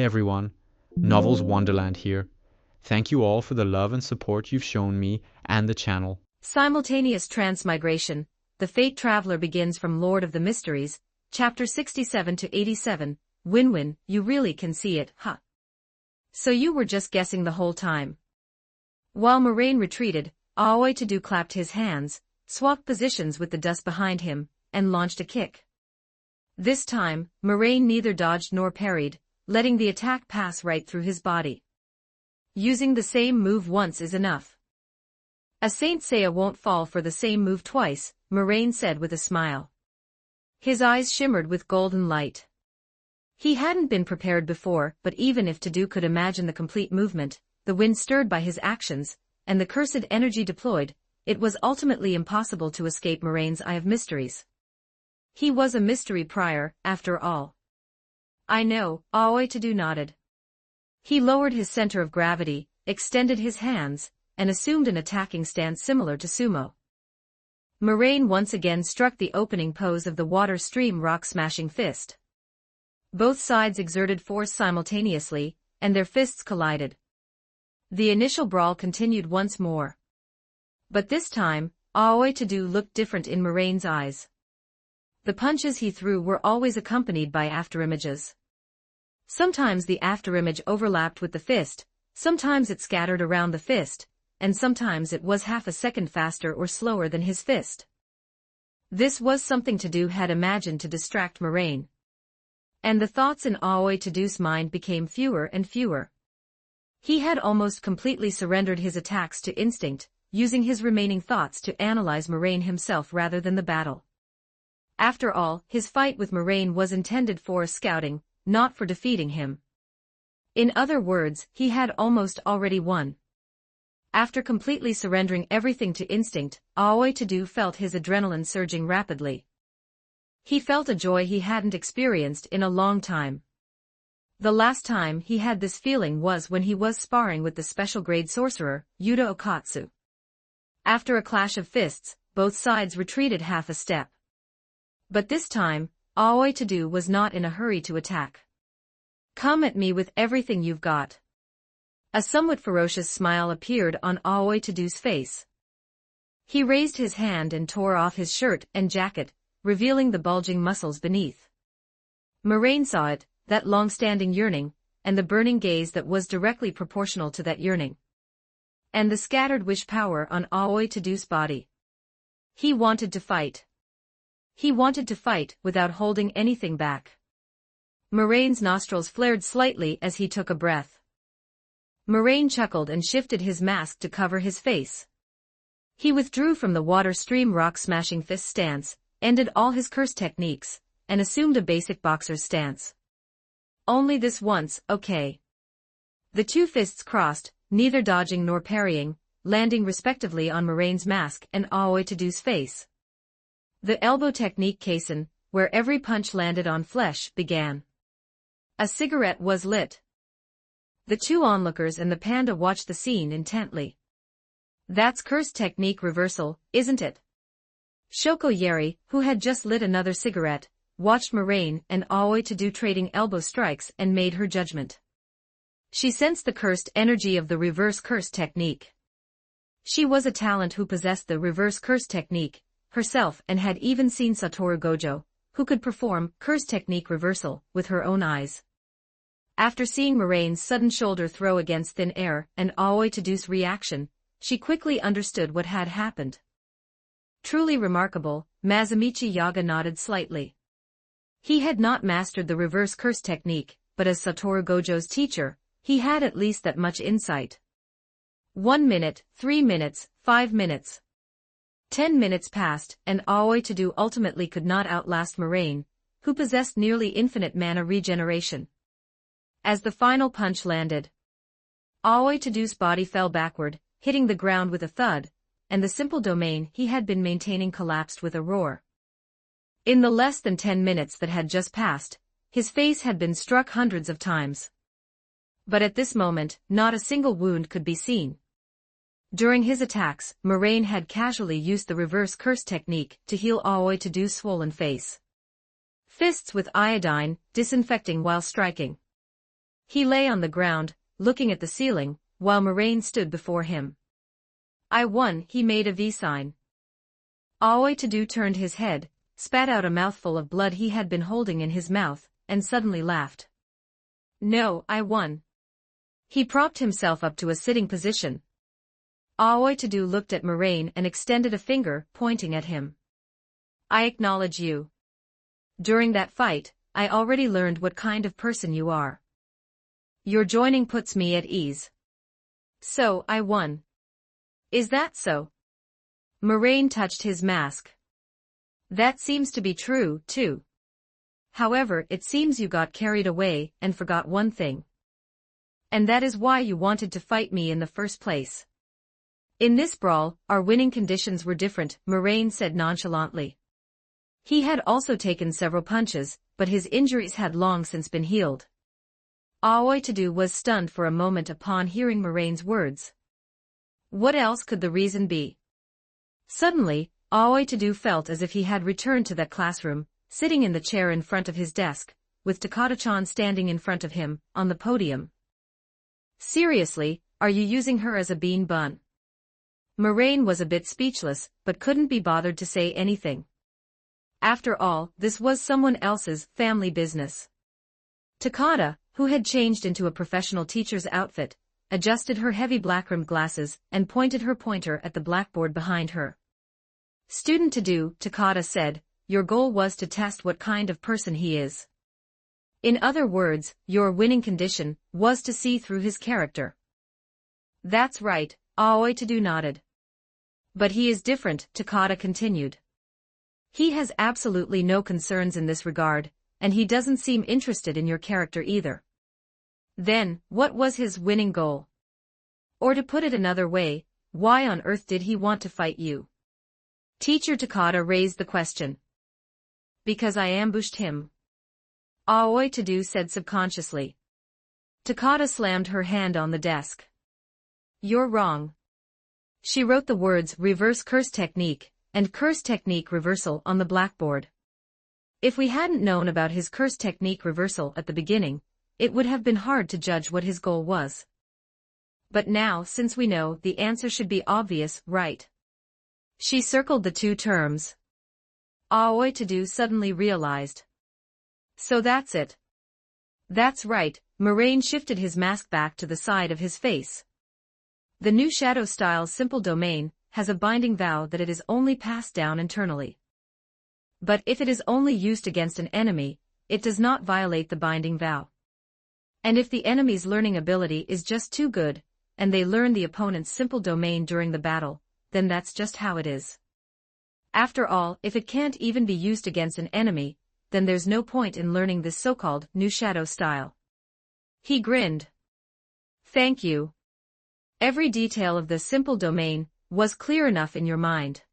everyone, Novels Wonderland here. Thank you all for the love and support you've shown me and the channel. Simultaneous Transmigration, The Fate Traveler begins from Lord of the Mysteries, Chapter 67 to 87, Win-Win, you really can see it, huh? So you were just guessing the whole time. While Moraine retreated, Aoi To-Do clapped his hands, swapped positions with the dust behind him, and launched a kick. This time, Moraine neither dodged nor parried, letting the attack pass right through his body. Using the same move once is enough. A Saint Seiya won't fall for the same move twice, Moraine said with a smile. His eyes shimmered with golden light. He hadn't been prepared before, but even if To-Do could imagine the complete movement, the wind stirred by his actions, and the cursed energy deployed, it was ultimately impossible to escape Moraine's Eye of Mysteries. He was a mystery prior, after all. I know, Aoi To-Do nodded. He lowered his center of gravity, extended his hands, and assumed an attacking stance similar to sumo. Moraine once again struck the opening pose of the water stream rock-smashing fist. Both sides exerted force simultaneously, and their fists collided. The initial brawl continued once more. But this time, Aoi To-Do looked different in Moraine's eyes. The punches he threw were always accompanied by afterimages. Sometimes the afterimage overlapped with the fist, sometimes it scattered around the fist, and sometimes it was half a second faster or slower than his fist. This was something To-Do had imagined to distract Moraine. And the thoughts in Aoi To-Do's mind became fewer and fewer. He had almost completely surrendered his attacks to instinct, using his remaining thoughts to analyze Moraine himself rather than the battle. After all, his fight with Moraine was intended for scouting, not for defeating him. In other words, he had almost already won. After completely surrendering everything to instinct, Aoi To-Do felt his adrenaline surging rapidly. He felt a joy he hadn't experienced in a long time. The last time he had this feeling was when he was sparring with the special-grade sorcerer, Yuta Okatsu. After a clash of fists, both sides retreated half a step. But this time, Aoi To-Do was not in a hurry to attack. Come at me with everything you've got. A somewhat ferocious smile appeared on Aoi To-Do's face. He raised his hand and tore off his shirt and jacket, revealing the bulging muscles beneath. Moraine saw it, that long-standing yearning, and the burning gaze that was directly proportional to that yearning. And the scattered wish power on Aoi To-Do's body. He wanted to fight. He wanted to fight without holding anything back. Moraine's nostrils flared slightly as he took a breath. Moraine chuckled and shifted his mask to cover his face. He withdrew from the water stream rock-smashing fist stance, ended all his curse techniques, and assumed a basic boxer's stance. Only this once, okay. The two fists crossed, neither dodging nor parrying, landing respectively on Moraine's mask and Aoi To-Do's face. The elbow technique Kaisen, where every punch landed on flesh, began. A cigarette was lit. The two onlookers and the panda watched the scene intently. That's curse technique reversal, isn't it? Shoko Yeri, who had just lit another cigarette, watched Moraine and Aoi To-Do trading elbow strikes and made her judgment. She sensed the cursed energy of the reverse curse technique. She was a talent who possessed the reverse curse technique herself and had even seen Satoru Gojo, who could perform curse technique reversal with her own eyes. After seeing Moraine's sudden shoulder throw against thin air and Aoi To-Do's reaction, she quickly understood what had happened. Truly remarkable, Masamichi Yaga nodded slightly. He had not mastered the reverse curse technique, but as Satoru Gojo's teacher, he had at least that much insight. 1 minute, 3 minutes, 5 minutes. 10 minutes passed, and Aoi To-Do ultimately could not outlast Moraine, who possessed nearly infinite mana regeneration. As the final punch landed, Aoi To-Do's body fell backward, hitting the ground with a thud, and the simple domain he had been maintaining collapsed with a roar. In the less than 10 minutes that had just passed, his face had been struck hundreds of times. But at this moment, not a single wound could be seen. During his attacks, Moraine had casually used the reverse curse technique to heal Aoi To-Do's swollen face. Fists with iodine, disinfecting while striking. He lay on the ground, looking at the ceiling, while Moraine stood before him. "I won," he made a V sign. Aoi Tadu turned his head, spat out a mouthful of blood he had been holding in his mouth, and suddenly laughed. "No, I won." He propped himself up to a sitting position. Aoi Tadu looked at Moraine and extended a finger, pointing at him. "I acknowledge you. During that fight, I already learned what kind of person you are. Your joining puts me at ease. So, I won." "Is that so?" Moraine touched his mask. "That seems to be true, too. However, it seems you got carried away and forgot one thing. And that is why you wanted to fight me in the first place." "In this brawl, our winning conditions were different," Moraine said nonchalantly. He had also taken several punches, but his injuries had long since been healed. Aoi Tadu was stunned for a moment upon hearing Moraine's words. What else could the reason be? Suddenly, Aoi Tadu felt as if he had returned to that classroom, sitting in the chair in front of his desk, with Takata-chan standing in front of him, on the podium. "Seriously, are you using her as a bean bun?" Moraine was a bit speechless, but couldn't be bothered to say anything. After all, this was someone else's family business. Takata, who had changed into a professional teacher's outfit, adjusted her heavy black-rimmed glasses and pointed her pointer at the blackboard behind her. "Student Tadu," Takata said, "your goal was to test what kind of person he is. In other words, your winning condition was to see through his character." "That's right," Aoi Tadu nodded. "But he is different," Takata continued. "He has absolutely no concerns in this regard, and he doesn't seem interested in your character either." "Then, what was his winning goal? Or to put it another way, why on earth did he want to fight you?" Teacher Takata raised the question. "Because I ambushed him," Aoi Tadu said subconsciously. Takata slammed her hand on the desk. "You're wrong." She wrote the words "reverse curse technique" and "curse technique reversal" on the blackboard. If we hadn't known about his curse technique reversal at the beginning, it would have been hard to judge what his goal was. But now, since we know, the answer should be obvious, right? She circled the two terms. Aoi Tadu suddenly realized. "So that's it." "That's right," Moraine shifted his mask back to the side of his face. "The new Shadow Style's simple domain has a binding vow that it is only passed down internally. But if it is only used against an enemy, it does not violate the binding vow. And if the enemy's learning ability is just too good, and they learn the opponent's simple domain during the battle, then that's just how it is. After all, if it can't even be used against an enemy, then there's no point in learning this so-called new Shadow Style." He grinned. "Thank you. Every detail of the simple domain was clear enough in your mind.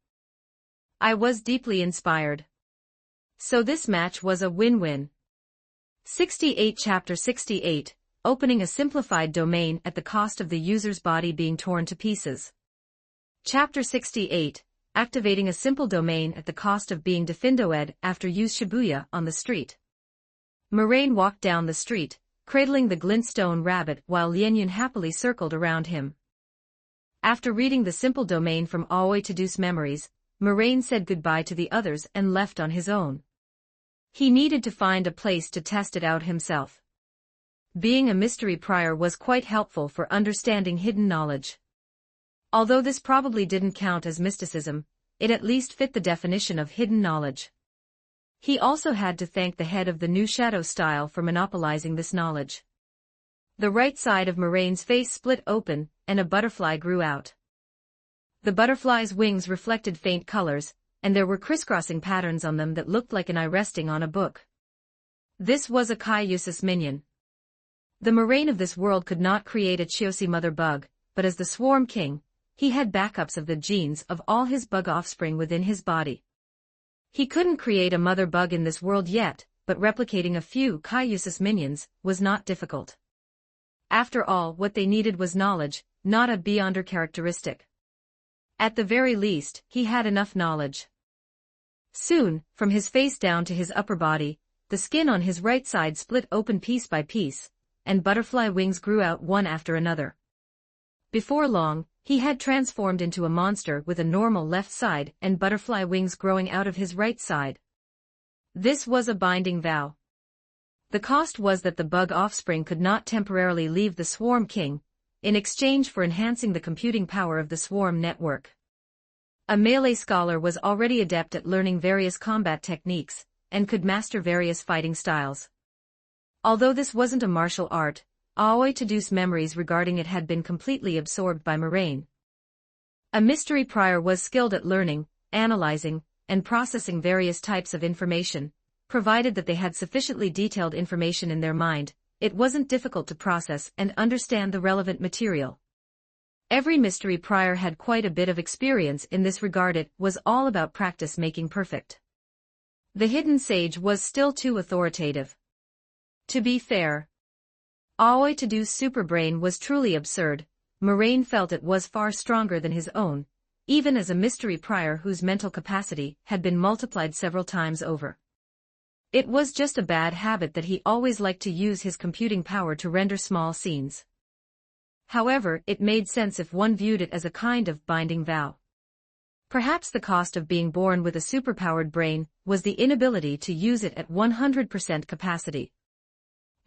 I was deeply inspired. So this match was a win-win." 68 Chapter 68, Opening a Simplified Domain at the Cost of the User's Body Being Torn to Pieces. Chapter 68, Activating a Simple Domain at the Cost of Being Defindoed After Use Shibuya on the Street. Moraine walked down the street, cradling the glintstone rabbit while Lien happily circled around him. After reading the simple domain from Aoi Tadu's memories, Moraine said goodbye to the others and left on his own. He needed to find a place to test it out himself. Being a mystery prior was quite helpful for understanding hidden knowledge. Although this probably didn't count as mysticism, it at least fit the definition of hidden knowledge. He also had to thank the head of the new Shadow Style for monopolizing this knowledge. The right side of Moraine's face split open, and a butterfly grew out. The butterfly's wings reflected faint colors, and there were crisscrossing patterns on them that looked like an eye resting on a book. This was a Kaiusis minion. The Moraine of this world could not create a Chiosi mother bug, but as the Swarm King, he had backups of the genes of all his bug offspring within his body. He couldn't create a mother bug in this world yet, but replicating a few Kaiusis minions was not difficult. After all, what they needed was knowledge, not a beyonder characteristic. At the very least, he had enough knowledge. Soon, from his face down to his upper body, the skin on his right side split open piece by piece, and butterfly wings grew out one after another. Before long, he had transformed into a monster with a normal left side and butterfly wings growing out of his right side. This was a binding vow. The cost was that the bug offspring could not temporarily leave the Swarm King, in exchange for enhancing the computing power of the Swarm network. A melee scholar was already adept at learning various combat techniques, and could master various fighting styles. Although this wasn't a martial art, Aoi Tadu's memories regarding it had been completely absorbed by Moraine. A mystery prior was skilled at learning, analyzing, and processing various types of information. Provided that they had sufficiently detailed information in their mind, it wasn't difficult to process and understand the relevant material. Every mystery prior had quite a bit of experience in this regard. It was all about practice making perfect. The hidden sage was still too authoritative. To be fair, Aoi Tadu's superbrain was truly absurd. Moraine felt it was far stronger than his own, even as a mystery prior whose mental capacity had been multiplied several times over. It was just a bad habit that he always liked to use his computing power to render small scenes. However, it made sense if one viewed it as a kind of binding vow. Perhaps the cost of being born with a superpowered brain was the inability to use it at 100% capacity.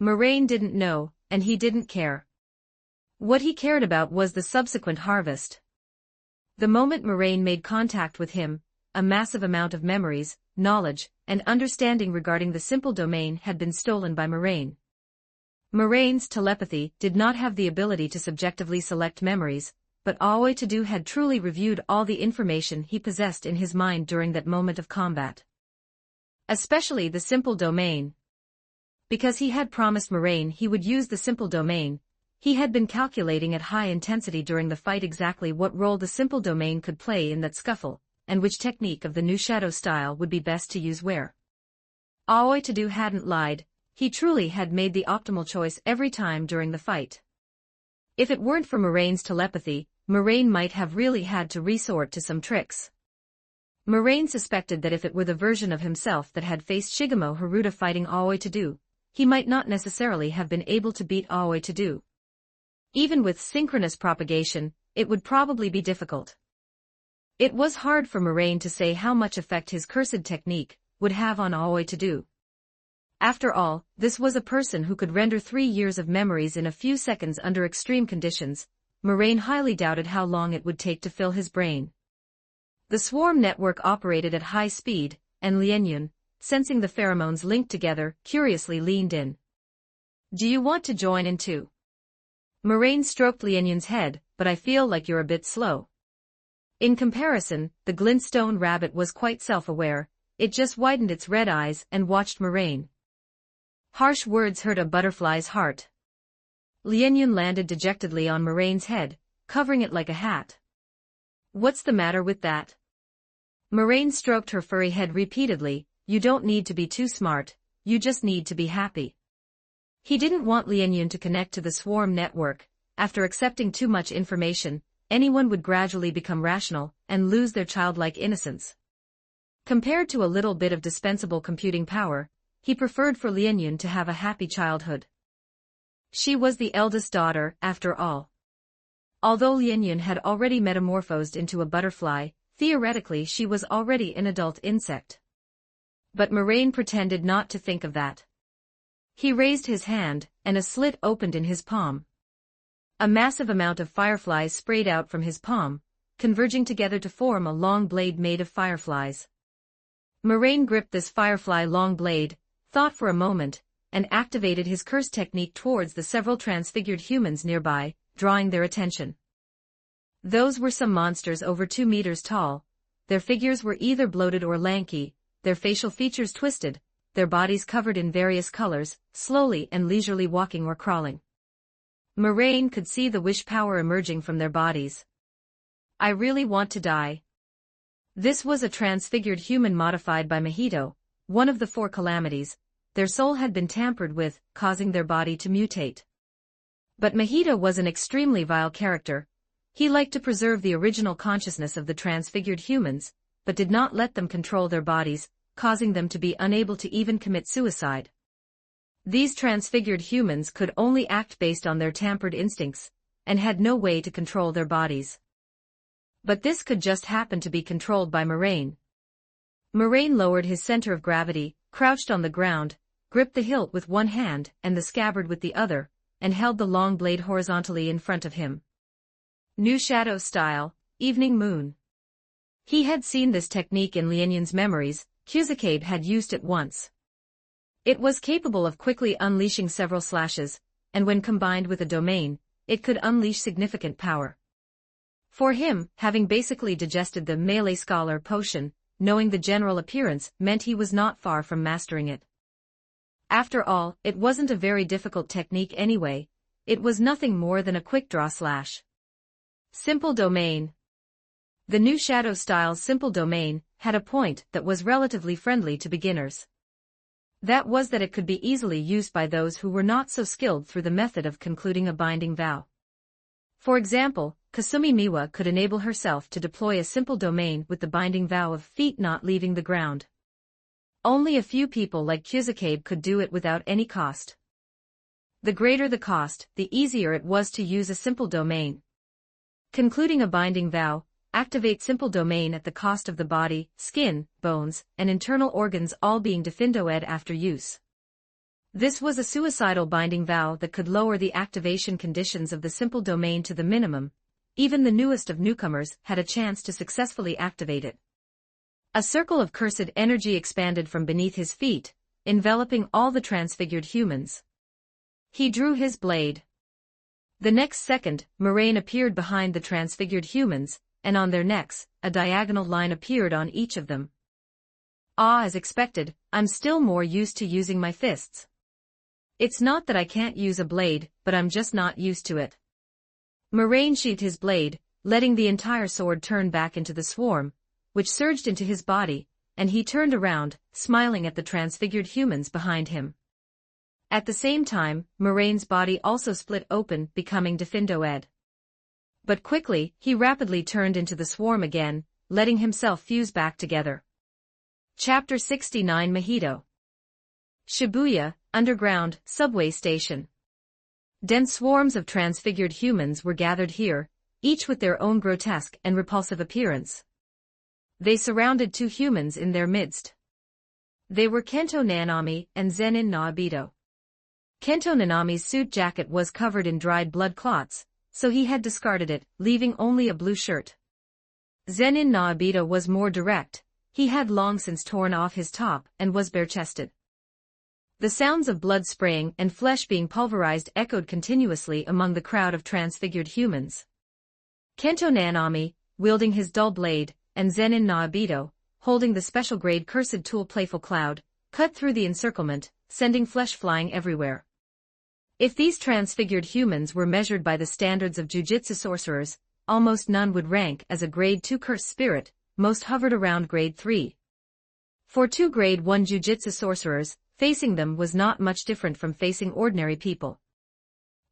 Moraine didn't know, and he didn't care. What he cared about was the subsequent harvest. The moment Moraine made contact with him, a massive amount of memories, knowledge, and understanding regarding the simple domain had been stolen by Moraine. Moraine's telepathy did not have the ability to subjectively select memories, but Aoi Tadu had truly reviewed all the information he possessed in his mind during that moment of combat. Especially the simple domain. Because he had promised Moraine he would use the simple domain, he had been calculating at high intensity during the fight exactly what role the simple domain could play in that scuffle, and which technique of the new shadow style would be best to use where. Aoi Tadu hadn't lied, he truly had made the optimal choice every time during the fight. If it weren't for Moraine's telepathy, Moraine might have really had to resort to some tricks. Moraine suspected that if it were the version of himself that had faced Shigemo Haruta fighting Aoi Tadu, he might not necessarily have been able to beat Aoi Tadu. Even with synchronous propagation, it would probably be difficult. It was hard for Moraine to say how much effect his cursed technique would have on Aoi Tadu. After all, this was a person who could render 3 years of memories in a few seconds under extreme conditions. Moraine highly doubted how long it would take to fill his brain. The swarm network operated at high speed, and Lianyun, sensing the pheromones linked together, curiously leaned in. "Do you want to join in too?" Moraine stroked Lianyun's head, "But I feel like you're a bit slow." In comparison, the glintstone rabbit was quite self-aware. It just widened its red eyes and watched Moraine. Harsh words hurt a butterfly's heart. Lianyun landed dejectedly on Moraine's head, covering it like a hat. "What's the matter with that?" Moraine stroked her furry head repeatedly. "You don't need to be too smart, you just need to be happy." He didn't want Lianyun to connect to the swarm network. After accepting too much information, anyone would gradually become rational and lose their childlike innocence. Compared to a little bit of dispensable computing power, he preferred for Lianyun to have a happy childhood. She was the eldest daughter, after all. Although Lianyun had already metamorphosed into a butterfly, theoretically she was already an adult insect. But Moraine pretended not to think of that. He raised his hand, and a slit opened in his palm. A massive amount of fireflies sprayed out from his palm, converging together to form a long blade made of fireflies. Moraine gripped this firefly long blade, thought for a moment, and activated his curse technique towards the several transfigured humans nearby, drawing their attention. Those were some monsters over 2 meters tall. Their figures were either bloated or lanky, their facial features twisted, their bodies covered in various colors, slowly and leisurely walking or crawling. Moraine could see the wish power emerging from their bodies. "I really want to die." This was a transfigured human modified by Mahito, one of the 4 calamities. Their soul had been tampered with, causing their body to mutate. But Mahito was an extremely vile character. He liked to preserve the original consciousness of the transfigured humans, but did not let them control their bodies, causing them to be unable to even commit suicide. These transfigured humans could only act based on their tampered instincts, and had no way to control their bodies. But this could just happen to be controlled by Moraine. Moraine lowered his center of gravity, crouched on the ground, gripped the hilt with one hand and the scabbard with the other, and held the long blade horizontally in front of him. New Shadow Style, Evening Moon. He had seen this technique in Lienyan's memories. Kuzukabe had used it once. It was capable of quickly unleashing several slashes, and when combined with a domain, it could unleash significant power. For him, having basically digested the melee scholar potion, knowing the general appearance meant he was not far from mastering it. After all, it wasn't a very difficult technique anyway, it was nothing more than a quick draw slash. Simple Domain. The new Shadow Style's Simple Domain had a point that was relatively friendly to beginners. That was that it could be easily used by those who were not so skilled through the method of concluding a binding vow. For example, Kasumi Miwa could enable herself to deploy a simple domain with the binding vow of feet not leaving the ground. Only a few people like Kuzukabe could do it without any cost. The greater the cost, the easier it was to use a simple domain. Concluding a binding vow, activate simple domain at the cost of the body, skin, bones, and internal organs all being defindoed after use. This was a suicidal binding vow that could lower the activation conditions of the simple domain to the minimum. Even the newest of newcomers had a chance to successfully activate it. A circle of cursed energy expanded from beneath his feet, enveloping all the transfigured humans. He drew his blade. The next second, Moraine appeared behind the transfigured humans, and on their necks, a diagonal line appeared on each of them. As expected, I'm still more used to using my fists. It's not that I can't use a blade, but I'm just not used to it. Moraine sheathed his blade, letting the entire sword turn back into the swarm, which surged into his body, and he turned around, smiling at the transfigured humans behind him. At the same time, Moraine's body also split open, becoming defindoed. But quickly, he rapidly turned into the swarm again, letting himself fuse back together. Chapter 69 Mojito. Shibuya, underground, subway station. Dense swarms of transfigured humans were gathered here, each with their own grotesque and repulsive appearance. They surrounded two humans in their midst. They were Kento Nanami and Zenin Naobito. Kento Nanami's suit jacket was covered in dried blood clots, so he had discarded it, leaving only a blue shirt. Zenin Naobito was more direct. He had long since torn off his top and was bare-chested. The sounds of blood spraying and flesh being pulverized echoed continuously among the crowd of transfigured humans. Kento Nanami, wielding his dull blade, and Zenin Naobito, holding the special-grade cursed tool Playful Cloud, cut through the encirclement, sending flesh flying everywhere. If these transfigured humans were measured by the standards of jujitsu sorcerers, almost none would rank as a Grade 2 curse spirit, most hovered around Grade 3. For two Grade 1 jujitsu sorcerers, facing them was not much different from facing ordinary people.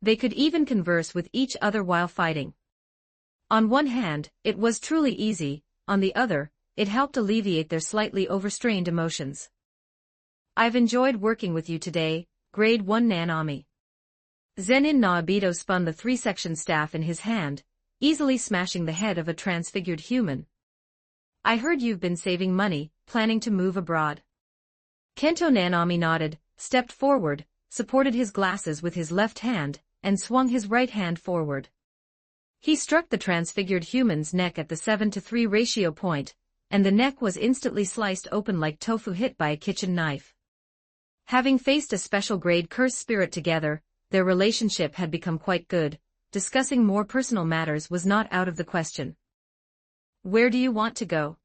They could even converse with each other while fighting. On one hand, it was truly easy, on the other, it helped alleviate their slightly overstrained emotions. I've enjoyed working with you today, Grade 1 Nanami. Zenin Naobito spun the three-section staff in his hand, easily smashing the head of a transfigured human. I heard you've been saving money, planning to move abroad. Kento Nanami nodded, stepped forward, supported his glasses with his left hand, and swung his right hand forward. He struck the transfigured human's neck at the 7-to-3 ratio point, and the neck was instantly sliced open like tofu hit by a kitchen knife. Having faced a special-grade curse spirit together, their relationship had become quite good. Discussing more personal matters was not out of the question. Where do you want to go?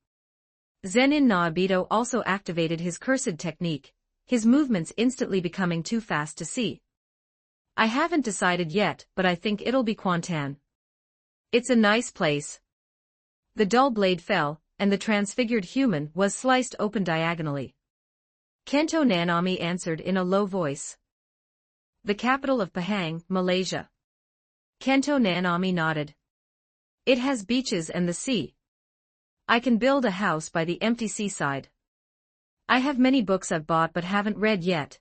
Zenin Naobito also activated his cursed technique, his movements instantly becoming too fast to see. I haven't decided yet, but I think it'll be Kwantan. It's a nice place. The dull blade fell, and the transfigured human was sliced open diagonally. Kento Nanami answered in a low voice. The capital of Pahang, Malaysia. Kento Nanami nodded. It has beaches and the sea. I can build a house by the empty seaside. I have many books I've bought but haven't read yet.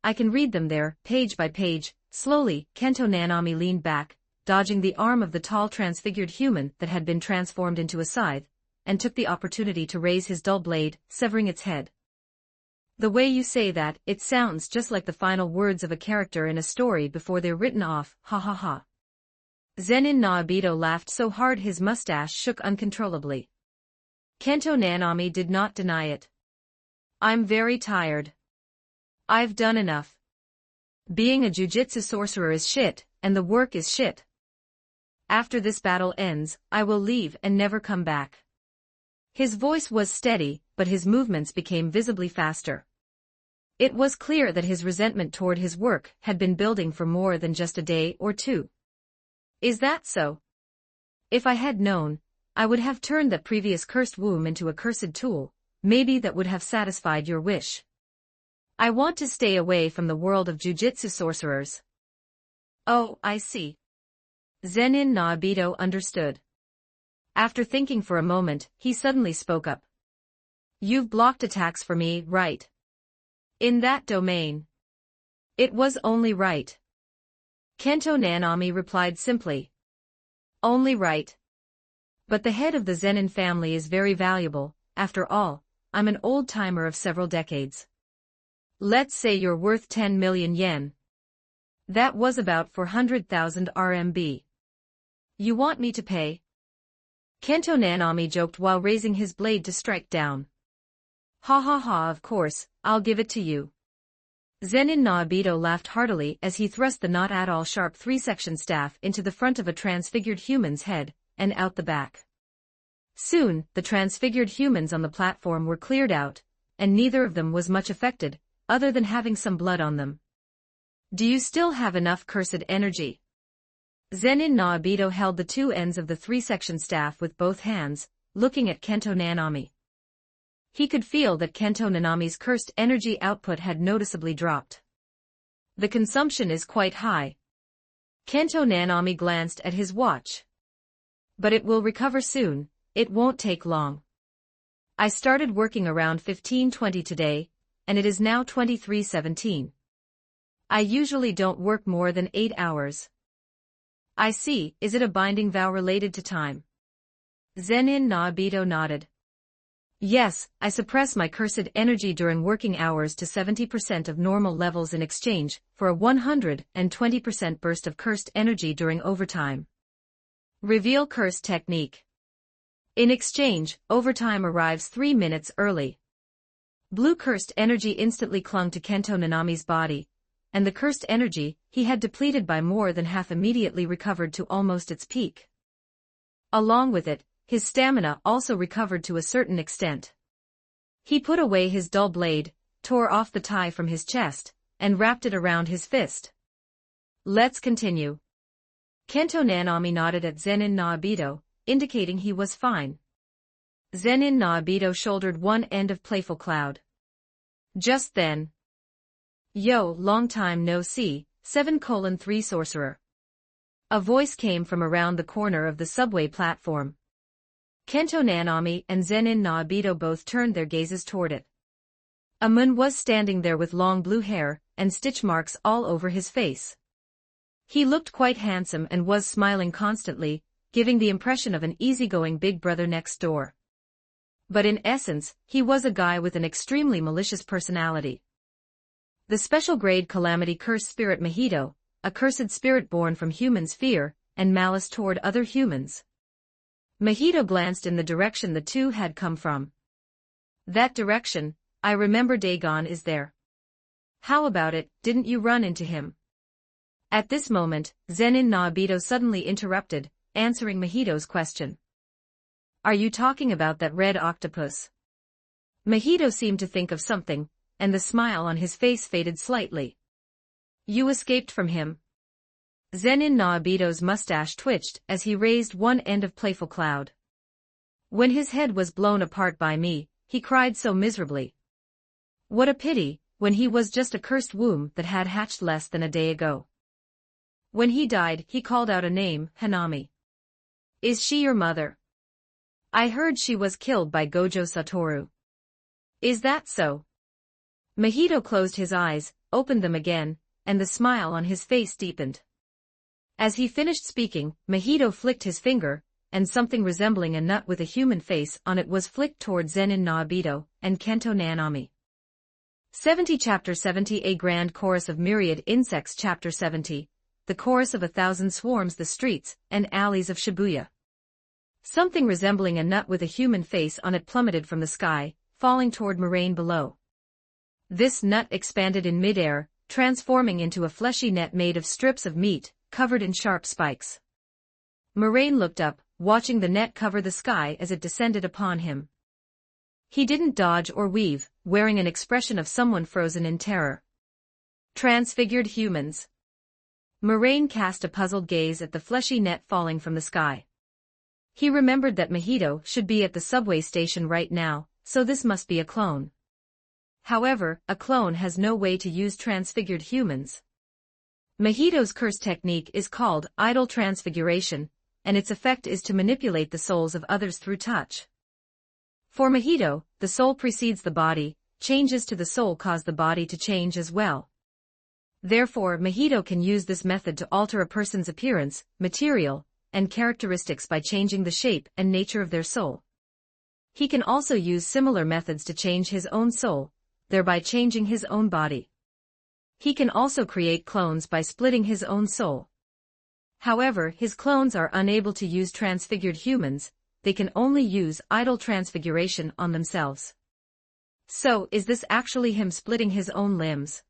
I can read them there, page by page. Slowly, Kento Nanami leaned back, dodging the arm of the tall transfigured human that had been transformed into a scythe, and took the opportunity to raise his dull blade, severing its head. The way you say that, it sounds just like the final words of a character in a story before they're written off, ha ha ha. Zenin Naobito laughed so hard his mustache shook uncontrollably. Kento Nanami did not deny it. I'm very tired. I've done enough. Being a jujitsu sorcerer is shit, and the work is shit. After this battle ends, I will leave and never come back. His voice was steady, but his movements became visibly faster. It was clear that his resentment toward his work had been building for more than just a day or two. Is that so? If I had known, I would have turned that previous cursed womb into a cursed tool. Maybe that would have satisfied your wish. I want to stay away from the world of jujitsu sorcerers. Oh, I see. Zenin Naobito understood. After thinking for a moment, he suddenly spoke up. You've blocked attacks for me, right? In that domain. It was only right. Kento Nanami replied simply. Only right. But the head of the Zenin family is very valuable. After all, I'm an old-timer of several decades. Let's say you're worth 10 million yen. That was about 400,000 RMB. You want me to pay? Kento Nanami joked while raising his blade to strike down. Ha ha ha, of course, I'll give it to you. Zenin Naobito laughed heartily as he thrust the not at all sharp three-section staff into the front of a transfigured human's head, and out the back. Soon, the transfigured humans on the platform were cleared out, and neither of them was much affected, other than having some blood on them. Do you still have enough cursed energy? Zenin Naobito held the two ends of the three-section staff with both hands, looking at Kento Nanami. He could feel that Kento Nanami's cursed energy output had noticeably dropped. The consumption is quite high. Kento Nanami glanced at his watch. But it will recover soon, it won't take long. I started working around 15:20 today, and it is now 23:17. I usually don't work more than 8 hours. I see, is it a binding vow related to time? Zenin Naobito nodded. Yes, I suppress my cursed energy during working hours to 70% of normal levels in exchange for a 120% burst of cursed energy during overtime. Reveal curse technique. In exchange, overtime arrives 3 minutes early. Blue cursed energy instantly clung to Kento Nanami's body, and the cursed energy he had depleted by more than half immediately recovered to almost its peak. Along with it, his stamina also recovered to a certain extent. He put away his dull blade, tore off the tie from his chest, and wrapped it around his fist. Let's continue. Kento Nanami nodded at Zenin Naobito, indicating he was fine. Zenin Naobito shouldered one end of Playful Cloud. Just then. Yo, long time no see, 7:3 sorcerer. A voice came from around the corner of the subway platform. Kento Nanami and Zenin Naobito both turned their gazes toward it. A man was standing there with long blue hair and stitch marks all over his face. He looked quite handsome and was smiling constantly, giving the impression of an easygoing big brother next door. But in essence, he was a guy with an extremely malicious personality. The special grade calamity curse spirit Mahito, a cursed spirit born from humans' fear and malice toward other humans. Mahito glanced in the direction the two had come from. That direction, I remember Dagon is there. How about it, didn't you run into him? At this moment, Zenin Naobito suddenly interrupted, answering Mahito's question. Are you talking about that red octopus? Mahito seemed to think of something, and the smile on his face faded slightly. You escaped from him. Zenin Naobito's mustache twitched as he raised one end of Playful Cloud. When his head was blown apart by me, he cried so miserably. What a pity, when he was just a cursed womb that had hatched less than a day ago. When he died, he called out a name, Hanami. Is she your mother? I heard she was killed by Gojo Satoru. Is that so? Mahito closed his eyes, opened them again, and the smile on his face deepened. As he finished speaking, Mahito flicked his finger, and something resembling a nut with a human face on it was flicked toward Zenin no Abito and Kento Nanami. 70 Chapter 70 A Grand Chorus of Myriad Insects Chapter 70 The Chorus of 1,000 Swarms the Streets and Alleys of Shibuya. Something resembling a nut with a human face on it plummeted from the sky, falling toward Moraine below. This nut expanded in midair, transforming into a fleshy net made of strips of meat, covered in sharp spikes. Moraine looked up, watching the net cover the sky as it descended upon him. He didn't dodge or weave, wearing an expression of someone frozen in terror. Transfigured humans. Moraine cast a puzzled gaze at the fleshy net falling from the sky. He remembered that Mahito should be at the subway station right now, so this must be a clone. However, a clone has no way to use transfigured humans. Mahito's curse technique is called idle transfiguration, and its effect is to manipulate the souls of others through touch. For Mahito, the soul precedes the body, changes to the soul cause the body to change as well. Therefore, Mahito can use this method to alter a person's appearance, material, and characteristics by changing the shape and nature of their soul. He can also use similar methods to change his own soul, thereby changing his own body. He can also create clones by splitting his own soul. However, his clones are unable to use transfigured humans, they can only use idle transfiguration on themselves. So, is this actually him splitting his own limbs?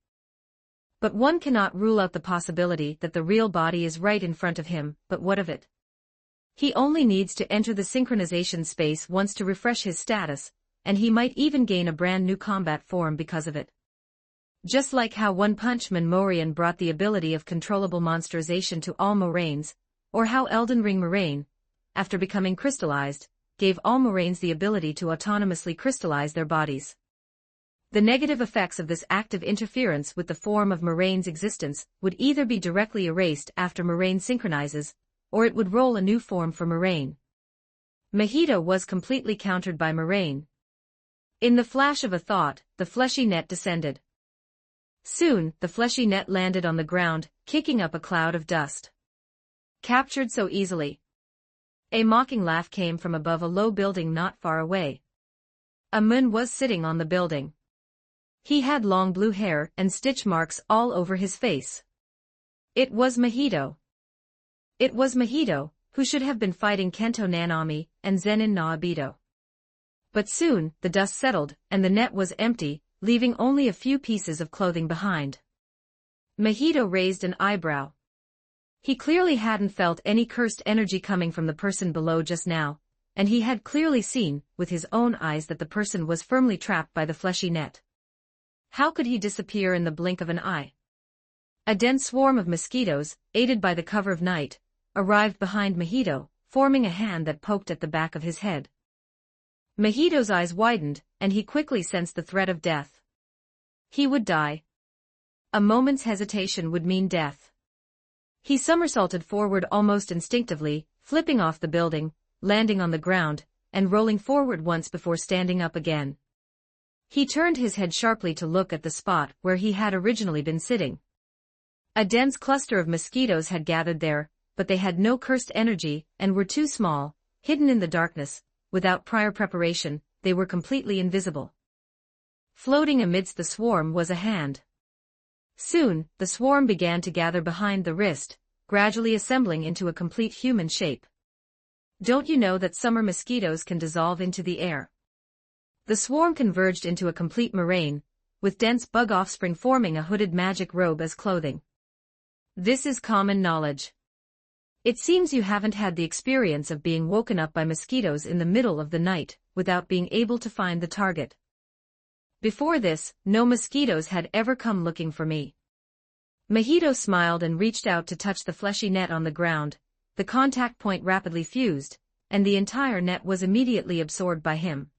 But one cannot rule out the possibility that the real body is right in front of him, but what of it? He only needs to enter the synchronization space once to refresh his status, and he might even gain a brand new combat form because of it. Just like how One Punch Man Morian brought the ability of controllable monsterization to all Moraines, or how Elden Ring Moraine, after becoming crystallized, gave all Moraines the ability to autonomously crystallize their bodies. The negative effects of this active interference with the form of Moraine's existence would either be directly erased after Moraine synchronizes, or it would roll a new form for Moraine. Mahito was completely countered by Moraine. In the flash of a thought, the fleshy net descended. Soon, the fleshy net landed on the ground, kicking up a cloud of dust. Captured so easily. A mocking laugh came from above a low building not far away. A Mun was sitting on the building. He had long blue hair and stitch marks all over his face. It was Mahito. It was Mahito, who should have been fighting Kento Nanami and Zenin no Abito. But soon, the dust settled, and the net was empty, leaving only a few pieces of clothing behind. Mahito raised an eyebrow. He clearly hadn't felt any cursed energy coming from the person below just now, and he had clearly seen, with his own eyes, that the person was firmly trapped by the fleshy net. How could he disappear in the blink of an eye? A dense swarm of mosquitoes, aided by the cover of night, arrived behind Mahito, forming a hand that poked at the back of his head. Mahito's eyes widened, and he quickly sensed the threat of death. He would die. A moment's hesitation would mean death. He somersaulted forward almost instinctively, flipping off the building, landing on the ground, and rolling forward once before standing up again. He turned his head sharply to look at the spot where he had originally been sitting. A dense cluster of mosquitoes had gathered there, but they had no cursed energy and were too small, hidden in the darkness. Without prior preparation, they were completely invisible. Floating amidst the swarm was a hand. Soon, the swarm began to gather behind the wrist, gradually assembling into a complete human shape. Don't you know that summer mosquitoes can dissolve into the air? The swarm converged into a complete moraine, with dense bug offspring forming a hooded magic robe as clothing. This is common knowledge. It seems you haven't had the experience of being woken up by mosquitoes in the middle of the night, without being able to find the target. Before this, no mosquitoes had ever come looking for me. Mahito smiled and reached out to touch the fleshy net on the ground. The contact point rapidly fused, and the entire net was immediately absorbed by him.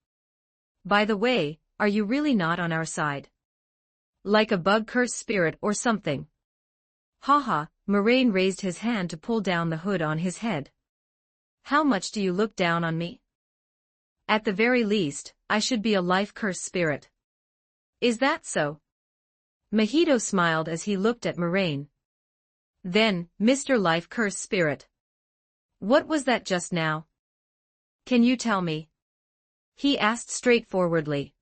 By the way, are you really not on our side? Like a bug-cursed spirit or something? Haha, Moraine raised his hand to pull down the hood on his head. How much do you look down on me? At the very least, I should be a life-cursed spirit. Is that so? Mahito smiled as he looked at Moraine. Then, Mr. Life Curse Spirit. What was that just now? Can you tell me? He asked straightforwardly.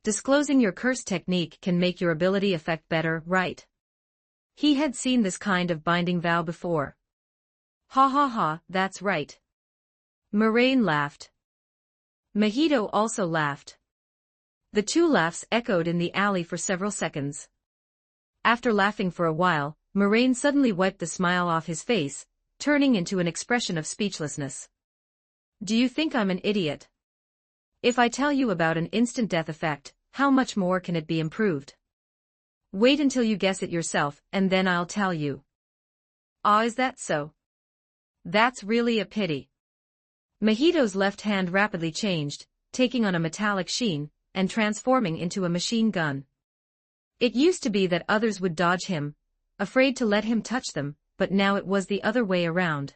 Disclosing your curse technique can make your ability effect better, right? He had seen this kind of binding vow before. Ha ha ha, that's right. Moraine laughed. Mahito also laughed. The two laughs echoed in the alley for several seconds. After laughing for a while, Moraine suddenly wiped the smile off his face, turning into an expression of speechlessness. Do you think I'm an idiot? If I tell you about an instant death effect, how much more can it be improved? Wait until you guess it yourself, and then I'll tell you. Ah, is that so? That's really a pity. Mahito's left hand rapidly changed, taking on a metallic sheen, and transforming into a machine gun. It used to be that others would dodge him, afraid to let him touch them, but now it was the other way around.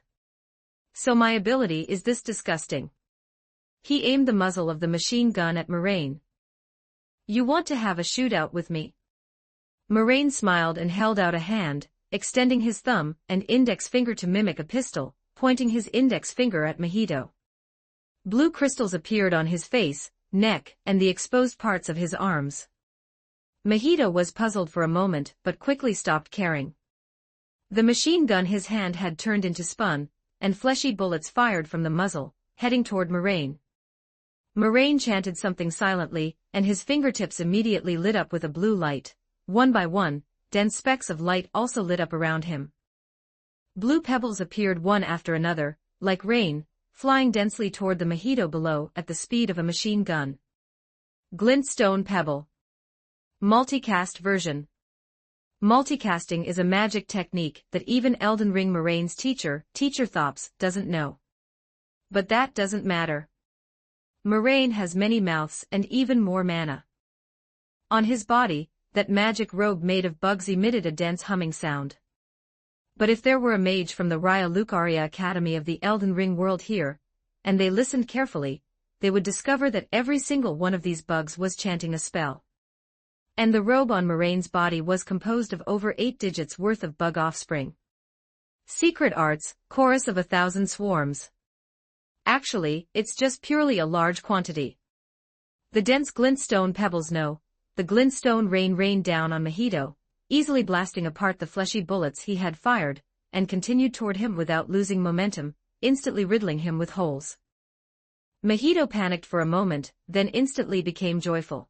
So my ability is this disgusting. He aimed the muzzle of the machine gun at Moraine. You want to have a shootout with me? Moraine smiled and held out a hand, extending his thumb and index finger to mimic a pistol, pointing his index finger at Mahito. Blue crystals appeared on his face, neck, and the exposed parts of his arms. Mahito was puzzled for a moment but quickly stopped caring. The machine gun his hand had turned into spun, and fleshy bullets fired from the muzzle, heading toward Moraine. Moraine chanted something silently, and his fingertips immediately lit up with a blue light. One by one, dense specks of light also lit up around him. Blue pebbles appeared one after another, like rain, flying densely toward the Mahito below at the speed of a machine gun. Glintstone Pebble. Multicast version. Multicasting is a magic technique that even Elden Ring Moraine's teacher Thops, doesn't know. But that doesn't matter. Moraine has many mouths and even more mana. On his body, that magic robe made of bugs emitted a dense humming sound. But if there were a mage from the Raya Lucaria Academy of the Elden Ring world here, and they listened carefully, they would discover that every single one of these bugs was chanting a spell. And the robe on Moraine's body was composed of over 8 digits worth of bug offspring. Secret Arts, Chorus of 1,000 Swarms. Actually, it's just purely a large quantity. The dense glintstone pebbles the glintstone rain rained down on Mahito, easily blasting apart the fleshy bullets he had fired, and continued toward him without losing momentum, instantly riddling him with holes. Mahito panicked for a moment, then instantly became joyful.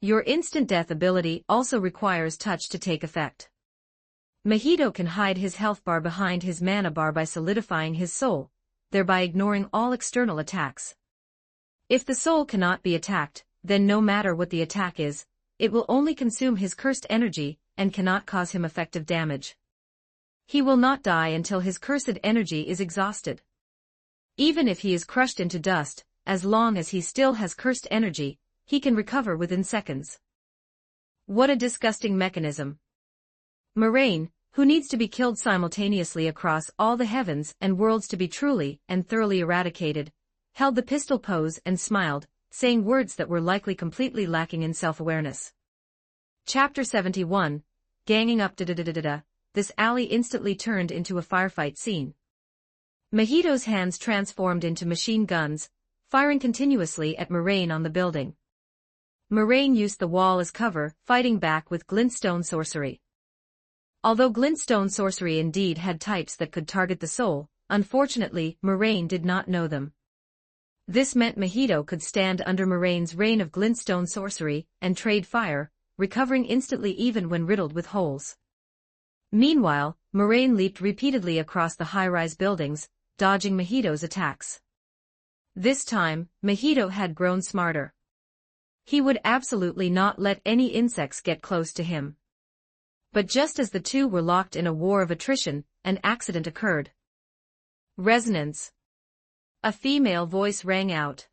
Your instant death ability also requires touch to take effect. Mahito can hide his health bar behind his mana bar by solidifying his soul, thereby ignoring all external attacks. If the soul cannot be attacked, then no matter what the attack is, it will only consume his cursed energy and cannot cause him effective damage. He will not die until his cursed energy is exhausted. Even if he is crushed into dust, as long as he still has cursed energy, he can recover within seconds. What a disgusting mechanism. Moraine, who needs to be killed simultaneously across all the heavens and worlds to be truly and thoroughly eradicated, held the pistol pose and smiled, saying words that were likely completely lacking in self-awareness. Chapter 71, Ganging Up This alley instantly turned into a firefight scene. Mahito's hands transformed into machine guns, firing continuously at Moraine on the building. Moraine used the wall as cover, fighting back with glintstone sorcery. Although glintstone sorcery indeed had types that could target the soul, unfortunately, Moraine did not know them. This meant Mahito could stand under Moraine's rain of glintstone sorcery and trade fire, recovering instantly even when riddled with holes. Meanwhile, Moraine leaped repeatedly across the high-rise buildings, dodging Mahito's attacks. This time, Mahito had grown smarter. He would absolutely not let any insects get close to him. But just as the two were locked in a war of attrition, an accident occurred. Resonance. A female voice rang out.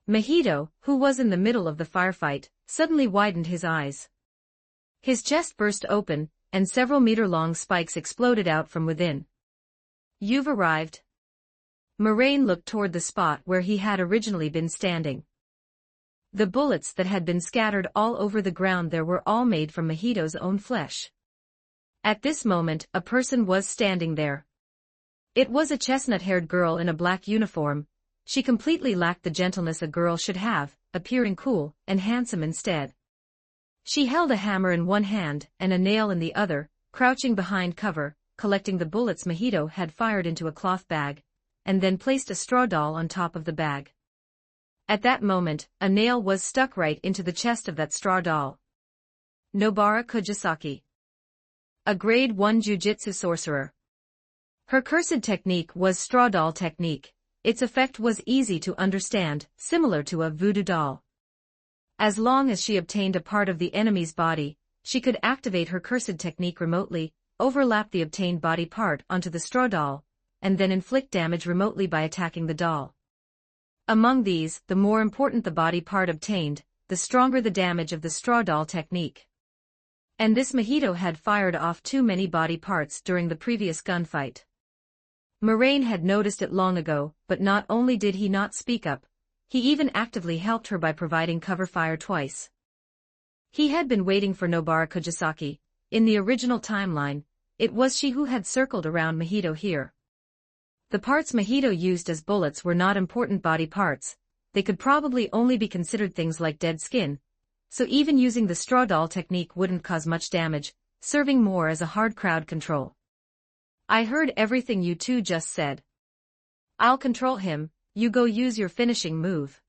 Mahito, who was in the middle of the firefight, suddenly widened his eyes. His chest burst open, and several meter-long spikes exploded out from within. You've arrived. Moraine looked toward the spot where he had originally been standing. The bullets that had been scattered all over the ground there were all made from Mahito's own flesh. At this moment, a person was standing there. It was a chestnut-haired girl in a black uniform. She completely lacked the gentleness a girl should have, appearing cool and handsome instead. She held a hammer in one hand and a nail in the other, crouching behind cover, collecting the bullets Mahito had fired into a cloth bag, and then placed a straw doll on top of the bag. At that moment, a nail was stuck right into the chest of that straw doll. Nobara Kujisaki. A grade 1 Jiu-Jitsu sorcerer. Her cursed technique was straw doll technique. Its effect was easy to understand, similar to a voodoo doll. As long as she obtained a part of the enemy's body, she could activate her cursed technique remotely, overlap the obtained body part onto the straw doll, and then inflict damage remotely by attacking the doll. Among these, the more important the body part obtained, the stronger the damage of the straw doll technique. And this Mahito had fired off too many body parts during the previous gunfight. Moraine had noticed it long ago, but not only did he not speak up, he even actively helped her by providing cover fire twice. He had been waiting for Nobara Kujisaki. In the original timeline, it was she who had circled around Mahito here. The parts Mahito used as bullets were not important body parts. They could probably only be considered things like dead skin, so even using the straw doll technique wouldn't cause much damage, serving more as a hard crowd control. I heard everything you two just said. I'll control him, you go use your finishing move.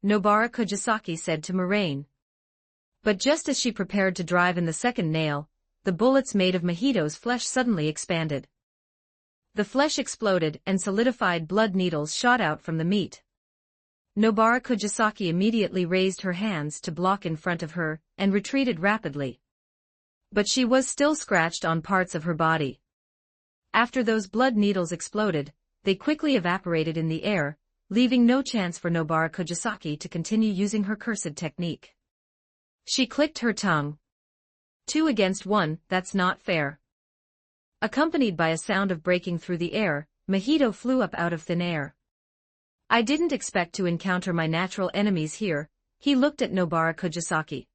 Nobara Kujisaki said to Moraine. But just as she prepared to drive in the second nail, the bullets made of Mahito's flesh suddenly expanded. The flesh exploded and solidified blood needles shot out from the meat. Nobara Kujisaki immediately raised her hands to block in front of her and retreated rapidly. But she was still scratched on parts of her body. After those blood needles exploded, they quickly evaporated in the air, leaving no chance for Nobara Kujisaki to continue using her cursed technique. She clicked her tongue. 2 against 1, that's not fair. Accompanied by a sound of breaking through the air, Mahito flew up out of thin air. I didn't expect to encounter my natural enemies here, he looked at Nobara Kujisaki.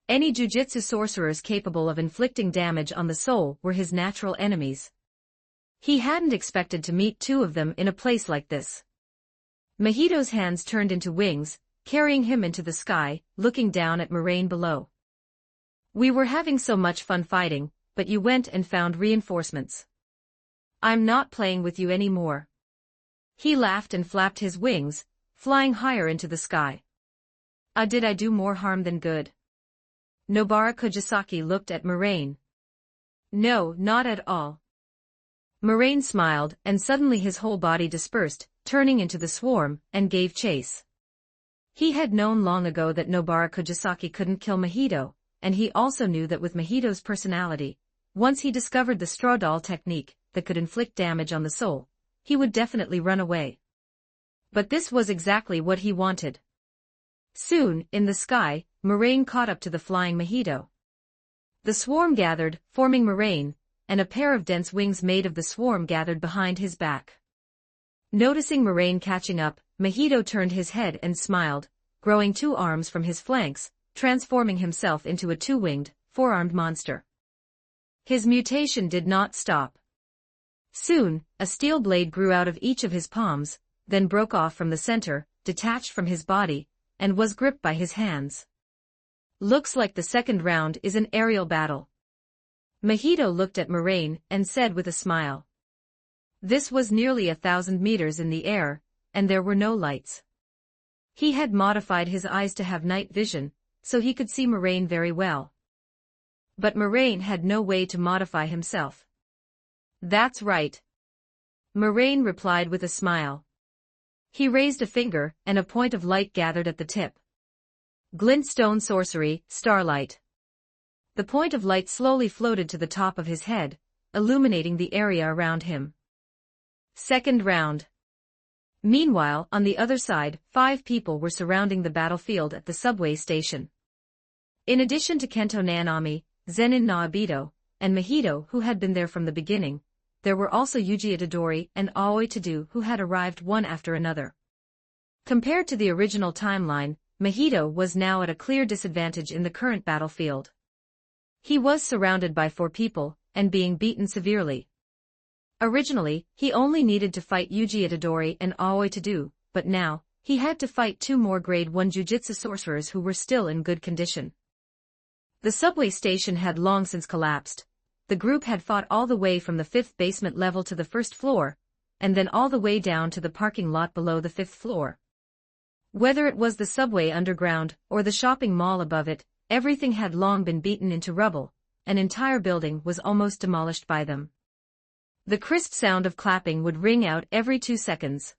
Any jujitsu sorcerers capable of inflicting damage on the soul were his natural enemies. He hadn't expected to meet 2 of them in a place like this. Mahito's hands turned into wings, carrying him into the sky, looking down at Moraine below. We were having so much fun fighting, but you went and found reinforcements. I'm not playing with you anymore. He laughed and flapped his wings, flying higher into the sky. Did I do more harm than good? Nobara Kujisaki looked at Moraine. No, not at all. Moraine smiled, and suddenly his whole body dispersed, turning into the swarm, and gave chase. He had known long ago that Nobara Kujisaki couldn't kill Mahito, and he also knew that with Mahito's personality, once he discovered the straw doll technique that could inflict damage on the soul, he would definitely run away. But this was exactly what he wanted. Soon, in the sky, Moraine caught up to the flying Mahito. The swarm gathered, forming Moraine, and a pair of dense wings made of the swarm gathered behind his back. Noticing Moraine catching up, Mahito turned his head and smiled, growing 2 arms from his flanks, transforming himself into a 2-winged, 4-armed monster. His mutation did not stop. Soon, a steel blade grew out of each of his palms, then broke off from the center, detached from his body, and was gripped by his hands. Looks like the second round is an aerial battle. Mahito looked at Moraine and said with a smile. This was nearly 1,000 meters in the air, and there were no lights. He had modified his eyes to have night vision, so he could see Moraine very well. But Moraine had no way to modify himself. That's right. Moraine replied with a smile. He raised a finger, and a point of light gathered at the tip. Glintstone sorcery, starlight. The point of light slowly floated to the top of his head, illuminating the area around him. Second round. Meanwhile, on the other side, 5 people were surrounding the battlefield at the subway station. In addition to Kento Nanami, Zenin Naobito, and Mahito who had been there from the beginning, there were also Yuji Itadori and Aoi Tadu who had arrived one after another. Compared to the original timeline, Mahito was now at a clear disadvantage in the current battlefield. He was surrounded by 4 people, and being beaten severely. Originally, he only needed to fight Yuji Itadori and Aoi Tadu, but now, he had to fight 2 more Grade 1 Jujutsu sorcerers who were still in good condition. The subway station had long since collapsed. The group had fought all the way from the 5th basement level to the 1st floor, and then all the way down to the parking lot below the 5th floor. Whether it was the subway underground or the shopping mall above it, everything had long been beaten into rubble. An entire building was almost demolished by them. The crisp sound of clapping would ring out every 2 seconds.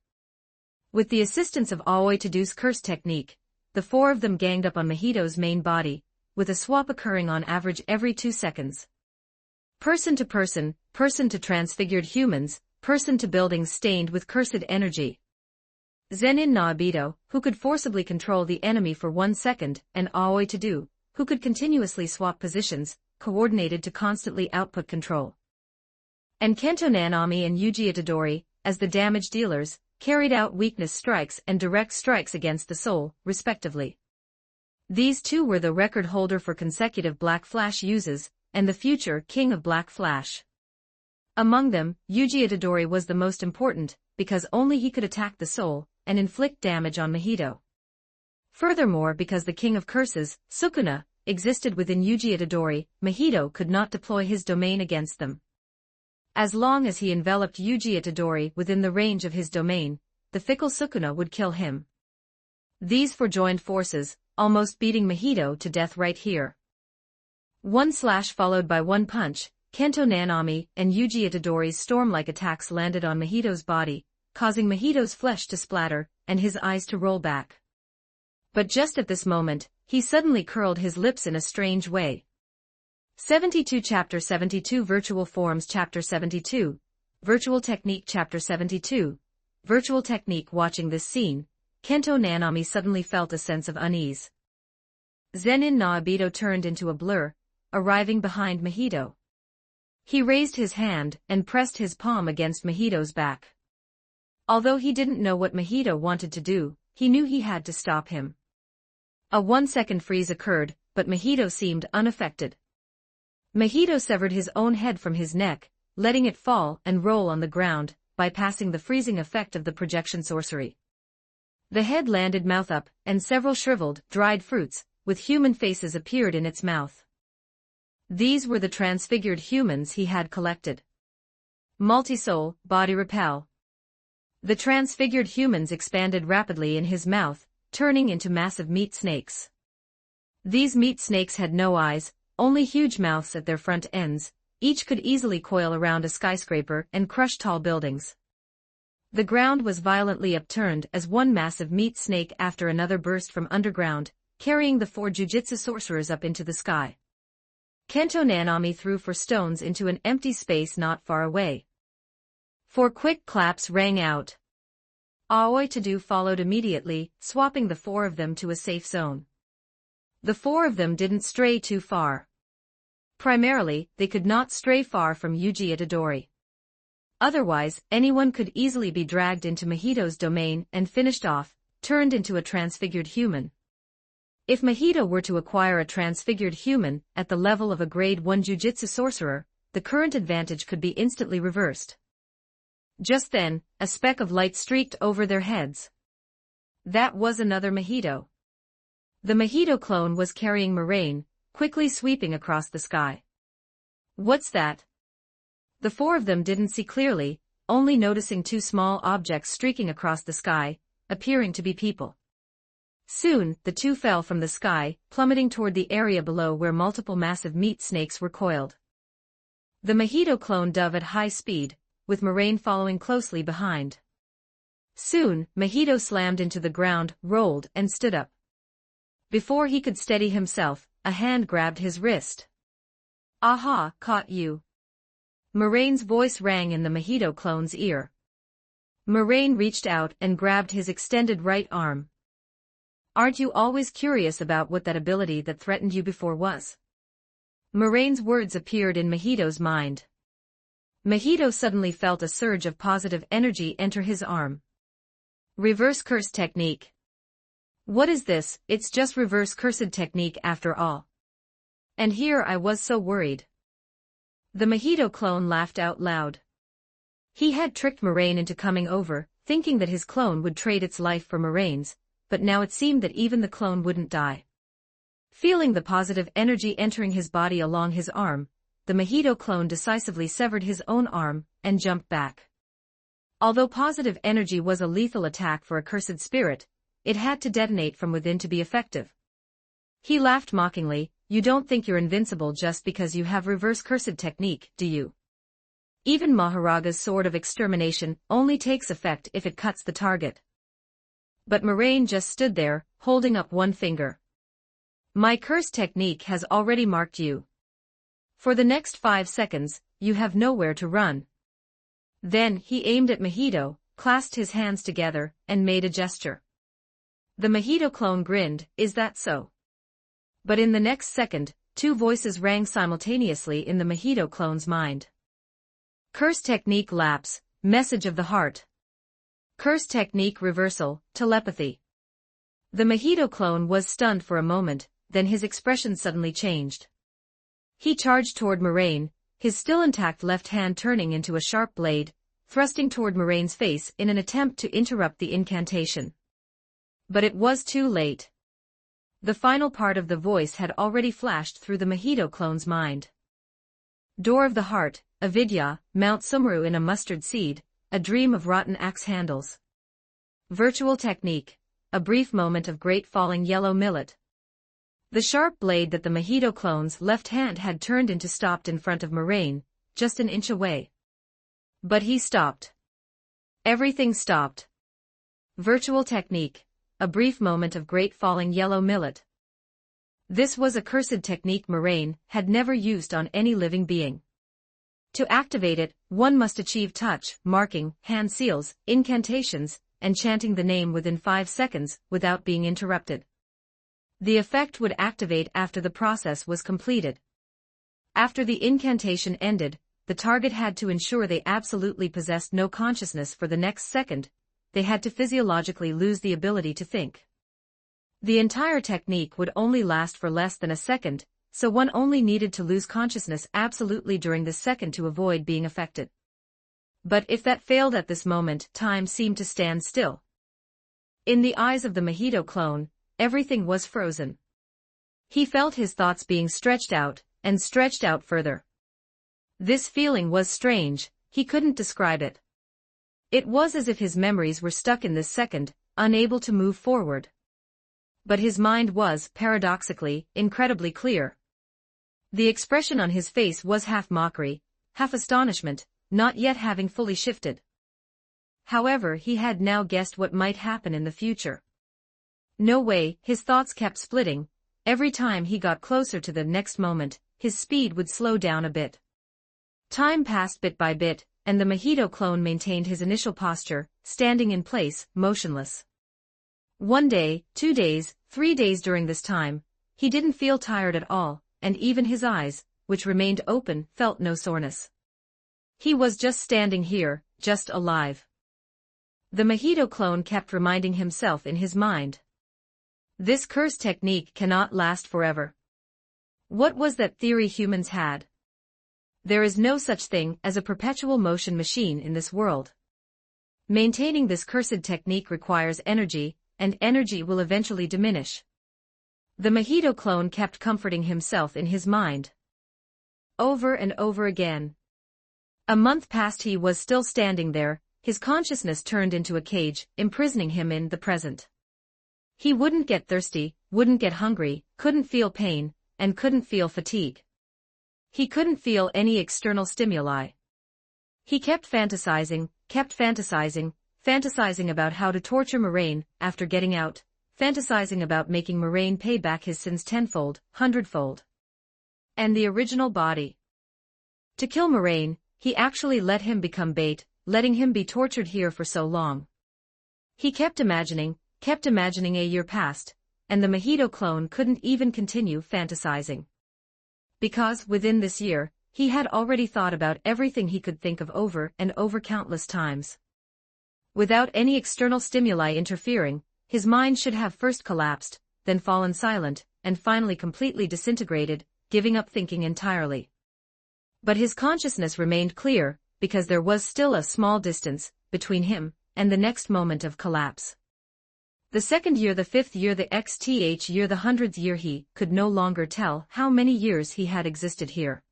With the assistance of Aoi Tadu's curse technique, the 4 of them ganged up on Mahito's main body, with a swap occurring on average every 2 seconds. Person to transfigured humans, person to buildings stained with cursed energy. Zenin Naobito, who could forcibly control the enemy for 1 second, and Aoi Tadu, who could continuously swap positions, coordinated to constantly output control. And Kento Nanami and Yuji Itadori, as the damage dealers, carried out weakness strikes and direct strikes against the soul, respectively. These 2 were the record holder for consecutive Black Flash uses, and the future King of Black Flash. Among them, Yuji Itadori was the most important, because only he could attack the soul, and inflict damage on Mahito. Furthermore, because the King of Curses, Sukuna, existed within Yuji Itadori, Mahito could not deploy his domain against them. As long as he enveloped Yuji Itadori within the range of his domain, the fickle Sukuna would kill him. These 4 joined forces, almost beating Mahito to death right here. 1 slash followed by 1 punch, Kento Nanami and Yuji Itadori's storm-like attacks landed on Mahito's body, causing Mahito's flesh to splatter, and his eyes to roll back. But just at this moment, he suddenly curled his lips in a strange way. 72 Chapter 72 Virtual Forms Chapter 72 Virtual Technique Chapter 72 Virtual Technique. Watching this scene, Kento Nanami suddenly felt a sense of unease. Zenin Naobito turned into a blur, arriving behind Mahito. He raised his hand and pressed his palm against Mahito's back. Although he didn't know what Mahito wanted to do, he knew he had to stop him. A 1-second freeze occurred, but Mahito seemed unaffected. Mahito severed his own head from his neck, letting it fall and roll on the ground, bypassing the freezing effect of the projection sorcery. The head landed mouth up, and several shriveled, dried fruits, with human faces appeared in its mouth. These were the transfigured humans he had collected. Multi-soul, body repel. The transfigured humans expanded rapidly in his mouth, turning into massive meat snakes. These meat snakes had no eyes, only huge mouths at their front ends. Each could easily coil around a skyscraper and crush tall buildings. The ground was violently upturned as one massive meat snake after another burst from underground, carrying the 4 jujitsu sorcerers up into the sky. Kento Nanami threw 4 stones into an empty space not far away. 4 quick claps rang out. Aoi Tadu followed immediately, swapping the 4 of them to a safe zone. The 4 of them didn't stray too far. Primarily, they could not stray far from Yuji Itadori. Otherwise, anyone could easily be dragged into Mahito's domain and finished off, turned into a transfigured human. If Mahito were to acquire a transfigured human at the level of a Grade 1 Jujutsu sorcerer, the current advantage could be instantly reversed. Just then, a speck of light streaked over their heads. That was another Mahito. The Mahito clone was carrying Moraine, quickly sweeping across the sky. What's that? The 4 of them didn't see clearly, only noticing 2 small objects streaking across the sky, appearing to be people. Soon, the 2 fell from the sky, plummeting toward the area below where multiple massive meat snakes were coiled. The Mahito clone dove at high speed, with Moraine following closely behind. Soon, Mahito slammed into the ground, rolled, and stood up. Before he could steady himself, a hand grabbed his wrist. "Aha, caught you." Moraine's voice rang in the Mahito clone's ear. Moraine reached out and grabbed his extended right arm. "Aren't you always curious about what that ability that threatened you before was?" Moraine's words appeared in Mahito's mind. Mahito suddenly felt a surge of positive energy enter his arm. Reverse curse technique. What is this? It's just reverse cursed technique after all. And here I was so worried. The mojito clone laughed out loud. He had tricked Moraine into coming over, thinking that his clone would trade its life for Moraine's, but now it seemed that even the clone wouldn't die. Feeling the positive energy entering his body along his arm, the mojito clone decisively severed his own arm and jumped back. Although positive energy was a lethal attack for a cursed spirit, it had to detonate from within to be effective. He laughed mockingly. You don't think you're invincible just because you have reverse cursed technique, do you? Even Maharaga's sword of extermination only takes effect if it cuts the target. But Moraine just stood there, holding up one finger. My curse technique has already marked you. For the next 5 seconds, you have nowhere to run. Then he aimed at Mojito, clasped his hands together, and made a gesture. The mojito clone grinned. Is that so? But in the next second, 2 voices rang simultaneously in the mojito clone's mind. Curse technique lapse, message of the heart. Curse technique reversal, telepathy. The mojito clone was stunned for a moment, then his expression suddenly changed. He charged toward Moraine, his still intact left hand turning into a sharp blade, thrusting toward Moraine's face in an attempt to interrupt the incantation. But it was too late. The final part of the voice had already flashed through the mojito clone's mind. Door of the heart, avidya, Mount Sumru in a mustard seed, a dream of rotten axe handles. Virtual technique, a brief moment of great falling yellow millet. The sharp blade that the mojito clone's left hand had turned into stopped in front of Moraine, just an inch away. But he stopped. Everything stopped. Virtual technique, a brief moment of great falling yellow millet. This was a cursed technique Moraine had never used on any living being. To activate it, one must achieve touch, marking, hand seals, incantations, and chanting the name within 5 seconds without being interrupted. The effect would activate after the process was completed. After the incantation ended, the target had to ensure they absolutely possessed no consciousness for the next second. They had to physiologically lose the ability to think. The entire technique would only last for less than a second, so one only needed to lose consciousness absolutely during this second to avoid being affected. But if that failed at this moment, time seemed to stand still. In the eyes of the mojito clone, everything was frozen. He felt his thoughts being stretched out further. This feeling was strange, he couldn't describe it. It was as if his memories were stuck in this second, unable to move forward. But his mind was, paradoxically, incredibly clear. The expression on his face was half mockery, half astonishment, not yet having fully shifted. However, he had now guessed what might happen in the future. No way, his thoughts kept splitting. Every time he got closer to the next moment, his speed would slow down a bit. Time passed bit by bit, and the mojito clone maintained his initial posture, standing in place, motionless. 1 day, 2 days, 3 days during this time, he didn't feel tired at all, and even his eyes, which remained open, felt no soreness. He was just standing here, just alive. The mojito clone kept reminding himself in his mind. This curse technique cannot last forever. What was that theory humans had? There is no such thing as a perpetual motion machine in this world. Maintaining this cursed technique requires energy, and energy will eventually diminish. The mojito clone kept comforting himself in his mind. Over and over again. A month passed, he was still standing there, his consciousness turned into a cage, imprisoning him in the present. He wouldn't get thirsty, wouldn't get hungry, couldn't feel pain, and couldn't feel fatigue. He couldn't feel any external stimuli. He kept fantasizing about how to torture Moraine after getting out, fantasizing about making Moraine pay back his sins tenfold, hundredfold. And the original body. To kill Moraine, he actually let him become bait, letting him be tortured here for so long. He kept imagining a year passed, and the mojito clone couldn't even continue fantasizing. Because, within this year, he had already thought about everything he could think of over and over countless times. Without any external stimuli interfering, his mind should have first collapsed, then fallen silent, and finally completely disintegrated, giving up thinking entirely. But his consciousness remained clear, because there was still a small distance between him and the next moment of collapse. The second year, the fifth year, the xth year, the 100th year, he could no longer tell how many years he had existed here.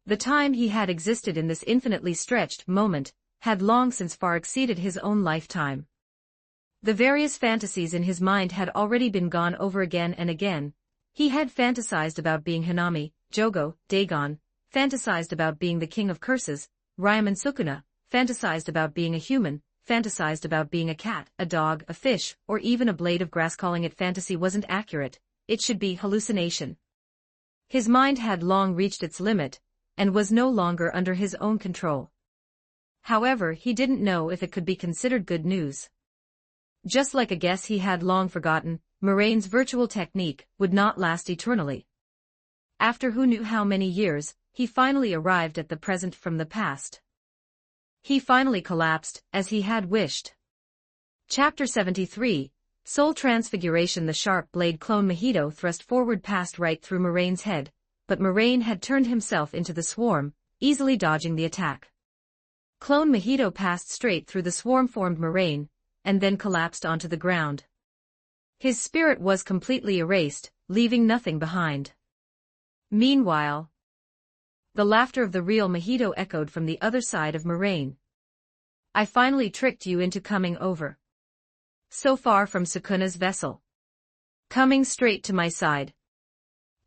The time he had existed in this infinitely stretched moment had long since far exceeded his own lifetime. The various fantasies in his mind had already been gone over again and again. He had fantasized about being Hanami, Jogo, Dagon, fantasized about being the king of curses, Ryam and Sukuna, fantasized about being a human, fantasized about being a cat, a dog, a fish, or even a blade of grass. Calling it fantasy wasn't accurate, it should be hallucination. His mind had long reached its limit, and was no longer under his own control. However, he didn't know if it could be considered good news. Just like a guess he had long forgotten, Moraine's virtual technique would not last eternally. After who knew how many years, he finally arrived at the present from the past. He finally collapsed, as he had wished. Chapter 73, Soul Transfiguration. The sharp blade clone Mahito thrust forward passed right through Moraine's head, but Moraine had turned himself into the swarm, easily dodging the attack. Clone Mahito passed straight through the swarm-formed Moraine, and then collapsed onto the ground. His spirit was completely erased, leaving nothing behind. Meanwhile, the laughter of the real Mahito echoed from the other side of Moraine. I finally tricked you into coming over. So far from Sukuna's vessel. Coming straight to my side.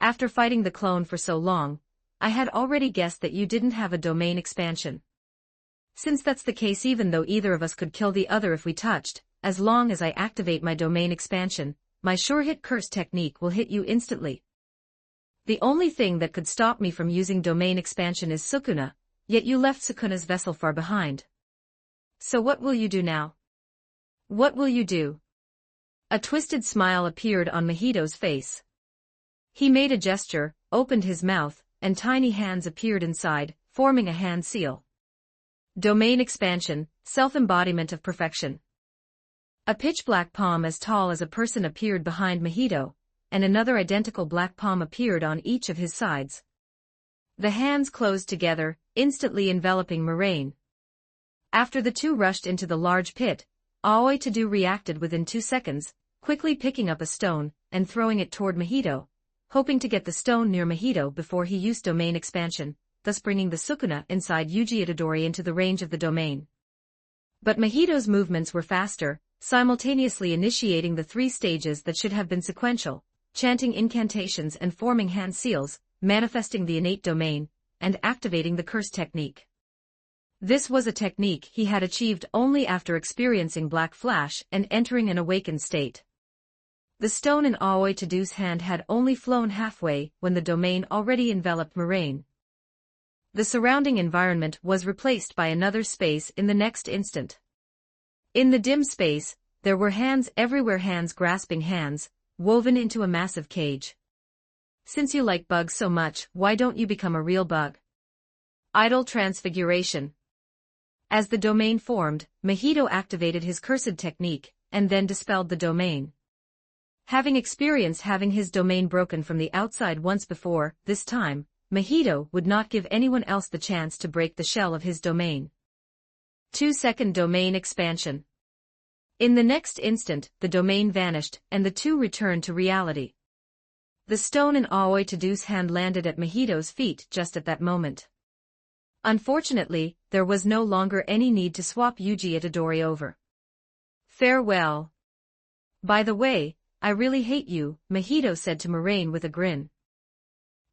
After fighting the clone for so long, I had already guessed that you didn't have a domain expansion. Since that's the case, even though either of us could kill the other if we touched, as long as I activate my domain expansion, my sure-hit curse technique will hit you instantly. The only thing that could stop me from using domain expansion is Sukuna, yet you left Sukuna's vessel far behind. So what will you do now? What will you do? A twisted smile appeared on Mahito's face. He made a gesture, opened his mouth, and tiny hands appeared inside, forming a hand seal. Domain expansion, self-embodiment of perfection. A pitch-black palm as tall as a person appeared behind Mahito, and another identical black palm appeared on each of his sides. The hands closed together, instantly enveloping Moraine. After the two rushed into the large pit, Aoi to-do reacted within 2 seconds, quickly picking up a stone and throwing it toward Mahito, hoping to get the stone near Mahito before he used domain expansion, thus bringing the Sukuna inside Yuji Itadori into the range of the domain. But Mahito's movements were faster, simultaneously initiating the 3 stages that should have been sequential, chanting incantations and forming hand seals, manifesting the innate domain, and activating the curse technique. This was a technique he had achieved only after experiencing Black Flash and entering an awakened state. The stone in Aoi to-do's hand had only flown halfway when the domain already enveloped Moraine. The surrounding environment was replaced by another space in the next instant. In the dim space, there were hands everywhere, hands grasping hands, woven into a massive cage. Since you like bugs so much, why don't you become a real bug? Idle transfiguration. As the domain formed, Mahito activated his cursed technique, and then dispelled the domain. Having experienced having his domain broken from the outside once before, this time, Mahito would not give anyone else the chance to break the shell of his domain. 2-second domain expansion. In the next instant, the domain vanished, and the two returned to reality. The stone in Aoi to-do's hand landed at Mahito's feet just at that moment. Unfortunately, there was no longer any need to swap Yuji Itadori over. Farewell. By the way, I really hate you, Mahito said to Moraine with a grin.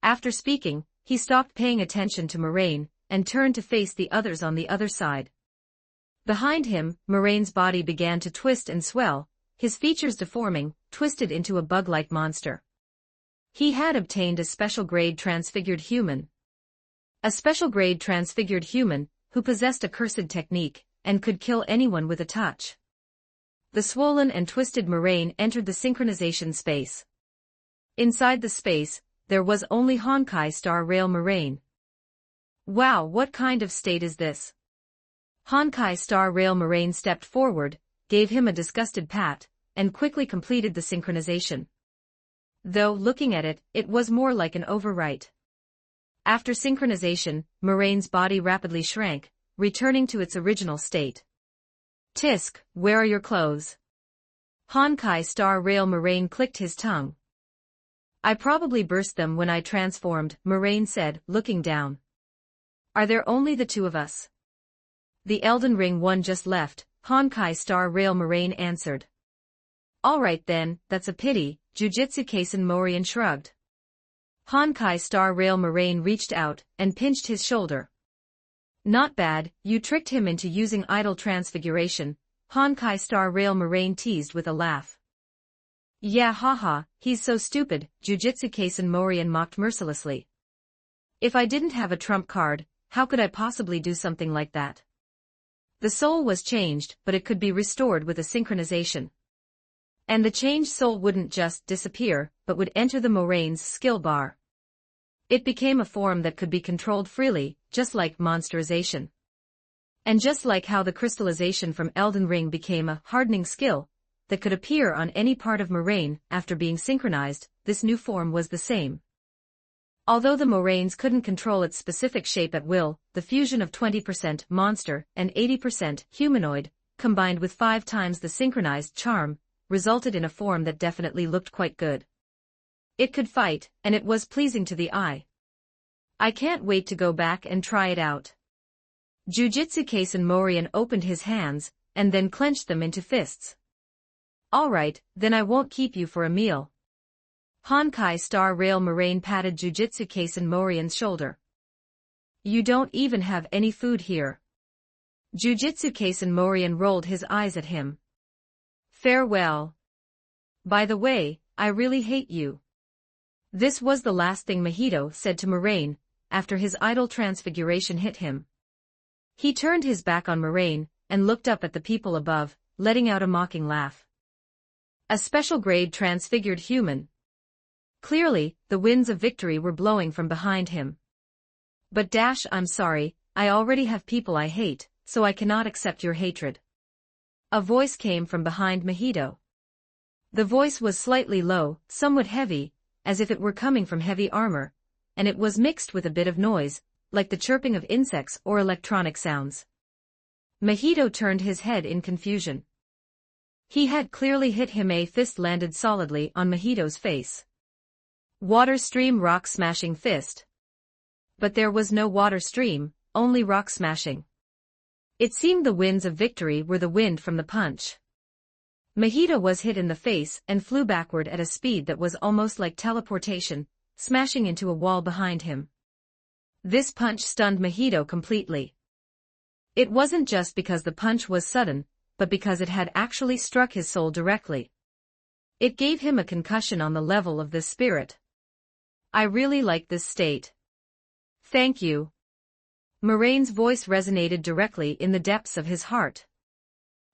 After speaking, he stopped paying attention to Moraine, and turned to face the others on the other side. Behind him, Moraine's body began to twist and swell, his features deforming, twisted into a bug-like monster. He had obtained a special-grade transfigured human. A special-grade transfigured human, who possessed a cursed technique, and could kill anyone with a touch. The swollen and twisted Moraine entered the synchronization space. Inside the space, there was only Honkai Star Rail Moraine. Wow, what kind of state is this? Honkai Star Rail Moraine stepped forward, gave him a disgusted pat, and quickly completed the synchronization. Though, looking at it, it was more like an overwrite. After synchronization, Moraine's body rapidly shrank, returning to its original state. Tisk, where are your clothes? Honkai Star Rail Moraine clicked his tongue. I probably burst them when I transformed, Moraine said, looking down. Are there only the two of us? The Elden Ring one just left, Honkai Star Rail Moraine answered. Alright then, that's a pity, Jujutsu Kaisen Morian shrugged. Honkai Star Rail Moraine reached out and pinched his shoulder. Not bad, you tricked him into using idle transfiguration, Honkai Star Rail Moraine teased with a laugh. Yeah haha, he's so stupid, Jujutsu Kaisen Morian mocked mercilessly. If I didn't have a trump card, how could I possibly do something like that? The soul was changed, but it could be restored with a synchronization. And the changed soul wouldn't just disappear, but would enter the Moraine's skill bar. It became a form that could be controlled freely, just like monsterization. And just like how the crystallization from Elden Ring became a hardening skill that could appear on any part of Moraine after being synchronized, this new form was the same. Although the Moraines couldn't control its specific shape at will, the fusion of 20% monster and 80% humanoid, combined with 5 times the synchronized charm, resulted in a form that definitely looked quite good. It could fight, and it was pleasing to the eye. I can't wait to go back and try it out. Jujutsu Kaisen Morian opened his hands, and then clenched them into fists. Alright, then I won't keep you for a meal. Honkai Star Rail Moraine patted Jujutsu Kaisen Morian's shoulder. You don't even have any food here. Jujutsu Kaisen Morian rolled his eyes at him. Farewell. By the way, I really hate you. This was the last thing Mahito said to Moraine, after his idle transfiguration hit him. He turned his back on Moraine, and looked up at the people above, letting out a mocking laugh. A special grade transfigured human. Clearly, the winds of victory were blowing from behind him. But I'm sorry, I already have people I hate, so I cannot accept your hatred. A voice came from behind Mahito. The voice was slightly low, somewhat heavy, as if it were coming from heavy armor, and it was mixed with a bit of noise, like the chirping of insects or electronic sounds. Mahito turned his head in confusion. He had clearly hit him. A fist landed solidly on Mahito's face. Water stream rock smashing fist. But there was no water stream, only rock smashing. It seemed the winds of victory were the wind from the punch. Mahito was hit in the face and flew backward at a speed that was almost like teleportation, smashing into a wall behind him. This punch stunned Mahito completely. It wasn't just because the punch was sudden, but because it had actually struck his soul directly. It gave him a concussion on the level of the spirit. I really like this state. Thank you. Moraine's voice resonated directly in the depths of his heart.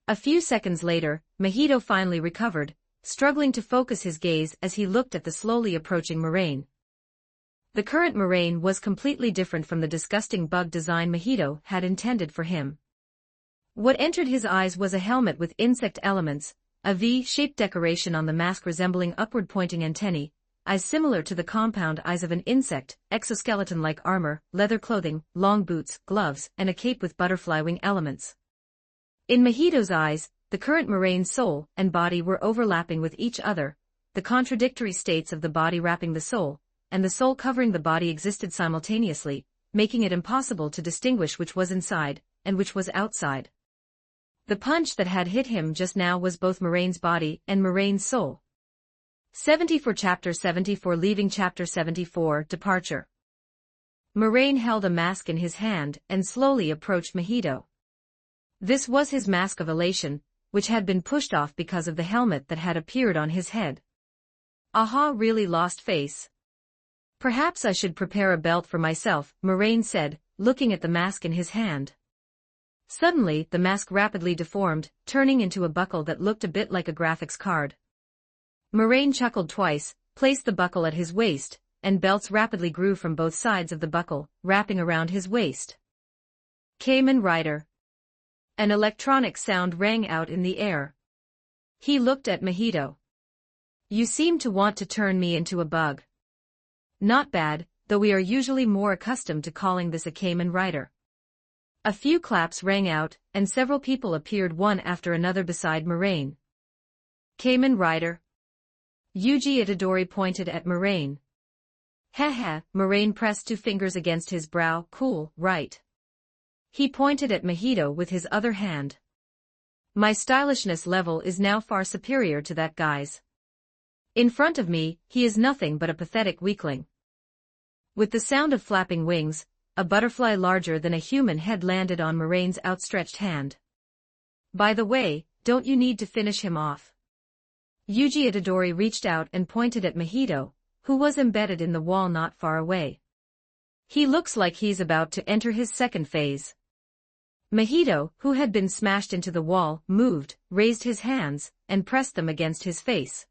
A few seconds later, Mahito finally recovered, struggling to focus his gaze as he looked at the slowly approaching Moraine. The current Moraine was completely different from the disgusting bug design Mahito had intended for him. What entered his eyes was a helmet with insect elements, a V-shaped decoration on the mask resembling upward-pointing antennae, eyes similar to the compound eyes of an insect, exoskeleton-like armor, leather clothing, long boots, gloves, and a cape with butterfly wing elements. In Mahito's eyes, the current Moraine's soul and body were overlapping with each other, the contradictory states of the body wrapping the soul, and the soul covering the body existed simultaneously, making it impossible to distinguish which was inside, and which was outside. The punch that had hit him just now was both Moraine's body and Moraine's soul. 74 Chapter 74 Leaving Chapter 74 Departure. Moraine held a mask in his hand and slowly approached Mahito. This was his mask of elation, which had been pushed off because of the helmet that had appeared on his head. Aha, really lost face. Perhaps I should prepare a belt for myself, Moraine said, looking at the mask in his hand. Suddenly, the mask rapidly deformed, turning into a buckle that looked a bit like a graphics card. Moraine chuckled twice, placed the buckle at his waist, and belts rapidly grew from both sides of the buckle, wrapping around his waist. Kamen Rider. An electronic sound rang out in the air. He looked at Mahito. You seem to want to turn me into a bug. Not bad, though we are usually more accustomed to calling this a Kamen Rider. A few claps rang out, and several people appeared one after another beside Moraine. Kamen Rider? Yuji Itadori pointed at Moraine. Heh, Moraine pressed 2 fingers against his brow. Cool, right? He pointed at Mahito with his other hand. My stylishness level is now far superior to that guy's. In front of me, he is nothing but a pathetic weakling. With the sound of flapping wings, a butterfly larger than a human head landed on Moraine's outstretched hand. By the way, don't you need to finish him off? Yuji Itadori reached out and pointed at Mahito, who was embedded in the wall not far away. He looks like he's about to enter his second phase. Mahito, who had been smashed into the wall, moved, raised his hands, and pressed them against his face.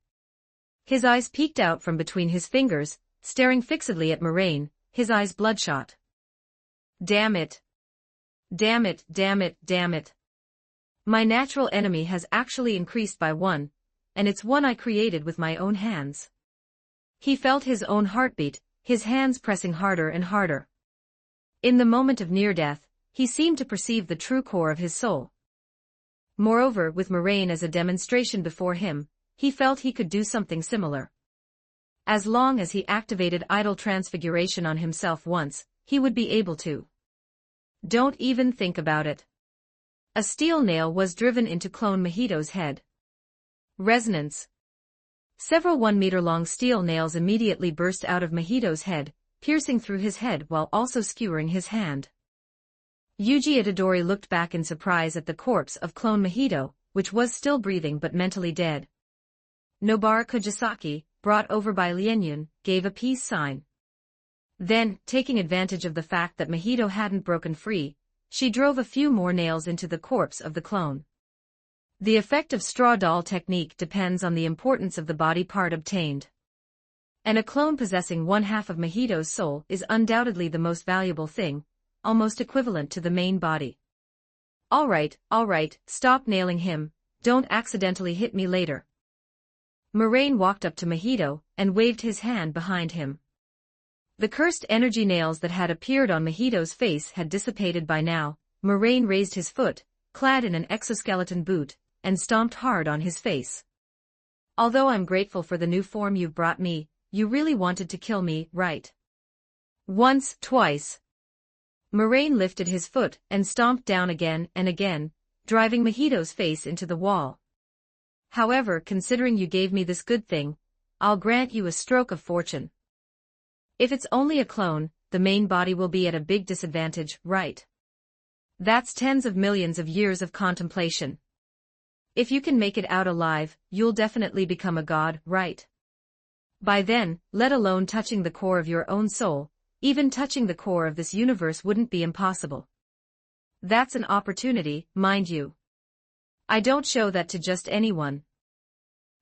His eyes peeked out from between his fingers, staring fixedly at Moraine, his eyes bloodshot. Damn it. Damn it, damn it, damn it. My natural enemy has actually increased by 1, and it's one I created with my own hands. He felt his own heartbeat, his hands pressing harder and harder. In the moment of near death, he seemed to perceive the true core of his soul. Moreover, with Moraine as a demonstration before him, he felt he could do something similar. As long as he activated idle transfiguration on himself once, he would be able to. Don't even think about it. A steel nail was driven into Clone Mahito's head. Resonance. Several 1-meter-long steel nails immediately burst out of Mahito's head, piercing through his head while also skewering his hand. Yuji Itadori looked back in surprise at the corpse of Clone Mahito, which was still breathing but mentally dead. Nobara Kujisaki, brought over by Lienyun, gave a peace sign. Then, taking advantage of the fact that Mahito hadn't broken free, she drove a few more nails into the corpse of the clone. The effect of straw doll technique depends on the importance of the body part obtained. And a clone possessing 1/2 of Mahito's soul is undoubtedly the most valuable thing, almost equivalent to the main body. All right, stop nailing him, don't accidentally hit me later. Moraine walked up to Mahito and waved his hand behind him. The cursed energy nails that had appeared on Mahito's face had dissipated by now. Moraine raised his foot, clad in an exoskeleton boot, and stomped hard on his face. Although I'm grateful for the new form you've brought me, you really wanted to kill me, right? Once, twice. Moraine lifted his foot and stomped down again and again, driving Mahito's face into the wall. However, considering you gave me this good thing, I'll grant you a stroke of fortune. If it's only a clone, the main body will be at a big disadvantage, right? That's tens of millions of years of contemplation. If you can make it out alive, you'll definitely become a god, right? By then, let alone touching the core of your own soul, even touching the core of this universe wouldn't be impossible. That's an opportunity, mind you. I don't show that to just anyone.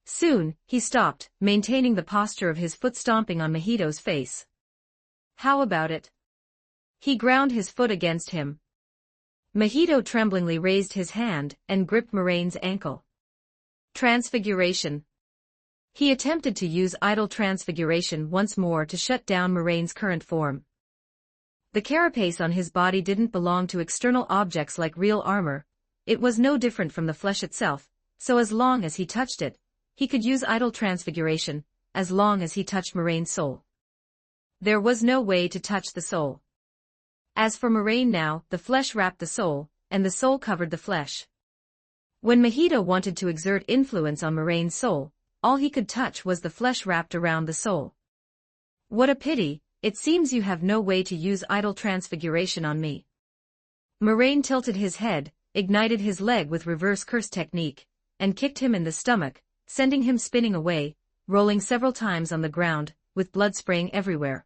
Soon, he stopped, maintaining the posture of his foot stomping on Mahito's face. How about it? He ground his foot against him. Mahito tremblingly raised his hand and gripped Moraine's ankle. Transfiguration. He attempted to use idle transfiguration once more to shut down Moraine's current form. The carapace on his body didn't belong to external objects like real armor. It was no different from the flesh itself, so as long as he touched it, he could use idle transfiguration, as long as he touched Moraine's soul. There was no way to touch the soul. As for Moraine now, the flesh wrapped the soul, and the soul covered the flesh. When Mahito wanted to exert influence on Moraine's soul, all he could touch was the flesh wrapped around the soul. What a pity, it seems you have no way to use idle transfiguration on me. Moraine tilted his head, ignited his leg with reverse curse technique, and kicked him in the stomach, sending him spinning away, rolling several times on the ground, with blood spraying everywhere.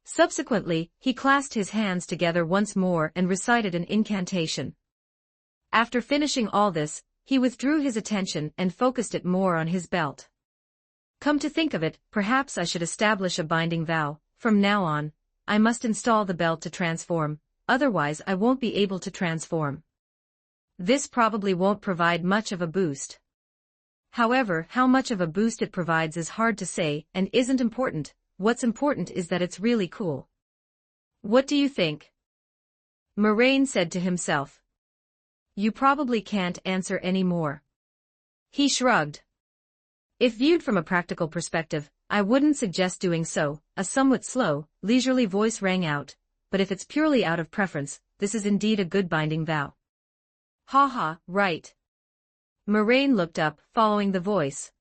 Subsequently, he clasped his hands together once more and recited an incantation. After finishing all this, he withdrew his attention and focused it more on his belt. Come to think of it, perhaps I should establish a binding vow. From now on, I must install the belt to transform, otherwise I won't be able to transform. This probably won't provide much of a boost. However, how much of a boost it provides is hard to say and isn't important. What's important is that it's really cool. What do you think? Moraine said to himself. You probably can't answer any more. He shrugged. If viewed from a practical perspective, I wouldn't suggest doing so, a somewhat slow, leisurely voice rang out, but if it's purely out of preference, this is indeed a good binding vow. Ha ha, right. Moraine looked up, following the voice.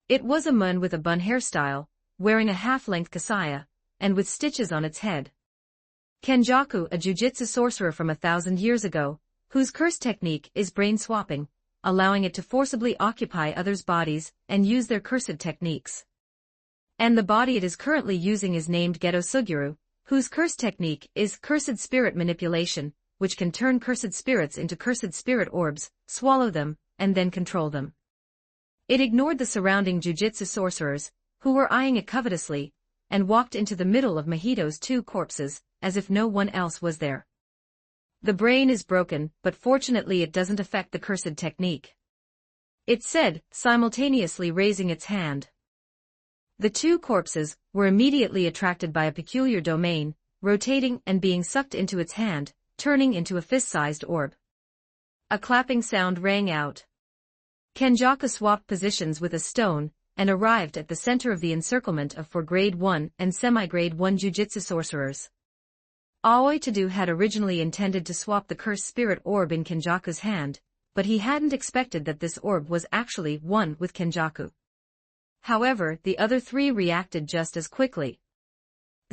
It was a man with a bun hairstyle, wearing a half-length kasaya, and with stitches on its head. Kenjaku, a jujitsu sorcerer from 1,000 years ago, whose curse technique is brain swapping, allowing it to forcibly occupy others' bodies and use their cursed techniques. And the body it is currently using is named Geto Suguru, whose curse technique is cursed spirit manipulation, which can turn cursed spirits into cursed spirit orbs, swallow them, and then control them. It ignored the surrounding jujitsu sorcerers, who were eyeing it covetously, and walked into the middle of Mahito's 2 corpses, as if no one else was there. The brain is broken, but fortunately it doesn't affect the cursed technique. It said, simultaneously raising its hand. The 2 corpses were immediately attracted by a peculiar domain, rotating and being sucked into its hand, turning into a fist-sized orb. A clapping sound rang out. Kenjaku swapped positions with a stone, and arrived at the center of the encirclement of 4 Grade 1 and Semi-Grade 1 Jujitsu sorcerers. Aoi Tadu had originally intended to swap the cursed spirit orb in Kenjaku's hand, but he hadn't expected that this orb was actually one with Kenjaku. However, the other 3 reacted just as quickly.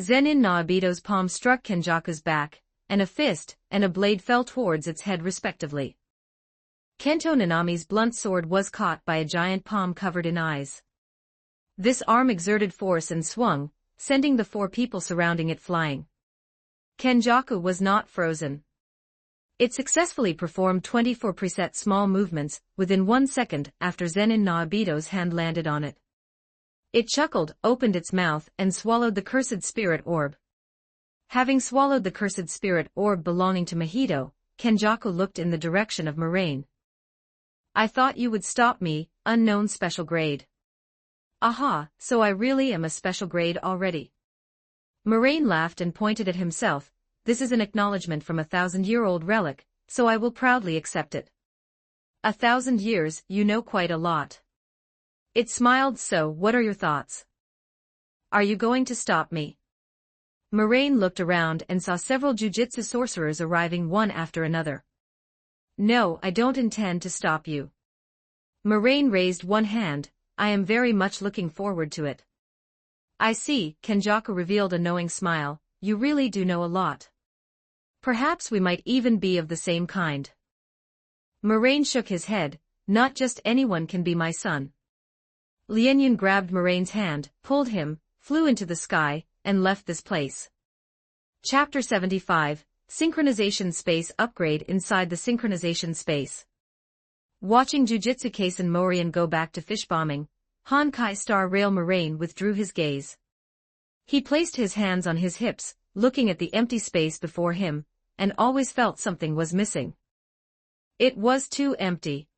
Zenin Naobito's palm struck Kenjaku's back, and a fist and a blade fell towards its head respectively. Kento Nanami's blunt sword was caught by a giant palm covered in eyes. This arm exerted force and swung, sending the 4 people surrounding it flying. Kenjaku was not frozen. It successfully performed 24 preset small movements within 1 second after Zenin Naobito's hand landed on it. It chuckled, opened its mouth, and swallowed the cursed spirit orb. Having swallowed the cursed spirit orb belonging to Mahito, Kenjaku looked in the direction of Moraine. I thought you would stop me, unknown special grade. Aha, so I really am a special grade already. Moraine laughed and pointed at himself. This is an acknowledgement from a 1,000-year-old relic, so I will proudly accept it. 1,000 years, you know quite a lot. It smiled. So, what are your thoughts? Are you going to stop me? Moraine looked around and saw several jujitsu sorcerers arriving one after another. No, I don't intend to stop you. Moraine raised one hand. I am very much looking forward to it. I see, Kenjaku revealed a knowing smile, you really do know a lot. Perhaps we might even be of the same kind. Moraine shook his head, not just anyone can be my son. Lianyan grabbed Moraine's hand, pulled him, flew into the sky, and left this place. Chapter 75, Synchronization Space Upgrade inside the Synchronization Space. Watching Jujutsu Kaisen Morian go back to fish bombing, Honkai Star Rail Moraine withdrew his gaze. He placed his hands on his hips, looking at the empty space before him, and always felt something was missing. It was too empty.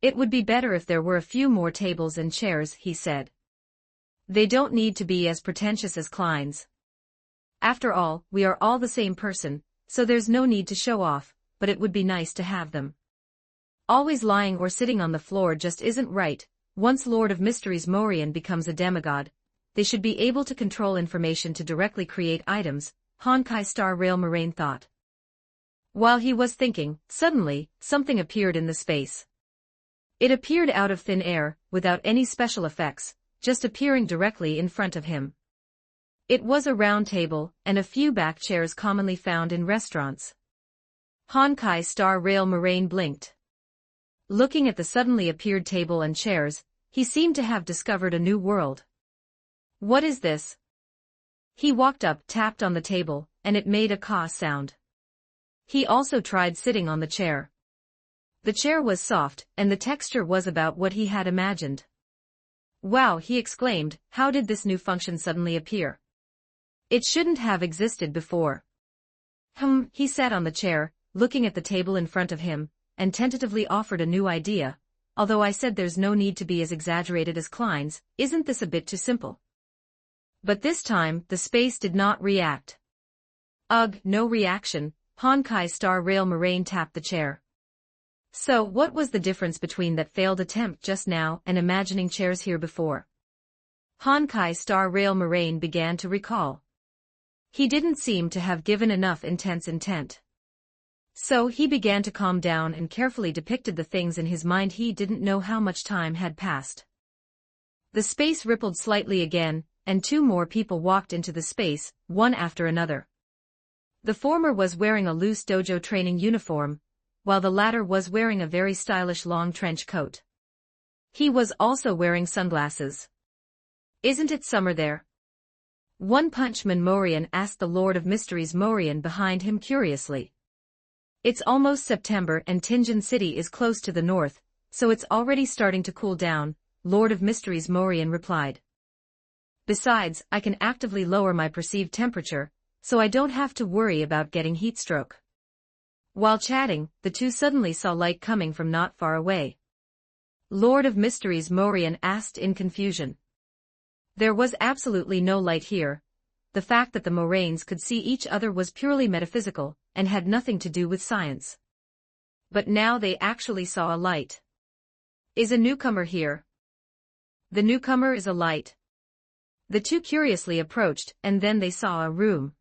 It would be better if there were a few more tables and chairs, he said. They don't need to be as pretentious as Klein's. After all, we are all the same person, so there's no need to show off, but it would be nice to have them. Always lying or sitting on the floor just isn't right. Once Lord of Mysteries Morian becomes a demigod, they should be able to control information to directly create items, Honkai Star Rail Moraine thought. While he was thinking, suddenly, something appeared in the space. It appeared out of thin air, without any special effects, just appearing directly in front of him. It was a round table, and a few back chairs commonly found in restaurants. Honkai Star Rail Moraine blinked. Looking at the suddenly appeared table and chairs, he seemed to have discovered a new world. What is this? He walked up, tapped on the table, and it made a caw sound. He also tried sitting on the chair. The chair was soft, and the texture was about what he had imagined. Wow, he exclaimed, how did this new function suddenly appear? It shouldn't have existed before. He sat on the chair, looking at the table in front of him, and tentatively offered a new idea. although I said there's no need to be as exaggerated as Klein's, isn't this a bit too simple? But this time, the space did not react. Ugh, no reaction. Honkai Star Rail Moraine tapped the chair. So, what was the difference between that failed attempt just now and imagining chairs here before? Honkai Star Rail Moraine began to recall. He didn't seem to have given enough intense intent. So he began to calm down and carefully depicted the things in his mind. He didn't know how much time had passed. The space rippled slightly again, and two more people walked into the space, one after another. The former was wearing a loose dojo training uniform, while the latter was wearing a very stylish long trench coat. He was also wearing sunglasses. Isn't it summer there? One Punch Man Morian asked the Lord of Mysteries Morian behind him curiously. It's almost September and Tinjin City is close to the north, so it's already starting to cool down, Lord of Mysteries Morian replied. Besides, I can actively lower my perceived temperature, so I don't have to worry about getting heat stroke. While chatting, the two suddenly saw light coming from not far away. Lord of Mysteries Morian asked in confusion. There was absolutely no light here. The fact that the Moraines could see each other was purely metaphysical, and had nothing to do with science. But now they actually saw a light. Is a newcomer here? The newcomer is a light. The two curiously approached, and then they saw a room.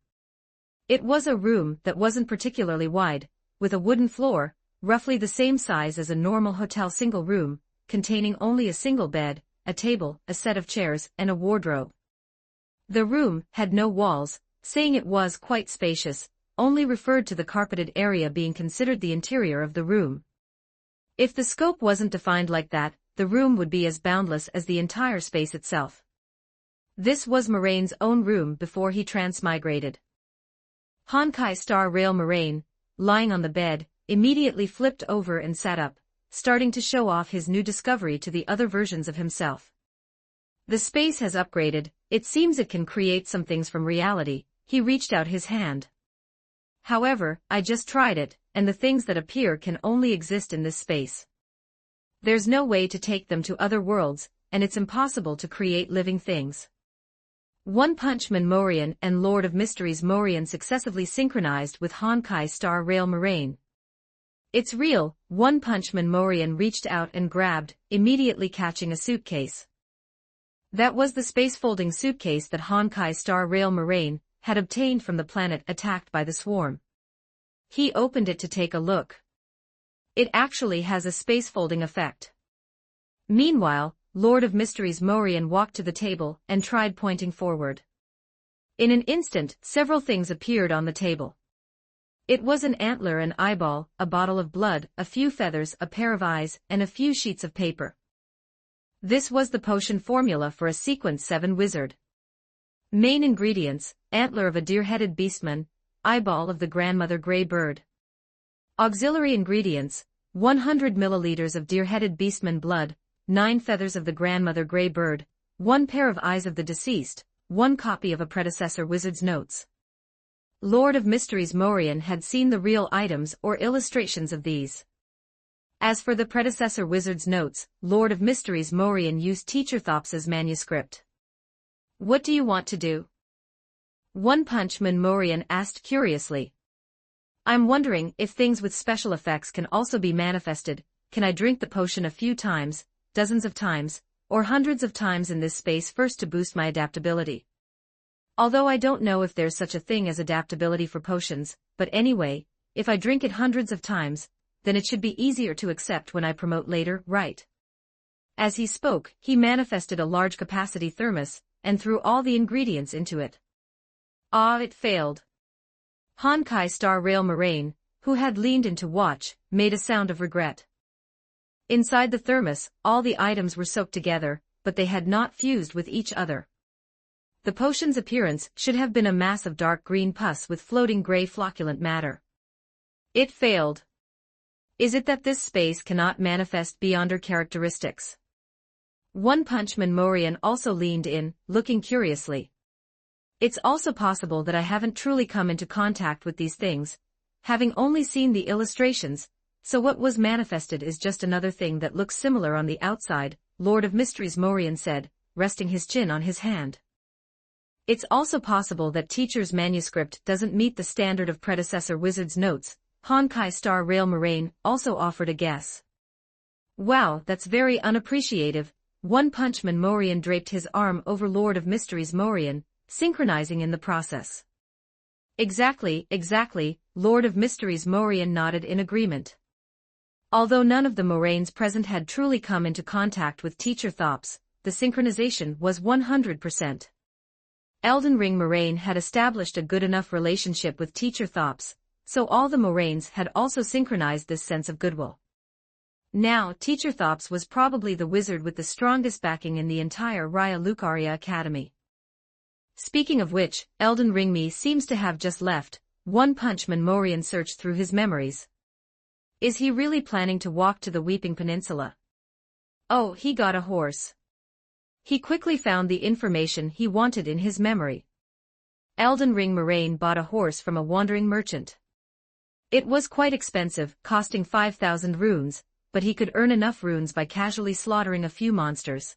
It was a room that wasn't particularly wide, with a wooden floor, roughly the same size as a normal hotel single room, containing only a single bed, a table, a set of chairs, and a wardrobe. The room had no walls, saying it was quite spacious, only referred to the carpeted area being considered the interior of the room. If the scope wasn't defined like that, the room would be as boundless as the entire space itself. This was Moraine's own room before he transmigrated. Honkai Star Rail Moraine, lying on the bed, immediately flipped over and sat up, starting to show off his new discovery to the other versions of himself. The space has upgraded, it seems it can create some things from reality. He reached out his hand. However, I just tried it, and the things that appear can only exist in this space. There's no way to take them to other worlds, and it's impossible to create living things. One Punch Man Morian and Lord of Mysteries Morian successively synchronized with Honkai Star Rail Moraine. It's real, One Punch Man Morian reached out and grabbed, immediately catching a suitcase. That was the space-folding suitcase that Honkai Star Rail Moraine had obtained from the planet attacked by the swarm. He opened it to take a look. It actually has a space-folding effect. Meanwhile, Lord of Mysteries Morian walked to the table and tried pointing forward. In an instant, several things appeared on the table. It was an antler, an eyeball, a bottle of blood, a few feathers, a pair of eyes, and a few sheets of paper. This was the potion formula for a Sequence 7 wizard. Main ingredients: antler of a deer-headed beastman, eyeball of the grandmother gray bird. Auxiliary ingredients: 100 milliliters of deer-headed beastman blood, 9 feathers of the grandmother gray bird, 1 pair of eyes of the deceased, 1 copy of a predecessor wizard's notes. Lord of Mysteries Morian had seen the real items or illustrations of these. As for the predecessor wizard's notes, Lord of Mysteries Morian used Teacher Thops's manuscript. What do you want to do? One Punch Man Morian asked curiously. I'm wondering if things with special effects can also be manifested. Can I drink the potion a few times, dozens of times, or hundreds of times in this space first to boost my adaptability? Although I don't know if there's such a thing as adaptability for potions, but anyway, if I drink it hundreds of times, then it should be easier to accept when I promote later, right? As he spoke, he manifested a large capacity thermos, and threw all the ingredients into it. It failed. Honkai Star Rail Moraine, who had leaned in to watch, made a sound of regret. Inside the thermos, all the items were soaked together, but they had not fused with each other. The potion's appearance should have been a mass of dark green pus with floating gray flocculent matter. It failed. Is it that this space cannot manifest beyond her characteristics? One Punch Man Morian also leaned in, looking curiously. It's also possible that I haven't truly come into contact with these things, having only seen the illustrations, So what was manifested is just another thing that looks similar on the outside, Lord of Mysteries Morian said, resting his chin on his hand. It's also possible that teacher's manuscript doesn't meet the standard of predecessor wizard's notes. Honkai Star Rail Moraine also offered a guess. Wow, that's very unappreciative. One Punch Man Morian draped his arm over Lord of Mysteries Morian, synchronizing in the process. Exactly, Lord of Mysteries Morian nodded in agreement. Although none of the Moraines present had truly come into contact with Teacher Thops, the synchronization was 100%. Elden Ring Moraine had established a good enough relationship with Teacher Thops, so all the Moraines had also synchronized this sense of goodwill. Now, Teacher Thops was probably the wizard with the strongest backing in the entire Raya Lucaria Academy. Speaking of which, Elden Ring me seems to have just left. One Punch Man Morian searched through his memories. Is he really planning to walk to the Weeping Peninsula? Oh, he got a horse. He quickly found the information he wanted in his memory. Elden Ring Moraine bought a horse from a wandering merchant. It was quite expensive, costing 5,000 runes, but he could earn enough runes by casually slaughtering a few monsters.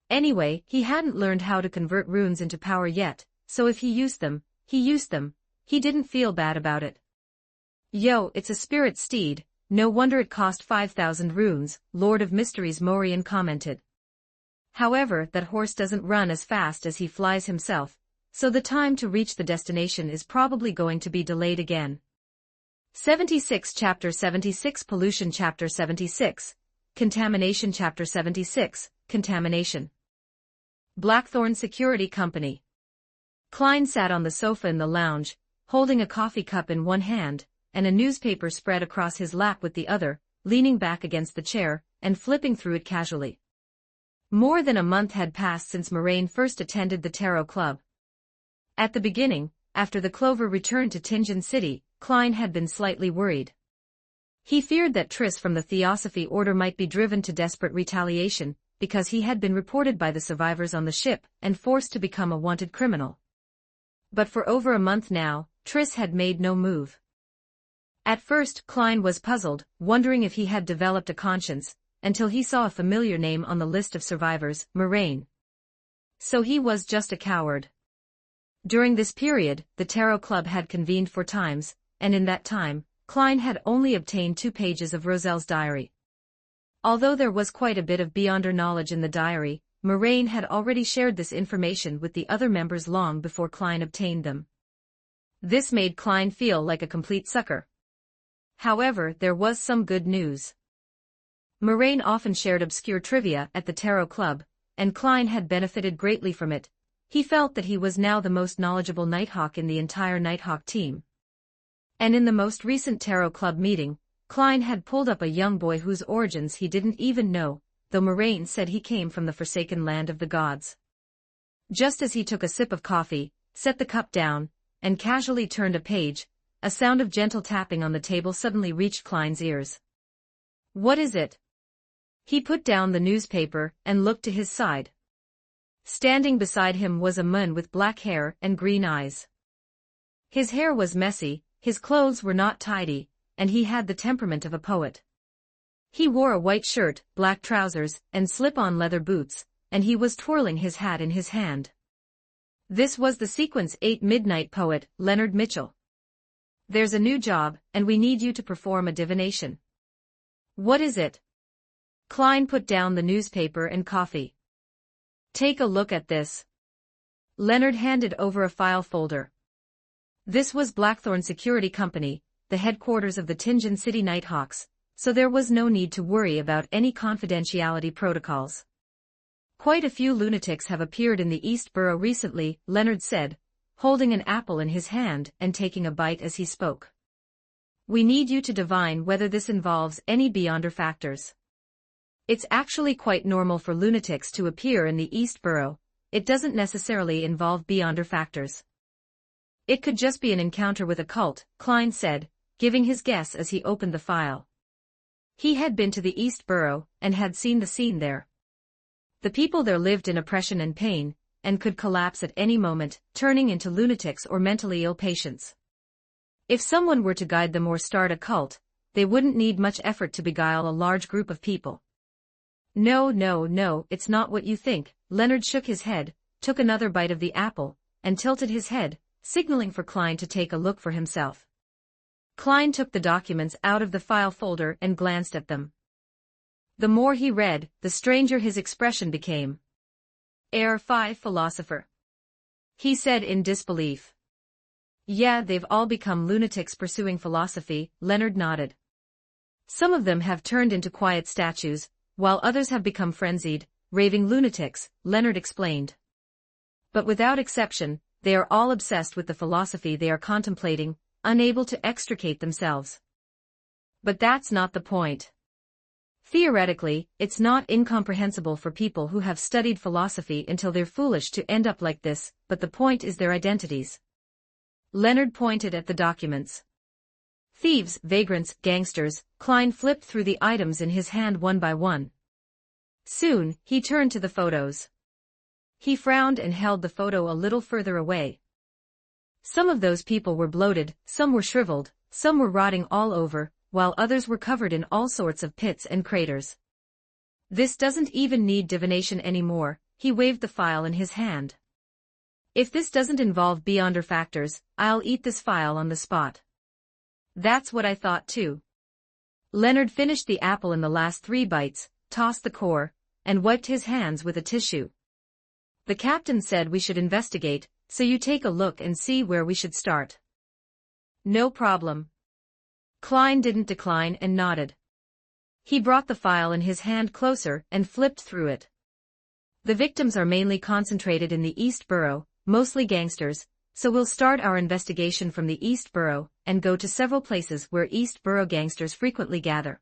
Anyway, he hadn't learned how to convert runes into power yet, so if he used them, he didn't feel bad about it. Yo, it's a spirit steed, no wonder it cost 5,000 runes, Lord of Mysteries Morian commented. However, that horse doesn't run as fast as he flies himself, so the time to reach the destination is probably going to be delayed again. 76 Chapter 76 Pollution Chapter 76 Contamination Chapter 76 Contamination. Blackthorn Security Company. Klein sat on the sofa in the lounge, holding a coffee cup in one hand, and a newspaper spread across his lap with the other, leaning back against the chair, and flipping through it casually. More than a month had passed since Moraine first attended the Tarot Club. At the beginning, after the Clover returned to Tinjin City, Klein had been slightly worried. He feared that Triss from the Theosophy Order might be driven to desperate retaliation, because he had been reported by the survivors on the ship and forced to become a wanted criminal. But for over a month now, Triss had made no move. At first, Klein was puzzled, wondering if he had developed a conscience, until he saw a familiar name on the list of survivors, Moraine. So he was just a coward. During this period, the Tarot Club had convened 4 times, and in that time, Klein had only obtained 2 pages of Roselle's diary. Although there was quite a bit of Beyonder knowledge in the diary, Moraine had already shared this information with the other members long before Klein obtained them. This made Klein feel like a complete sucker. However, there was some good news. Moraine often shared obscure trivia at the Tarot Club, and Klein had benefited greatly from it. He felt that he was now the most knowledgeable Nighthawk in the entire Nighthawk team. And in the most recent Tarot Club meeting, Klein had pulled up a young boy whose origins he didn't even know, though Moraine said he came from the forsaken land of the gods. Just as he took a sip of coffee, set the cup down, and casually turned a page, a sound of gentle tapping on the table suddenly reached Klein's ears. What is it? He put down the newspaper and looked to his side. Standing beside him was a man with black hair and green eyes. His hair was messy, his clothes were not tidy, and he had the temperament of a poet. He wore a white shirt, black trousers, and slip-on leather boots, and he was twirling his hat in his hand. This was the Sequence 8 Midnight poet, Leonard Mitchell. There's a new job, and we need you to perform a divination. What is it? Klein put down the newspaper and coffee. Take a look at this. Leonard handed over a file folder. This was Blackthorn Security Company, the headquarters of the Tinjin City Nighthawks, so there was no need to worry about any confidentiality protocols. Quite a few lunatics have appeared in the East Borough recently, Leonard said, holding an apple in his hand and taking a bite as he spoke. We need you to divine whether this involves any Beyonder factors. It's actually quite normal for lunatics to appear in the East Borough. It doesn't necessarily involve Beyonder factors. It could just be an encounter with a cult, Klein said, giving his guess as he opened the file. He had been to the East Borough and had seen the scene there. The people there lived in oppression and pain, and could collapse at any moment, turning into lunatics or mentally ill patients. If someone were to guide them or start a cult, they wouldn't need much effort to beguile a large group of people. No, no, no, it's not what you think. Leonard shook his head, took another bite of the apple, and tilted his head, signaling for Klein to take a look for himself. Klein took the documents out of the file folder and glanced at them. The more he read, the stranger his expression became. "Air-5 philosopher," he said in disbelief. "Yeah, they've all become lunatics pursuing philosophy," Leonard nodded. "Some of them have turned into quiet statues, while others have become frenzied, raving lunatics," Leonard explained. "But without exception, they are all obsessed with the philosophy they are contemplating, unable to extricate themselves. But that's not the point. Theoretically, it's not incomprehensible for people who have studied philosophy until they're foolish to end up like this, but the point is their identities." Leonard pointed at the documents. "Thieves, vagrants, gangsters," Klein flipped through the items in his hand one by one. Soon, he turned to the photos. He frowned and held the photo a little further away. Some of those people were bloated, some were shriveled, some were rotting all over, while others were covered in all sorts of pits and craters. "This doesn't even need divination anymore," he waved the file in his hand. "If this doesn't involve beyonder factors, I'll eat this file on the spot." "That's what I thought too." Leonard finished the apple in the last 3 bites, tossed the core, and wiped his hands with a tissue. "The captain said we should investigate, so you take a look and see where we should start." "No problem." Klein didn't decline and nodded. He brought the file in his hand closer and flipped through it. "The victims are mainly concentrated in the East Borough, mostly gangsters, so we'll start our investigation from the East Borough and go to several places where East Borough gangsters frequently gather."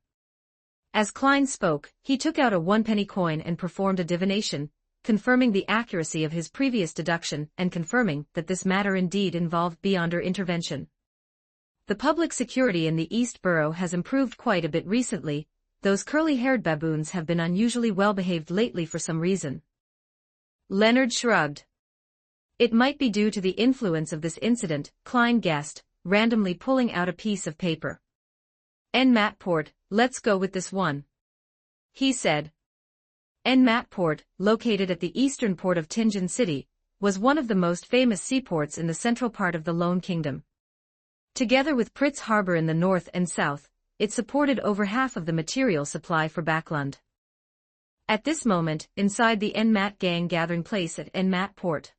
As Klein spoke, he took out a 1-penny coin and performed a divination, confirming the accuracy of his previous deduction and confirming that this matter indeed involved beyonder intervention. "The public security in the East Borough has improved quite a bit recently. Those curly-haired baboons have been unusually well-behaved lately for some reason." Leonard shrugged. "It might be due to the influence of this incident," Klein guessed, randomly pulling out a piece of paper. "Matport, let's go with this one," he said. Matport, located at the eastern port of Tianjin City, was one of the most famous seaports in the central part of the Lone Kingdom. Together with Pritz Harbor in the north and south, it supported over half of the material supply for Backlund. At this moment, inside the Nmat gang gathering place at Nmat Port.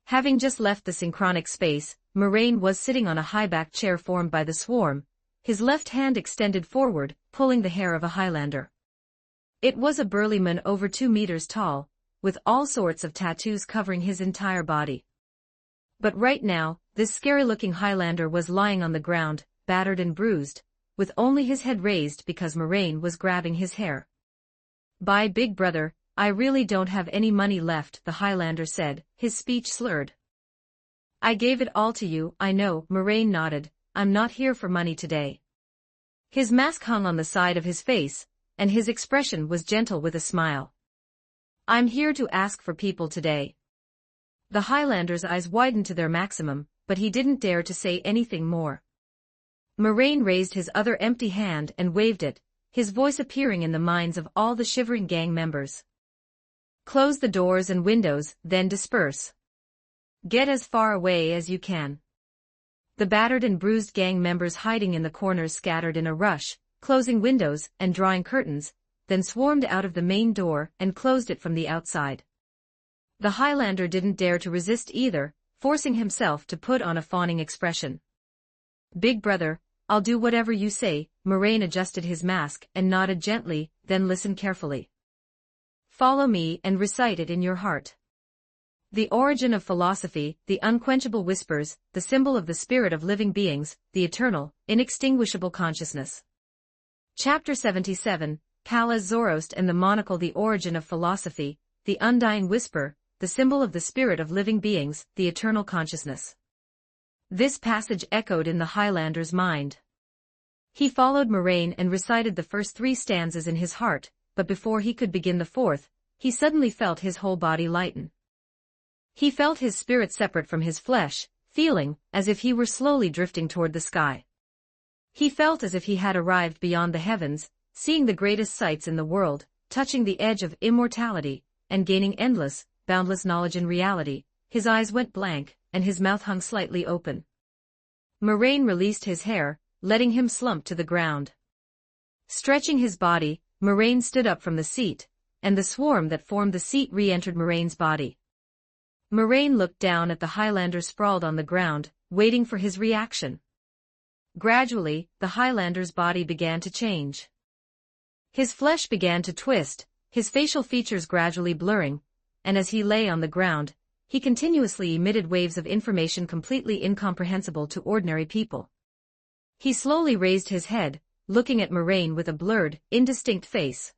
Having just left the synchronic space, Moraine was sitting on a high-backed chair formed by the swarm, his left hand extended forward, pulling the hair of a Highlander. It was a burly man over 2 meters tall, with all sorts of tattoos covering his entire body. But right now, this scary-looking Highlander was lying on the ground, battered and bruised, with only his head raised because Moraine was grabbing his hair. "Bye, big brother, I really don't have any money left," the Highlander said, his speech slurred. "I gave it all to you, I know," Moraine nodded. "I'm not here for money today." His mask hung on the side of his face, and his expression was gentle with a smile. "I'm here to ask for people today." The Highlander's eyes widened to their maximum, but he didn't dare to say anything more. Moraine raised his other empty hand and waved it, his voice appearing in the minds of all the shivering gang members. "Close the doors and windows, then disperse. Get as far away as you can." The battered and bruised gang members hiding in the corners scattered in a rush, closing windows and drawing curtains, then swarmed out of the main door and closed it from the outside. The Highlander didn't dare to resist either, forcing himself to put on a fawning expression. "Big brother, I'll do whatever you say." Moraine adjusted his mask and nodded gently, then listened carefully. "Follow me and recite it in your heart. The origin of philosophy, the unquenchable whispers, the symbol of the spirit of living beings, the eternal, inextinguishable consciousness." Chapter 77, Kala Zoroast and the Monocle. The origin of philosophy, the undying whisper, the symbol of the spirit of living beings, the eternal consciousness. This passage echoed in the Highlander's mind. He followed Moraine and recited the first 3 stanzas in his heart, but before he could begin the 4th, he suddenly felt his whole body lighten. He felt his spirit separate from his flesh, feeling as if he were slowly drifting toward the sky. He felt as if he had arrived beyond the heavens, seeing the greatest sights in the world, touching the edge of immortality, and gaining endless, boundless knowledge in reality. His eyes went blank, and his mouth hung slightly open. Moraine released his hair, letting him slump to the ground. Stretching his body, Moraine stood up from the seat, and the swarm that formed the seat re-entered Moraine's body. Moraine looked down at the Highlander sprawled on the ground, waiting for his reaction. Gradually, the Highlander's body began to change. His flesh began to twist, his facial features gradually blurring, and as he lay on the ground, he continuously emitted waves of information completely incomprehensible to ordinary people. He slowly raised his head, looking at Moraine with a blurred, indistinct face.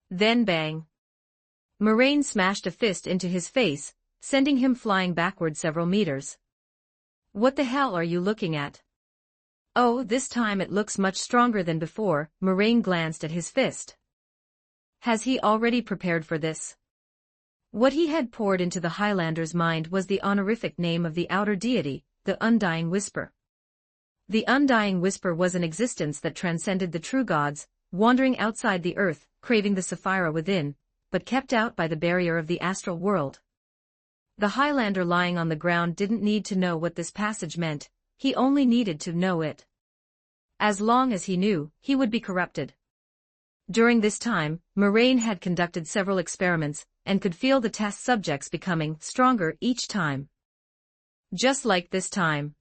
Then bang! Moraine smashed a fist into his face, sending him flying backward several meters. What the hell are you looking at? Oh, this time it looks much stronger than before. Moraine glanced at his fist. Has he already prepared for this? What he had poured into the Highlander's mind was the honorific name of the outer deity, the Undying Whisper. The Undying Whisper was an existence that transcended the true gods, wandering outside the earth, craving the Sapphira within, but kept out by the barrier of the astral world. The Highlander lying on the ground didn't need to know what this passage meant, he only needed to know it. As long as he knew, he would be corrupted. During this time, Moraine had conducted several experiments, and could feel the test subjects becoming stronger each time. Just like this time.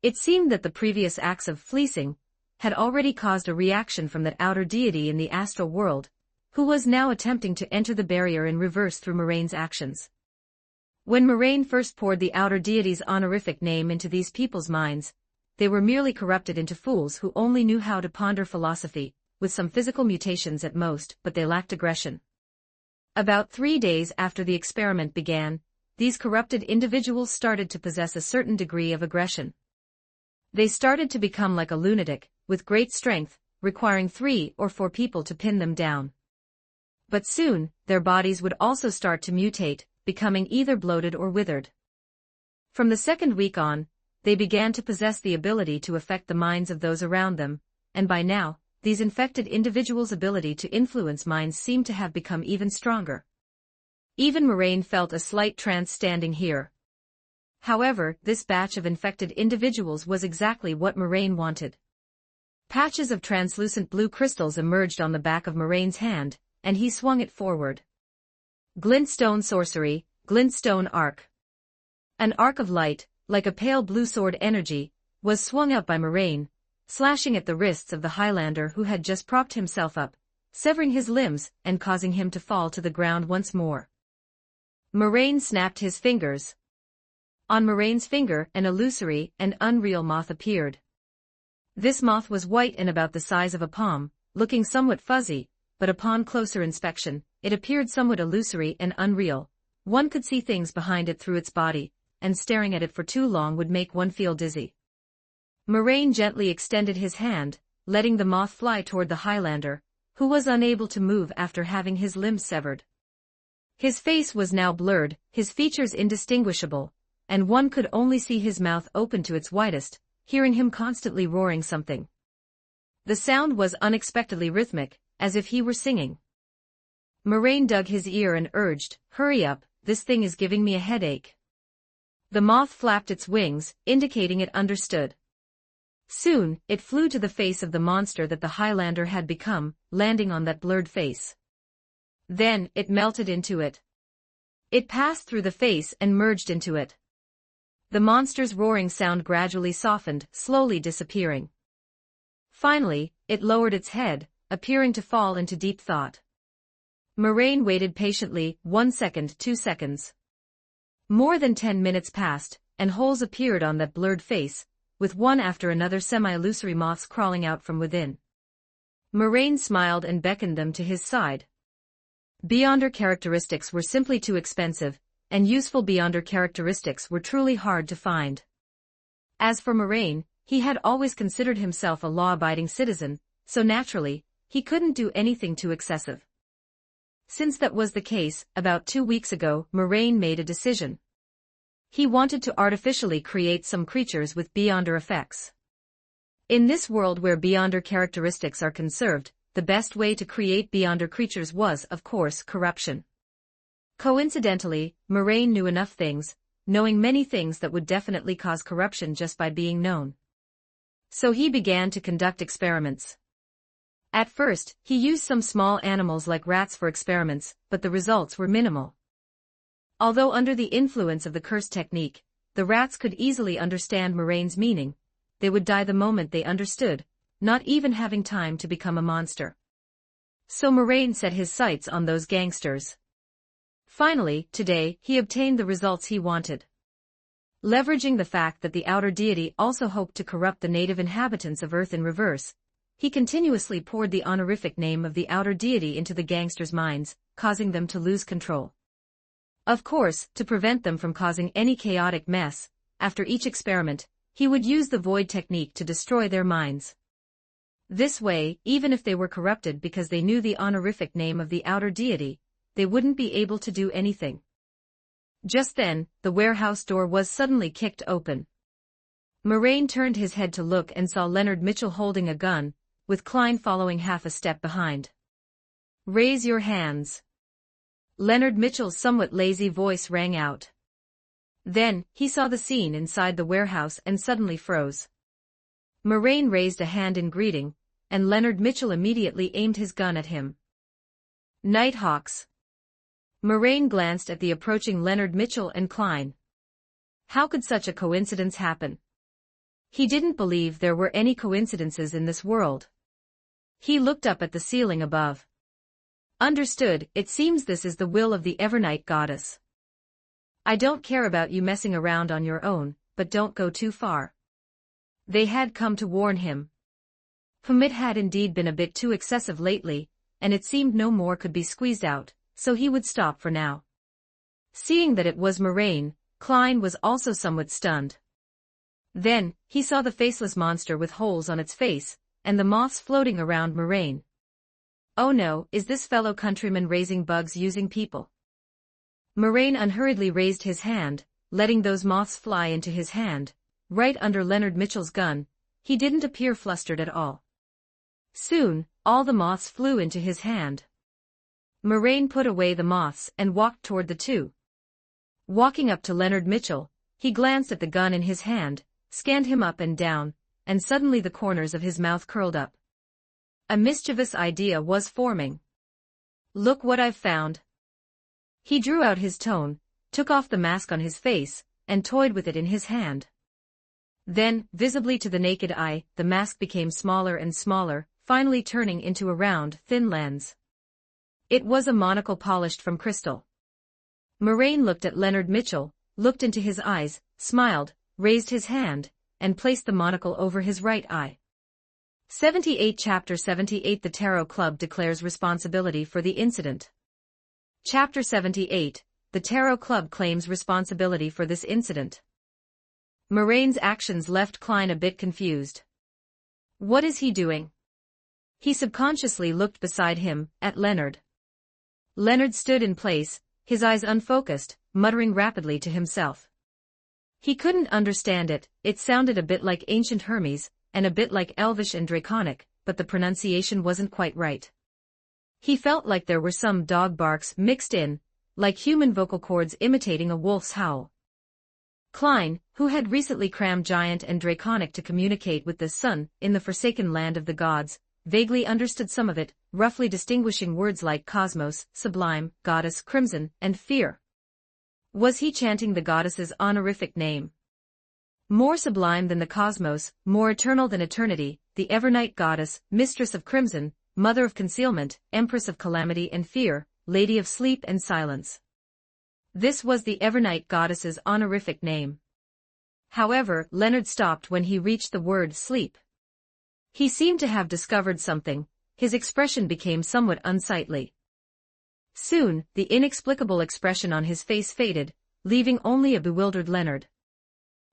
It seemed that the previous acts of fleecing had already caused a reaction from that outer deity in the astral world, who was now attempting to enter the barrier in reverse through Moraine's actions. When Moraine first poured the outer deity's honorific name into these people's minds, they were merely corrupted into fools who only knew how to ponder philosophy, with some physical mutations at most, but they lacked aggression. About 3 days after the experiment began, these corrupted individuals started to possess a certain degree of aggression. They started to become like a lunatic, with great strength, requiring 3 or 4 people to pin them down. But soon, their bodies would also start to mutate, becoming either bloated or withered. From the second week on, they began to possess the ability to affect the minds of those around them, and by now, these infected individuals' ability to influence minds seemed to have become even stronger. Even Moraine felt a slight trance standing here. However, this batch of infected individuals was exactly what Moraine wanted. Patches of translucent blue crystals emerged on the back of Moraine's hand, and he swung it forward. Glintstone sorcery, glintstone arc. An arc of light, like a pale blue sword energy, was swung out by Moraine, slashing at the wrists of the Highlander who had just propped himself up, severing his limbs and causing him to fall to the ground once more. Moraine snapped his fingers. On Moraine's finger, an illusory and unreal moth appeared. This moth was white and about the size of a palm, looking somewhat fuzzy, but upon closer inspection, it appeared somewhat illusory and unreal. One could see things behind it through its body, and staring at it for too long would make one feel dizzy. Moraine gently extended his hand, letting the moth fly toward the Highlander, who was unable to move after having his limbs severed. His face was now blurred, his features indistinguishable, and one could only see his mouth open to its widest, hearing him constantly roaring something. The sound was unexpectedly rhythmic, as if he were singing. Moraine dug his ear and urged, "Hurry up, this thing is giving me a headache." The moth flapped its wings, indicating it understood. Soon, it flew to the face of the monster that the Highlander had become, landing on that blurred face. Then, it melted into it. It passed through the face and merged into it. The monster's roaring sound gradually softened, slowly disappearing. Finally, it lowered its head, appearing to fall into deep thought. Moraine waited patiently, 1 second, 2 seconds. More than 10 minutes passed, and holes appeared on that blurred face, with one after another semi-illusory moths crawling out from within. Moraine smiled and beckoned them to his side. Beyonder characteristics were simply too expensive, and useful Beyonder characteristics were truly hard to find. As for Moraine, he had always considered himself a law-abiding citizen, so naturally, he couldn't do anything too excessive. Since that was the case, about 2 weeks ago, Moraine made a decision. He wanted to artificially create some creatures with Beyonder effects. In this world where Beyonder characteristics are conserved, the best way to create Beyonder creatures was, of course, corruption. Coincidentally, Moraine knew enough things, knowing many things that would definitely cause corruption just by being known. So he began to conduct experiments. At first, he used some small animals like rats for experiments, but the results were minimal. Although under the influence of the curse technique, the rats could easily understand Moraine's meaning, they would die the moment they understood, not even having time to become a monster. So Moraine set his sights on those gangsters. Finally, today, he obtained the results he wanted. Leveraging the fact that the outer deity also hoped to corrupt the native inhabitants of Earth in reverse, he continuously poured the honorific name of the outer deity into the gangsters' minds, causing them to lose control. Of course, to prevent them from causing any chaotic mess, after each experiment, he would use the void technique to destroy their minds. This way, even if they were corrupted because they knew the honorific name of the outer deity, they wouldn't be able to do anything. Just then, the warehouse door was suddenly kicked open. Moraine turned his head to look and saw Leonard Mitchell holding a gun, with Klein following half a step behind. "Raise your hands." Leonard Mitchell's somewhat lazy voice rang out. Then, he saw the scene inside the warehouse and suddenly froze. Moraine raised a hand in greeting, and Leonard Mitchell immediately aimed his gun at him. "Nighthawks." Moraine glanced at the approaching Leonard Mitchell and Klein. How could such a coincidence happen? He didn't believe there were any coincidences in this world. He looked up at the ceiling above. Understood, it seems this is the will of the Evernight goddess. "I don't care about you messing around on your own, but don't go too far." They had come to warn him. It had indeed been a bit too excessive lately, and it seemed no more could be squeezed out, so he would stop for now. Seeing that it was Moraine, Klein was also somewhat stunned. Then, he saw the faceless monster with holes on its face, and the moths floating around Moraine. Oh no, is this fellow countryman raising bugs using people? Moraine unhurriedly raised his hand, letting those moths fly into his hand, right under Leonard Mitchell's gun. He didn't appear flustered at all. Soon, all the moths flew into his hand. Moraine put away the moths and walked toward the two. Walking up to Leonard Mitchell, he glanced at the gun in his hand, scanned him up and down, and suddenly the corners of his mouth curled up. A mischievous idea was forming. "Look what I've found." He drew out his tome, took off the mask on his face, and toyed with it in his hand. Then, visibly to the naked eye, the mask became smaller and smaller, finally turning into a round, thin lens. It was a monocle polished from crystal. Moraine looked at Leonard Mitchell, looked into his eyes, smiled, raised his hand, and placed the monocle over his right eye. 78 Chapter 78 The Tarot Club declares responsibility for the incident. Chapter 78 The Tarot Club claims responsibility for this incident. Moraine's actions left Klein a bit confused. What is he doing? He subconsciously looked beside him, at Leonard. Leonard stood in place, his eyes unfocused, muttering rapidly to himself. He couldn't understand it, it sounded a bit like ancient Hermes, and a bit like Elvish and Draconic, but the pronunciation wasn't quite right. He felt like there were some dog barks mixed in, like human vocal cords imitating a wolf's howl. Klein, who had recently crammed Giant and Draconic to communicate with the sun in the forsaken land of the gods, vaguely understood some of it, roughly distinguishing words like cosmos, sublime, goddess, crimson, and fear. Was he chanting the goddess's honorific name? More sublime than the cosmos, more eternal than eternity, the Evernight goddess, mistress of crimson, mother of concealment, empress of calamity and fear, lady of sleep and silence. This was the Evernight goddess's honorific name. However, Leonard stopped when he reached the word sleep. He seemed to have discovered something, his expression became somewhat unsightly. Soon, the inexplicable expression on his face faded, leaving only a bewildered Leonard.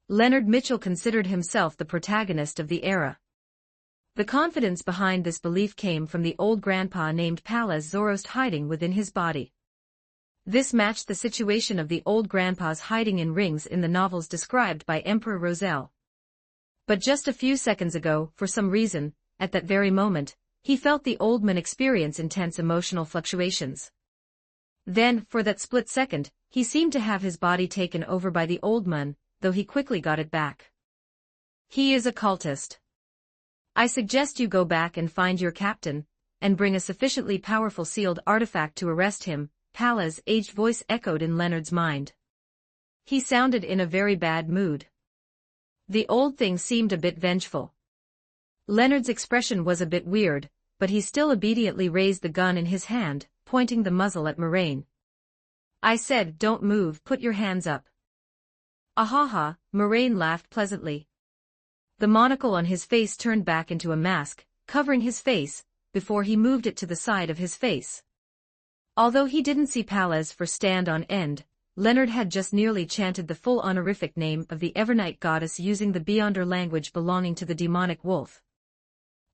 Leonard Mitchell considered himself the protagonist of the era. The confidence behind this belief came from the old grandpa named Palaz Zoroast hiding within his body. This matched the situation of the old grandpas hiding in rings in the novels described by Emperor Roselle. But just a few seconds ago, for some reason, at that very moment, he felt the old man experience intense emotional fluctuations. Then, for that split second, he seemed to have his body taken over by the old man, though he quickly got it back. He is a cultist. I suggest you go back and find your captain, and bring a sufficiently powerful sealed artifact to arrest him, Pala's aged voice echoed in Leonard's mind. He sounded in a very bad mood. The old thing seemed a bit vengeful. Leonard's expression was a bit weird, but he still obediently raised the gun in his hand, pointing the muzzle at Moraine. I said, don't move, put your hands up. Ahaha, Moraine laughed pleasantly. The monocle on his face turned back into a mask, covering his face, before he moved it to the side of his face. Although he didn't see Pallas for stand on end, Leonard had just nearly chanted the full honorific name of the Evernight goddess using the Beyonder language belonging to the demonic wolf.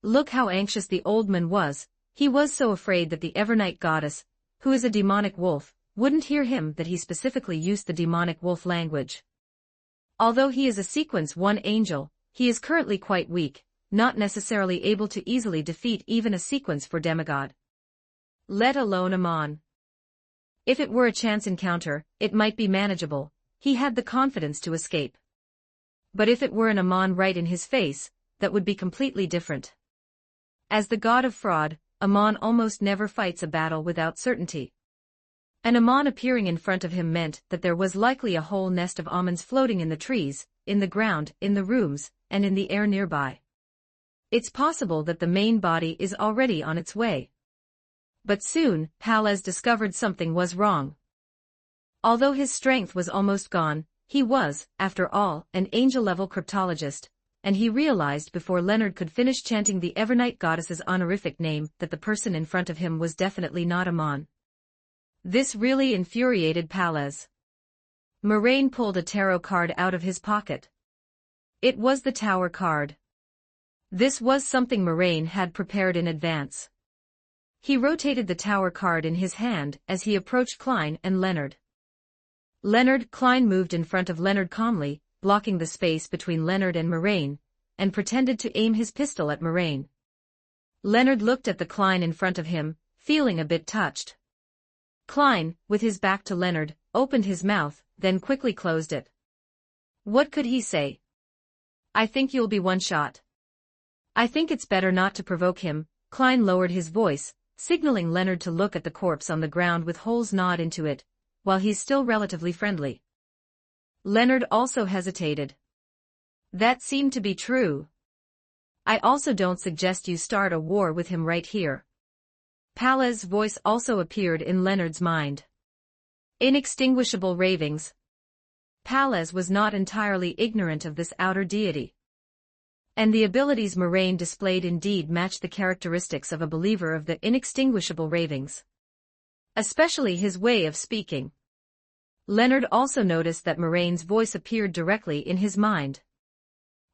Look how anxious the old man was, he was so afraid that the Evernight goddess, who is a demonic wolf, wouldn't hear him that he specifically used the demonic wolf language. Although he is a Sequence 1 angel, he is currently quite weak, not necessarily able to easily defeat even a Sequence 4 demigod. Let alone Amon. If it were a chance encounter, it might be manageable, he had the confidence to escape. But if it were an Amon right in his face, that would be completely different. As the god of fraud, Amon almost never fights a battle without certainty. An Amon appearing in front of him meant that there was likely a whole nest of Amons floating in the trees, in the ground, in the rooms, and in the air nearby. It's possible that the main body is already on its way. But soon, Pallas discovered something was wrong. Although his strength was almost gone, he was, after all, an angel-level cryptologist, and he realized before Leonard could finish chanting the Evernight goddess's honorific name that the person in front of him was definitely not Amon. This really infuriated Pallas. Moraine pulled a tarot card out of his pocket. It was the Tower card. This was something Moraine had prepared in advance. He rotated the Tower card in his hand as he approached Klein and Leonard. Klein moved in front of Leonard calmly, blocking the space between Leonard and Moraine, and pretended to aim his pistol at Moraine. Leonard looked at the Klein in front of him, feeling a bit touched. Klein, with his back to Leonard, opened his mouth, then quickly closed it. What could he say? I think you'll be one shot. I think it's better not to provoke him. Klein lowered his voice, signaling Leonard to look at the corpse on the ground with holes gnawed into it, while he's still relatively friendly. Leonard also hesitated. That seemed to be true. I also don't suggest you start a war with him right here. Pallas' voice also appeared in Leonard's mind. Inextinguishable ravings. Pallas was not entirely ignorant of this outer deity. And the abilities Moraine displayed indeed matched the characteristics of a believer of the inextinguishable ravings. Especially his way of speaking. Leonard also noticed that Moraine's voice appeared directly in his mind.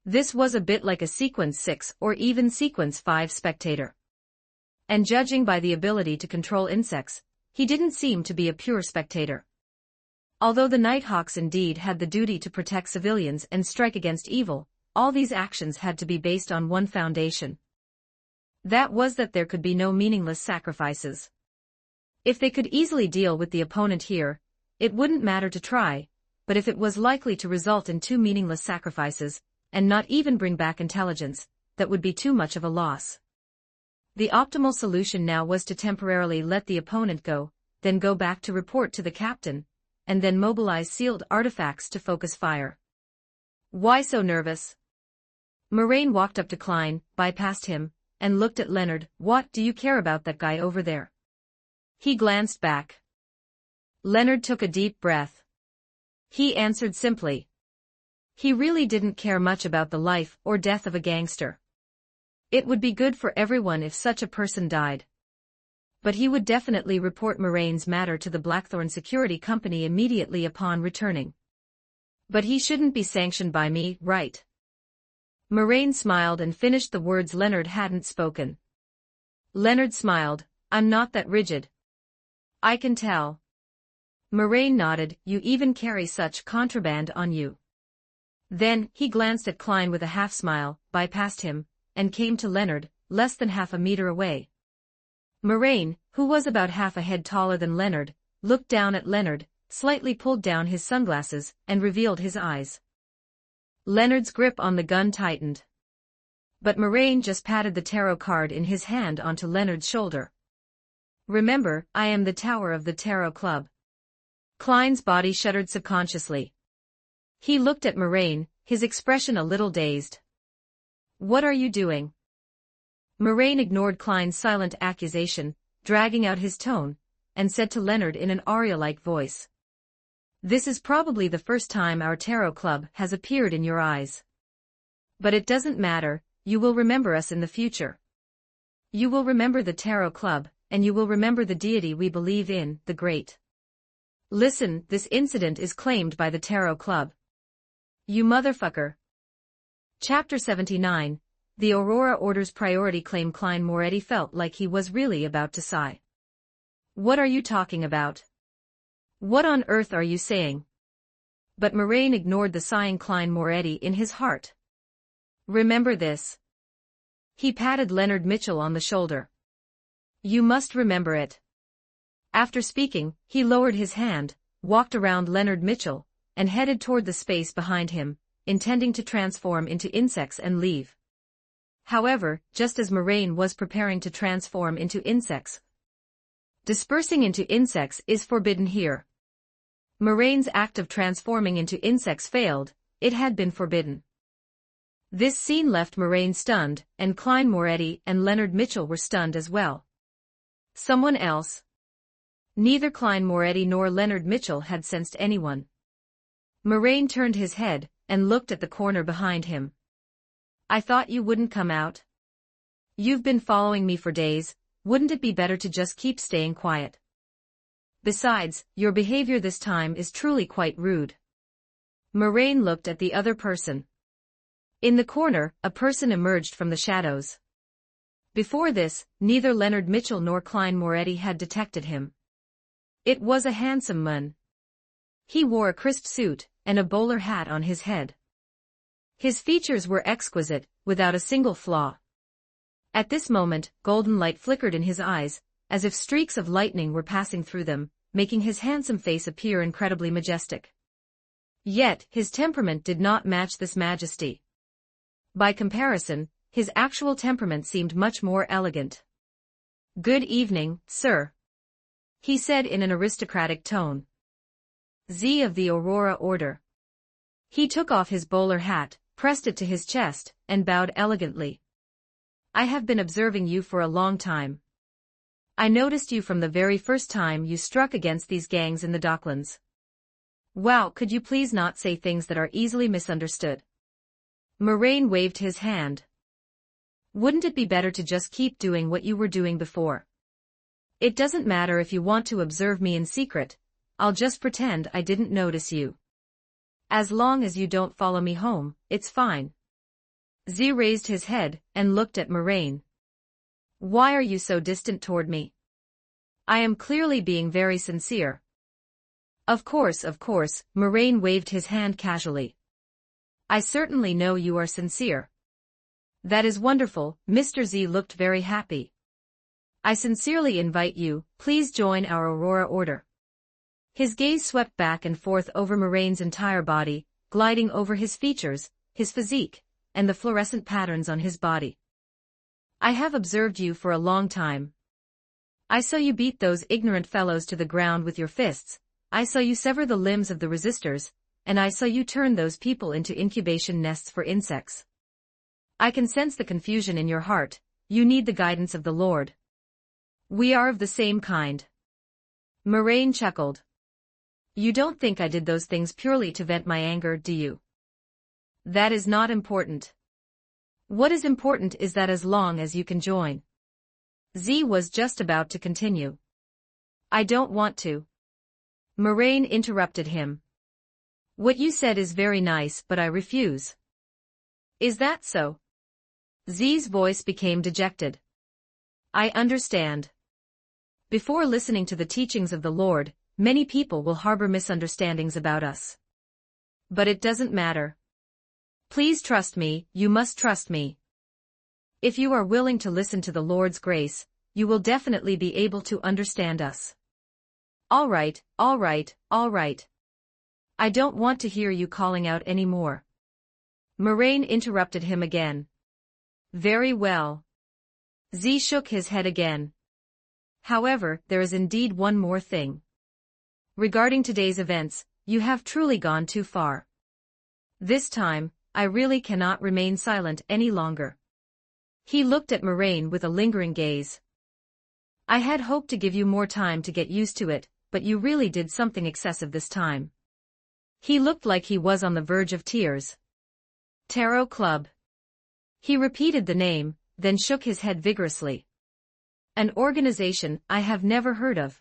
This was a bit like a Sequence 6 or even Sequence 5 spectator. And judging by the ability to control insects, he didn't seem to be a pure spectator. Although the Nighthawks indeed had the duty to protect civilians and strike against evil, all these actions had to be based on one foundation. That was that there could be no meaningless sacrifices. If they could easily deal with the opponent here, it wouldn't matter to try, but if it was likely to result in 2 meaningless sacrifices, and not even bring back intelligence, that would be too much of a loss. The optimal solution now was to temporarily let the opponent go, then go back to report to the captain, and then mobilize sealed artifacts to focus fire. Why so nervous? Moraine walked up to Klein, bypassed him, and looked at Leonard. What do you care about that guy over there? He glanced back. Leonard took a deep breath. He answered simply. He really didn't care much about the life or death of a gangster. It would be good for everyone if such a person died. But he would definitely report Moraine's matter to the Blackthorn Security Company immediately upon returning. But he shouldn't be sanctioned by me, right? Moraine smiled and finished the words Leonard hadn't spoken. Leonard smiled. I'm not that rigid. I can tell. Moraine nodded. You even carry such contraband on you. Then, he glanced at Klein with a half-smile, bypassed him, and came to Leonard, less than half a meter away. Moraine, who was about half a head taller than Leonard, looked down at Leonard, slightly pulled down his sunglasses, and revealed his eyes. Leonard's grip on the gun tightened. But Moraine just patted the tarot card in his hand onto Leonard's shoulder. "Remember, I am the Tower of the Tarot Club." Klein's body shuddered subconsciously. He looked at Moraine, his expression a little dazed. "What are you doing?" Moraine ignored Klein's silent accusation, dragging out his tone, and said to Leonard in an aria-like voice. "This is probably the first time our tarot club has appeared in your eyes. But it doesn't matter, you will remember us in the future. You will remember the tarot club, and you will remember the deity we believe in, the Great. Listen, this incident is claimed by the tarot club. You motherfucker." Chapter 79, The Aurora Order's Priority Claim. Klein Moretti felt like he was really about to sigh. "What are you talking about? What on earth are you saying?" But Moraine ignored the sighing Klein Moretti in his heart. "Remember this." He patted Leonard Mitchell on the shoulder. "You must remember it." After speaking, he lowered his hand, walked around Leonard Mitchell, and headed toward the space behind him, intending to transform into insects and leave. However, just as Moraine was preparing to transform into insects, dispersing into insects is forbidden here. Moraine's act of transforming into insects failed, it had been forbidden. This scene left Moraine stunned, and Klein Moretti and Leonard Mitchell were stunned as well. Someone else? Neither Klein Moretti nor Leonard Mitchell had sensed anyone. Moraine turned his head, and looked at the corner behind him. "I thought you wouldn't come out. You've been following me for days, wouldn't it be better to just keep staying quiet? Besides, your behavior this time is truly quite rude." Moraine looked at the other person. In the corner, a person emerged from the shadows. Before this, neither Leonard Mitchell nor Klein Moretti had detected him. It was a handsome man. He wore a crisp suit, and a bowler hat on his head. His features were exquisite, without a single flaw. At this moment, golden light flickered in his eyes, as if streaks of lightning were passing through them, making his handsome face appear incredibly majestic. Yet, his temperament did not match this majesty. By comparison, his actual temperament seemed much more elegant. "Good evening, sir," he said in an aristocratic tone. "Z of the Aurora Order." He took off his bowler hat, pressed it to his chest, and bowed elegantly. "I have been observing you for a long time. I noticed you from the very first time you struck against these gangs in the Docklands. Wow, could you please not say things that are easily misunderstood?" Moraine waved his hand. "Wouldn't it be better to just keep doing what you were doing before? It doesn't matter if you want to observe me in secret, I'll just pretend I didn't notice you. As long as you don't follow me home, it's fine." Z raised his head, and looked at Moraine. "Why are you so distant toward me? I am clearly being very sincere." Of course, Moraine waved his hand casually. "I certainly know you are sincere." "That is wonderful." Mr. Z looked very happy. "I sincerely invite you, please join our Aurora Order." His gaze swept back and forth over Moraine's entire body, gliding over his features, his physique, and the fluorescent patterns on his body. "I have observed you for a long time. I saw you beat those ignorant fellows to the ground with your fists, I saw you sever the limbs of the resistors, and I saw you turn those people into incubation nests for insects. I can sense the confusion in your heart, you need the guidance of the Lord. We are of the same kind." Moraine chuckled. "You don't think I did those things purely to vent my anger, do you? That is not important. What is important is that as long as you can join." Z was just about to continue. "I don't want to." Moraine interrupted him. "What you said is very nice, but I refuse." "Is that so?" Z's voice became dejected. "I understand. Before listening to the teachings of the Lord, many people will harbor misunderstandings about us. But it doesn't matter. Please trust me, you must trust me. If you are willing to listen to the Lord's grace, you will definitely be able to understand us. All right, all right, all right. I don't want to hear you calling out anymore. Moraine interrupted him again. Very well. Z shook his head again. However, there is indeed one more thing. Regarding today's events, you have truly gone too far. This time, I really cannot remain silent any longer. He looked at Moraine with a lingering gaze. I had hoped to give you more time to get used to it, but you really did something excessive this time. He looked like he was on the verge of tears. Tarot Club. He repeated the name, then shook his head vigorously. An organization I have never heard of.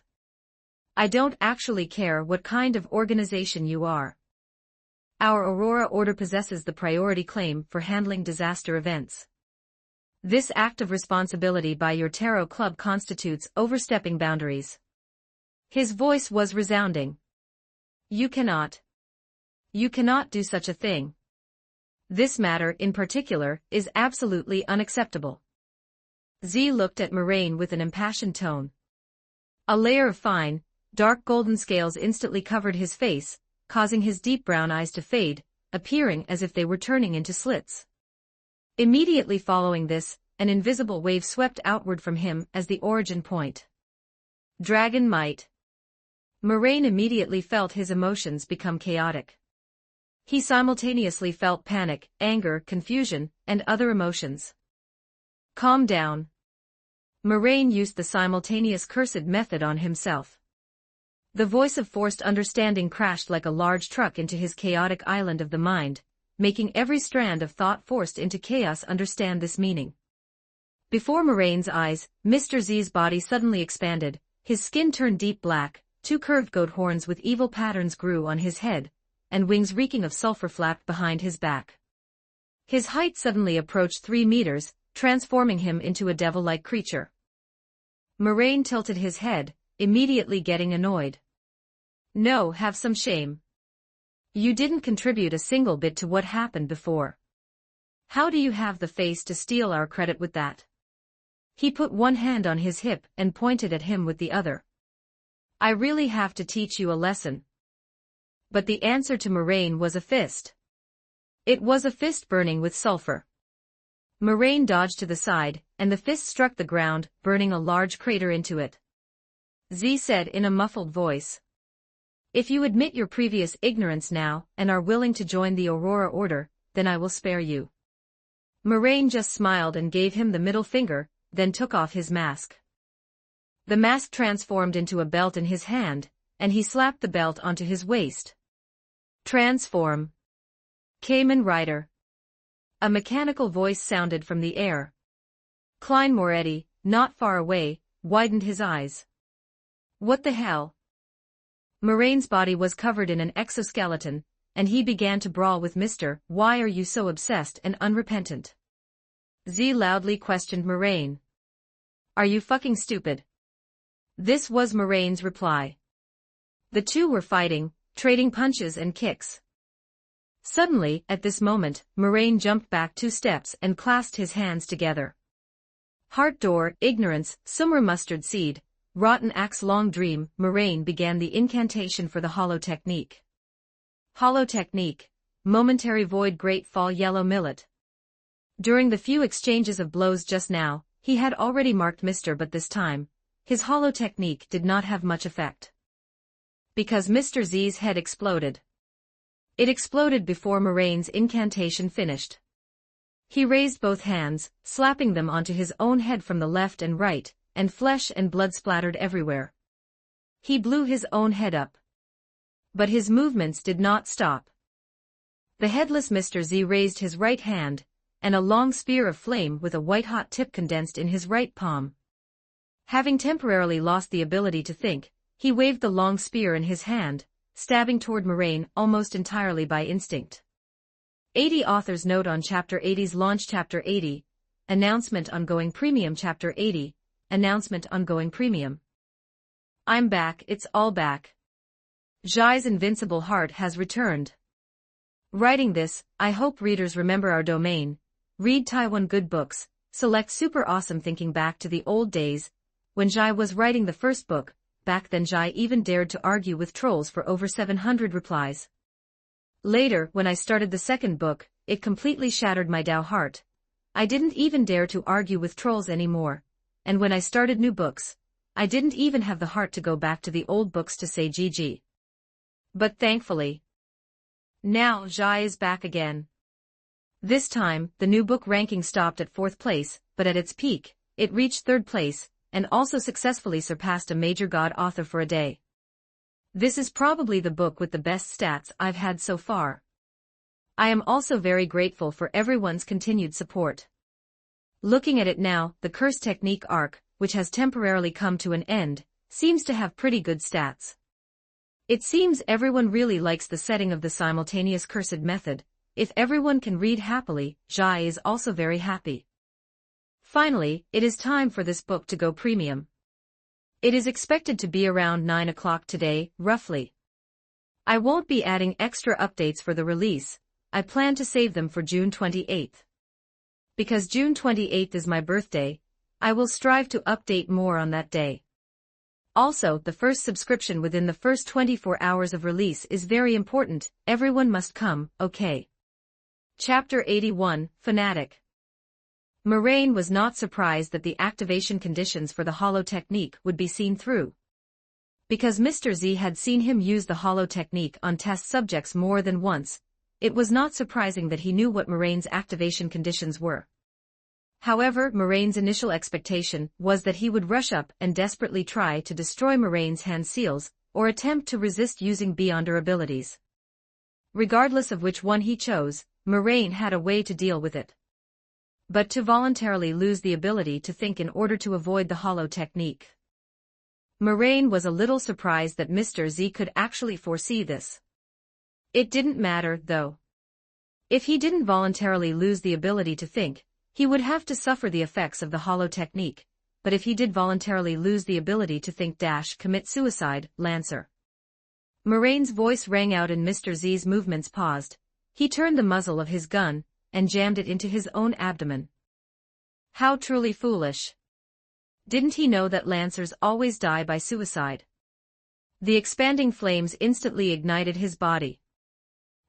I don't actually care what kind of organization you are. Our Aurora Order possesses the priority claim for handling disaster events. This act of responsibility by your Tarot Club constitutes overstepping boundaries. His voice was resounding. You cannot do such a thing. This matter in particular is absolutely unacceptable. Z looked at Moraine with an impassioned tone. A layer of fine, dark golden scales instantly covered his face, causing his deep brown eyes to fade, appearing as if they were turning into slits. Immediately following this, an invisible wave swept outward from him as the origin point. Dragon might. Moraine immediately felt his emotions become chaotic. He simultaneously felt panic, anger, confusion, and other emotions. Calm down. Moraine used the simultaneous cursed method on himself. The voice of forced understanding crashed like a large truck into his chaotic island of the mind, making every strand of thought forced into chaos understand this meaning. Before Moraine's eyes, Mr. Z's body suddenly expanded, his skin turned deep black, two curved goat horns with evil patterns grew on his head, and wings reeking of sulfur flapped behind his back. His height suddenly approached 3 meters, transforming him into a devil-like creature. Moraine tilted his head, immediately getting annoyed. No, have some shame. You didn't contribute a single bit to what happened before. How do you have the face to steal our credit with that? He put one hand on his hip and pointed at him with the other. I really have to teach you a lesson. But the answer to Moraine was a fist. It was a fist burning with sulfur. Moraine dodged to the side, and the fist struck the ground, burning a large crater into it. Z said in a muffled voice. If you admit your previous ignorance now, and are willing to join the Aurora Order, then I will spare you. Moraine just smiled and gave him the middle finger, then took off his mask. The mask transformed into a belt in his hand, and he slapped the belt onto his waist. Transform. Kamen Rider. A mechanical voice sounded from the air. Klein Moretti, not far away, widened his eyes. What the hell? Moraine's body was covered in an exoskeleton, and he began to brawl with Mr. Why are you so obsessed and unrepentant? Z loudly questioned Moraine. Are you fucking stupid? This was Moraine's reply. The two were fighting, trading punches and kicks. Suddenly, at this moment, Moraine jumped back 2 steps and clasped his hands together. Heart door, ignorance, summer mustard seed, rotten axe long dream, Moraine began the incantation for the hollow technique. Hollow technique, momentary void great fall yellow millet. During the few exchanges of blows just now, he had already marked Mr. But this time, his hollow technique did not have much effect. Because Mr. Z's head exploded. It exploded before Moraine's incantation finished. He raised both hands, slapping them onto his own head from the left and right, and flesh and blood splattered everywhere. He blew his own head up. But his movements did not stop. The headless Mr. Z raised his right hand, and a long spear of flame with a white-hot tip condensed in his right palm. Having temporarily lost the ability to think, he waved the long spear in his hand, stabbing toward Moraine almost entirely by instinct. 80 Author's Note on Chapter 80's launch. Chapter 80, Announcement Ongoing Premium. Chapter 80, Announcement Ongoing Premium. I'm back, it's all back. Jai's invincible heart has returned. Writing this, I hope readers remember our domain. Read Taiwan Good Books, select super awesome thinking back to the old days, when Jai was writing the first book. Back then Jai even dared to argue with trolls for over 700 replies. Later, when I started the second book, it completely shattered my Dao heart. I didn't even dare to argue with trolls anymore. And when I started new books, I didn't even have the heart to go back to the old books to say GG. But thankfully, now Jai is back again. This time, the new book ranking stopped at 4th place, but at its peak, it reached 3rd place, and also successfully surpassed a major god author for a day. This is probably the book with the best stats I've had so far. I am also very grateful for everyone's continued support. Looking at it now, the Curse Technique arc, which has temporarily come to an end, seems to have pretty good stats. It seems everyone really likes the setting of the simultaneous cursed method. If everyone can read happily, Jai is also very happy. Finally, it is time for this book to go premium. It is expected to be around 9 o'clock today, roughly. I won't be adding extra updates for the release. I plan to save them for June 28th. Because June 28th is my birthday, I will strive to update more on that day. Also, the first subscription within the first 24 hours of release is very important. Everyone must come, okay? Chapter 81, Fanatic. Moraine was not surprised that the activation conditions for the Hollow Technique would be seen through. Because Mr. Z had seen him use the Hollow Technique on test subjects more than once, it was not surprising that he knew what Moraine's activation conditions were. However, Moraine's initial expectation was that he would rush up and desperately try to destroy Moraine's hand seals, or attempt to resist using Beyonder abilities. Regardless of which one he chose, Moraine had a way to deal with it. But to voluntarily lose the ability to think in order to avoid the Hollow Technique. Moraine was a little surprised that Mr. Z could actually foresee this. It didn't matter, though. If he didn't voluntarily lose the ability to think, he would have to suffer the effects of the Hollow Technique, but if he did voluntarily lose the ability to think — commit suicide, Lancer. Moraine's voice rang out and Mr. Z's movements paused. He turned the muzzle of his gun, and jammed it into his own abdomen. How truly foolish. Didn't he know that Lancers always die by suicide? The expanding flames instantly ignited his body.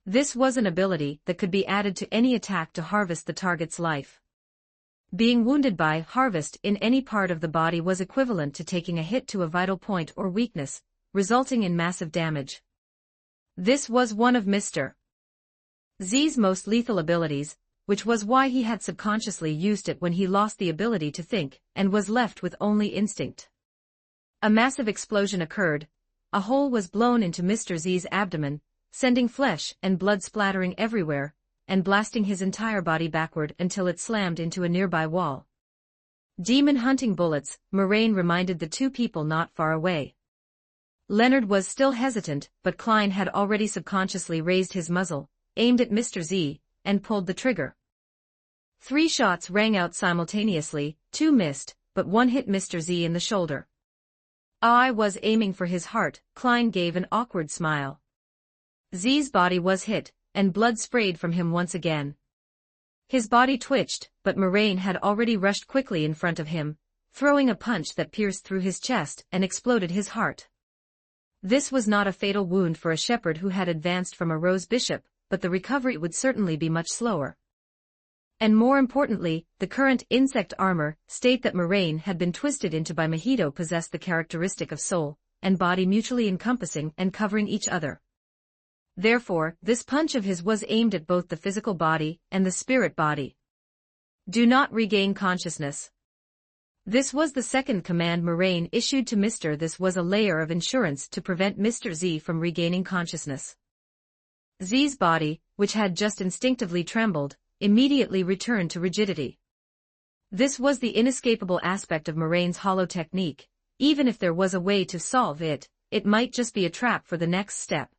This was an ability that could be added to any attack to harvest the target's life. Being wounded by harvest in any part of the body was equivalent to taking a hit to a vital point or weakness, resulting in massive damage. This was one of Mr. Z's most lethal abilities, which was why he had subconsciously used it when he lost the ability to think, and was left with only instinct. A massive explosion occurred. A hole was blown into Mr. Z's abdomen, sending flesh and blood splattering everywhere, and blasting his entire body backward until it slammed into a nearby wall. Demon hunting bullets, Moraine reminded the two people not far away. Leonard was still hesitant, but Klein had already subconsciously raised his muzzle, aimed at Mr. Z, and pulled the trigger. 3 shots rang out simultaneously, 2 missed, but 1 hit Mr. Z in the shoulder. I was aiming for his heart, Klein gave an awkward smile. Z's body was hit, and blood sprayed from him once again. His body twitched, but Moraine had already rushed quickly in front of him, throwing a punch that pierced through his chest and exploded his heart. This was not a fatal wound for a shepherd who had advanced from a rose bishop, but the recovery would certainly be much slower. And more importantly, the current insect armor state that Moraine had been twisted into by Mojito possessed the characteristic of soul and body mutually encompassing and covering each other. Therefore, this punch of his was aimed at both the physical body and the spirit body. Do not regain consciousness. This was the second command Moraine issued to Mr. This was a layer of insurance to prevent Mr. Z from regaining consciousness. Z's body, which had just instinctively trembled, immediately returned to rigidity. This was the inescapable aspect of Moraine's Hollow Technique. Even if there was a way to solve it, it might just be a trap for the next step.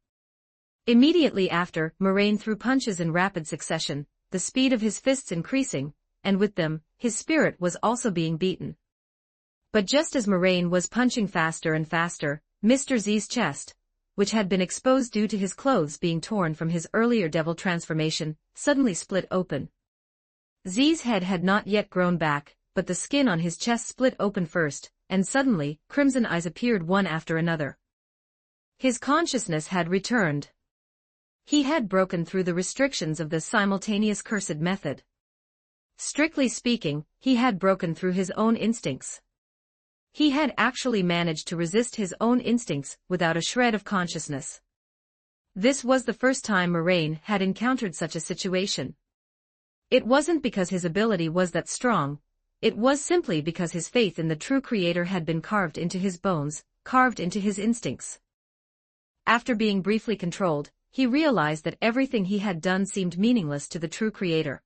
Immediately after, Moraine threw punches in rapid succession, the speed of his fists increasing, and with them, his spirit was also being beaten. But just as Moraine was punching faster and faster, Mr. Z's chest, which had been exposed due to his clothes being torn from his earlier devil transformation, suddenly split open. Z's head had not yet grown back, but the skin on his chest split open first, and suddenly, crimson eyes appeared one after another. His consciousness had returned. He had broken through the restrictions of the simultaneous cursed method. Strictly speaking, he had broken through his own instincts. He had actually managed to resist his own instincts without a shred of consciousness. This was the first time Moraine had encountered such a situation. It wasn't because his ability was that strong, it was simply because his faith in the true Creator had been carved into his bones, carved into his instincts. After being briefly controlled, he realized that everything he had done seemed meaningless to the true Creator.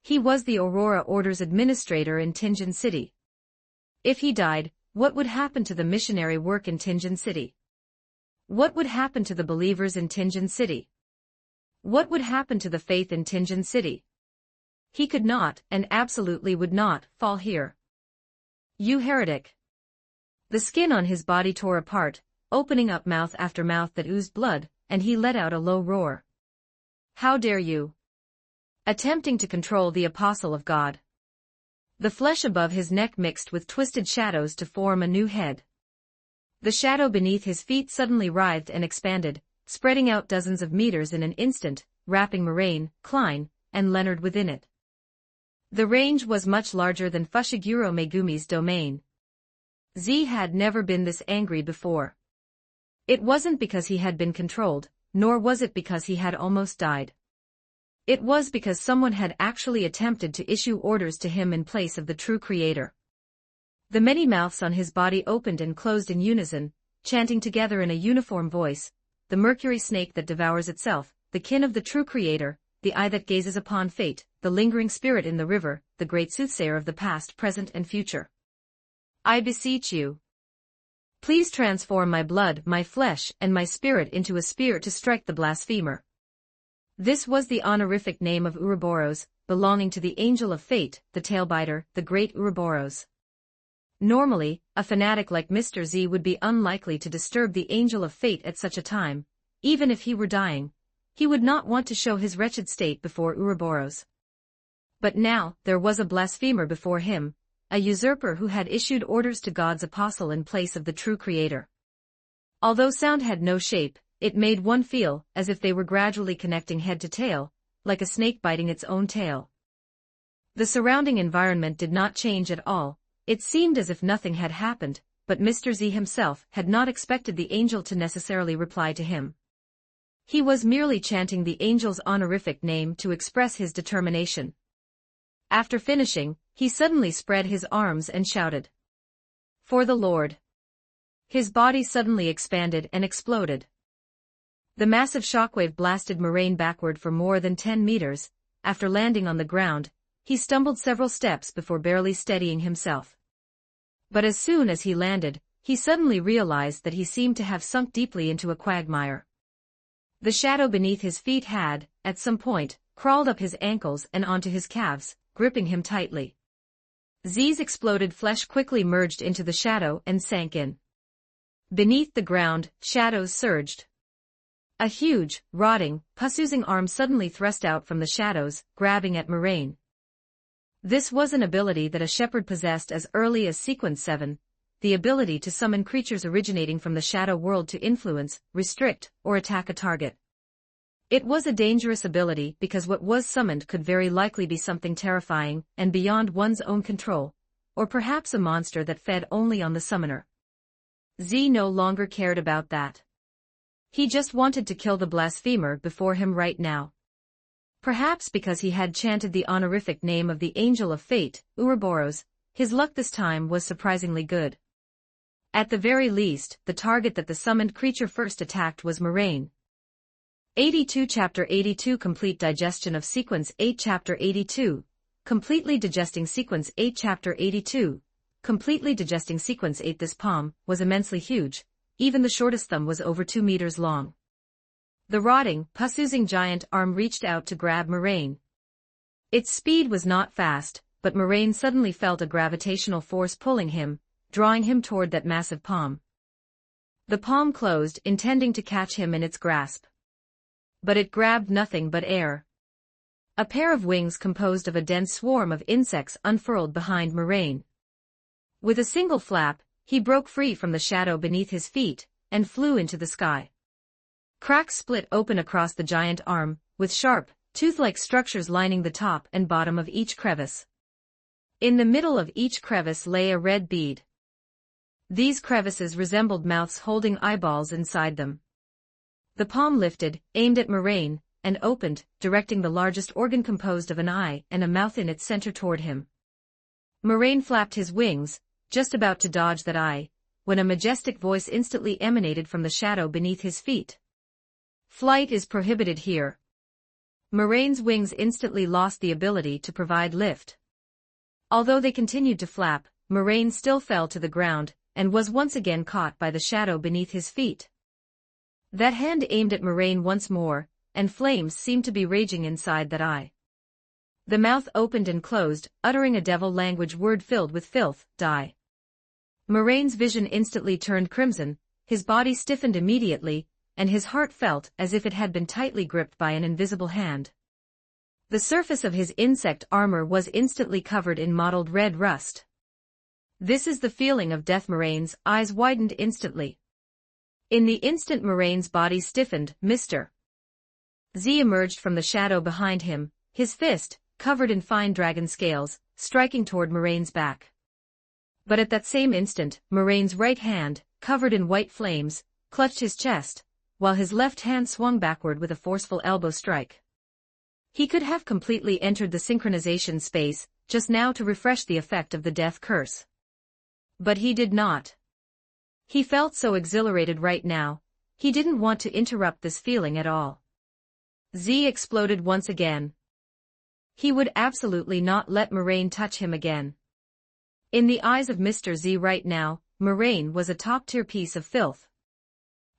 He was the Aurora Order's administrator in Tinjin City. If he died, what would happen to the missionary work in Tinjin City? What would happen to the believers in Tinjin City? What would happen to the faith in Tinjin City? He could not, and absolutely would not, fall here. You heretic! The skin on his body tore apart, opening up mouth after mouth that oozed blood, and he let out a low roar. How dare you! Attempting to control the apostle of God. The flesh above his neck mixed with twisted shadows to form a new head. The shadow beneath his feet suddenly writhed and expanded, spreading out dozens of meters in an instant, wrapping Moraine, Klein, and Leonard within it. The range was much larger than Fushiguro Megumi's domain. Z had never been this angry before. It wasn't because he had been controlled, nor was it because he had almost died. It was because someone had actually attempted to issue orders to him in place of the true Creator. The many mouths on his body opened and closed in unison, chanting together in a uniform voice, the mercury snake that devours itself, the kin of the true Creator, the eye that gazes upon fate, the lingering spirit in the river, the great soothsayer of the past, present, and future. I beseech you. Please transform my blood, my flesh, and my spirit into a spear to strike the blasphemer. This was the honorific name of Ouroboros, belonging to the Angel of Fate, the Tailbiter, the Great Ouroboros. Normally, a fanatic like Mr. Z would be unlikely to disturb the Angel of Fate at such a time. Even if he were dying, he would not want to show his wretched state before Ouroboros. But now, there was a blasphemer before him, a usurper who had issued orders to God's apostle in place of the true Creator. Although sound had no shape, it made one feel as if they were gradually connecting head to tail, like a snake biting its own tail. The surrounding environment did not change at all. It seemed as if nothing had happened, but Mr. Z himself had not expected the angel to necessarily reply to him. He was merely chanting the angel's honorific name to express his determination. After finishing, he suddenly spread his arms and shouted, "For the Lord!" His body suddenly expanded and exploded. The massive shockwave blasted Moraine backward for more than 10 meters. After landing on the ground, he stumbled several steps before barely steadying himself. But as soon as he landed, he suddenly realized that he seemed to have sunk deeply into a quagmire. The shadow beneath his feet had, at some point, crawled up his ankles and onto his calves, gripping him tightly. Z's exploded flesh quickly merged into the shadow and sank in. Beneath the ground, shadows surged. A huge, rotting, pus-oozing arm suddenly thrust out from the shadows, grabbing at Moraine. This was an ability that a shepherd possessed as early as Sequence 7, the ability to summon creatures originating from the shadow world to influence, restrict, or attack a target. It was a dangerous ability because what was summoned could very likely be something terrifying and beyond one's own control, or perhaps a monster that fed only on the summoner. Z no longer cared about that. He just wanted to kill the blasphemer before him right now. Perhaps because he had chanted the honorific name of the Angel of Fate, Ouroboros, his luck this time was surprisingly good. At the very least, the target that the summoned creature first attacked was Moraine. 82 Chapter 82 Complete Digestion of Sequence 8 Chapter 82 Completely Digesting Sequence 8 Chapter 82 Completely Digesting Sequence 8 This palm was immensely huge, even the shortest thumb was over 2 meters long. The rotting, pus-oozing giant arm reached out to grab Moraine. Its speed was not fast, but Moraine suddenly felt a gravitational force pulling him, drawing him toward that massive palm. The palm closed, intending to catch him in its grasp. But it grabbed nothing but air. A pair of wings composed of a dense swarm of insects unfurled behind Moraine. With a single flap, he broke free from the shadow beneath his feet, and flew into the sky. Cracks split open across the giant arm, with sharp, tooth-like structures lining the top and bottom of each crevice. In the middle of each crevice lay a red bead. These crevices resembled mouths holding eyeballs inside them. The palm lifted, aimed at Moraine, and opened, directing the largest organ composed of an eye and a mouth in its center toward him. Moraine flapped his wings, just about to dodge that eye, when a majestic voice instantly emanated from the shadow beneath his feet. "Flight is prohibited here." Moraine's wings instantly lost the ability to provide lift. Although they continued to flap, Moraine still fell to the ground, and was once again caught by the shadow beneath his feet. That hand aimed at Moraine once more, and flames seemed to be raging inside that eye. The mouth opened and closed, uttering a devil language word filled with filth, "Die." Moraine's vision instantly turned crimson, his body stiffened immediately, and his heart felt as if it had been tightly gripped by an invisible hand. The surface of his insect armor was instantly covered in mottled red rust. "This is the feeling of death." Moraine's eyes widened instantly. In the instant Moraine's body stiffened, Mr. Z emerged from the shadow behind him, his fist, covered in fine dragon scales, striking toward Moraine's back. But at that same instant, Moraine's right hand, covered in white flames, clutched his chest, while his left hand swung backward with a forceful elbow strike. He could have completely entered the synchronization space, just now to refresh the effect of the death curse. But he did not. He felt so exhilarated right now, he didn't want to interrupt this feeling at all. Z exploded once again. He would absolutely not let Moraine touch him again. In the eyes of Mr. Z right now, Moraine was a top-tier piece of filth.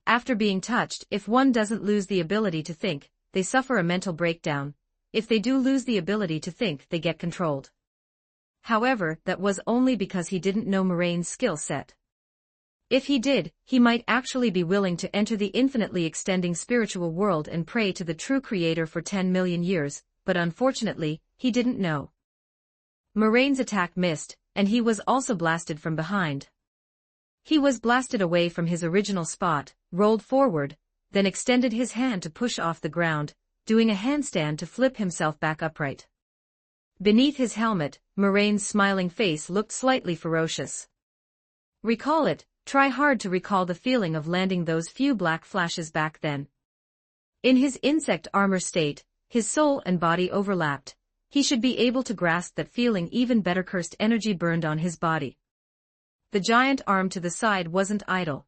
After being touched, if one doesn't lose the ability to think, they suffer a mental breakdown. If they do lose the ability to think, they get controlled. However, that was only because he didn't know Moraine's skill set. If he did, he might actually be willing to enter the infinitely extending spiritual world and pray to the true creator for 10 million years, but unfortunately, he didn't know. Moraine's attack missed, and he was also blasted from behind. He was blasted away from his original spot, rolled forward, then extended his hand to push off the ground, doing a handstand to flip himself back upright. Beneath his helmet, Moraine's smiling face looked slightly ferocious. Recall it, try hard to recall the feeling of landing those few black flashes back then. In his insect armor state, his soul and body overlapped. He should be able to grasp that feeling even better. Cursed energy burned on his body. The giant arm to the side wasn't idle.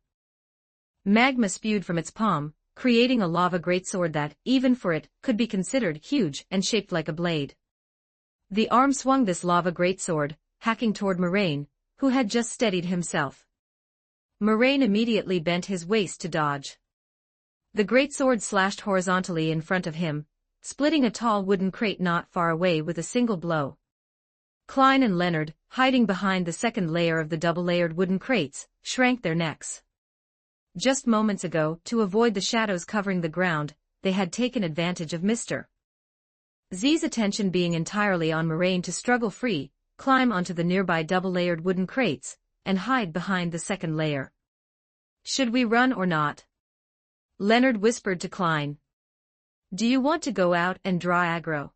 Magma spewed from its palm, creating a lava greatsword that, even for it, could be considered huge and shaped like a blade. The arm swung this lava greatsword, hacking toward Moraine, who had just steadied himself. Moraine immediately bent his waist to dodge. The greatsword slashed horizontally in front of him, splitting a tall wooden crate not far away with a single blow. Klein and Leonard, hiding behind the second layer of the double-layered wooden crates, shrank their necks. Just moments ago, to avoid the shadows covering the ground, they had taken advantage of Mr. Z's attention being entirely on Moraine to struggle free, climb onto the nearby double-layered wooden crates, and hide behind the second layer. "Should we run or not?" Leonard whispered to Klein. "Do you want to go out and draw aggro?"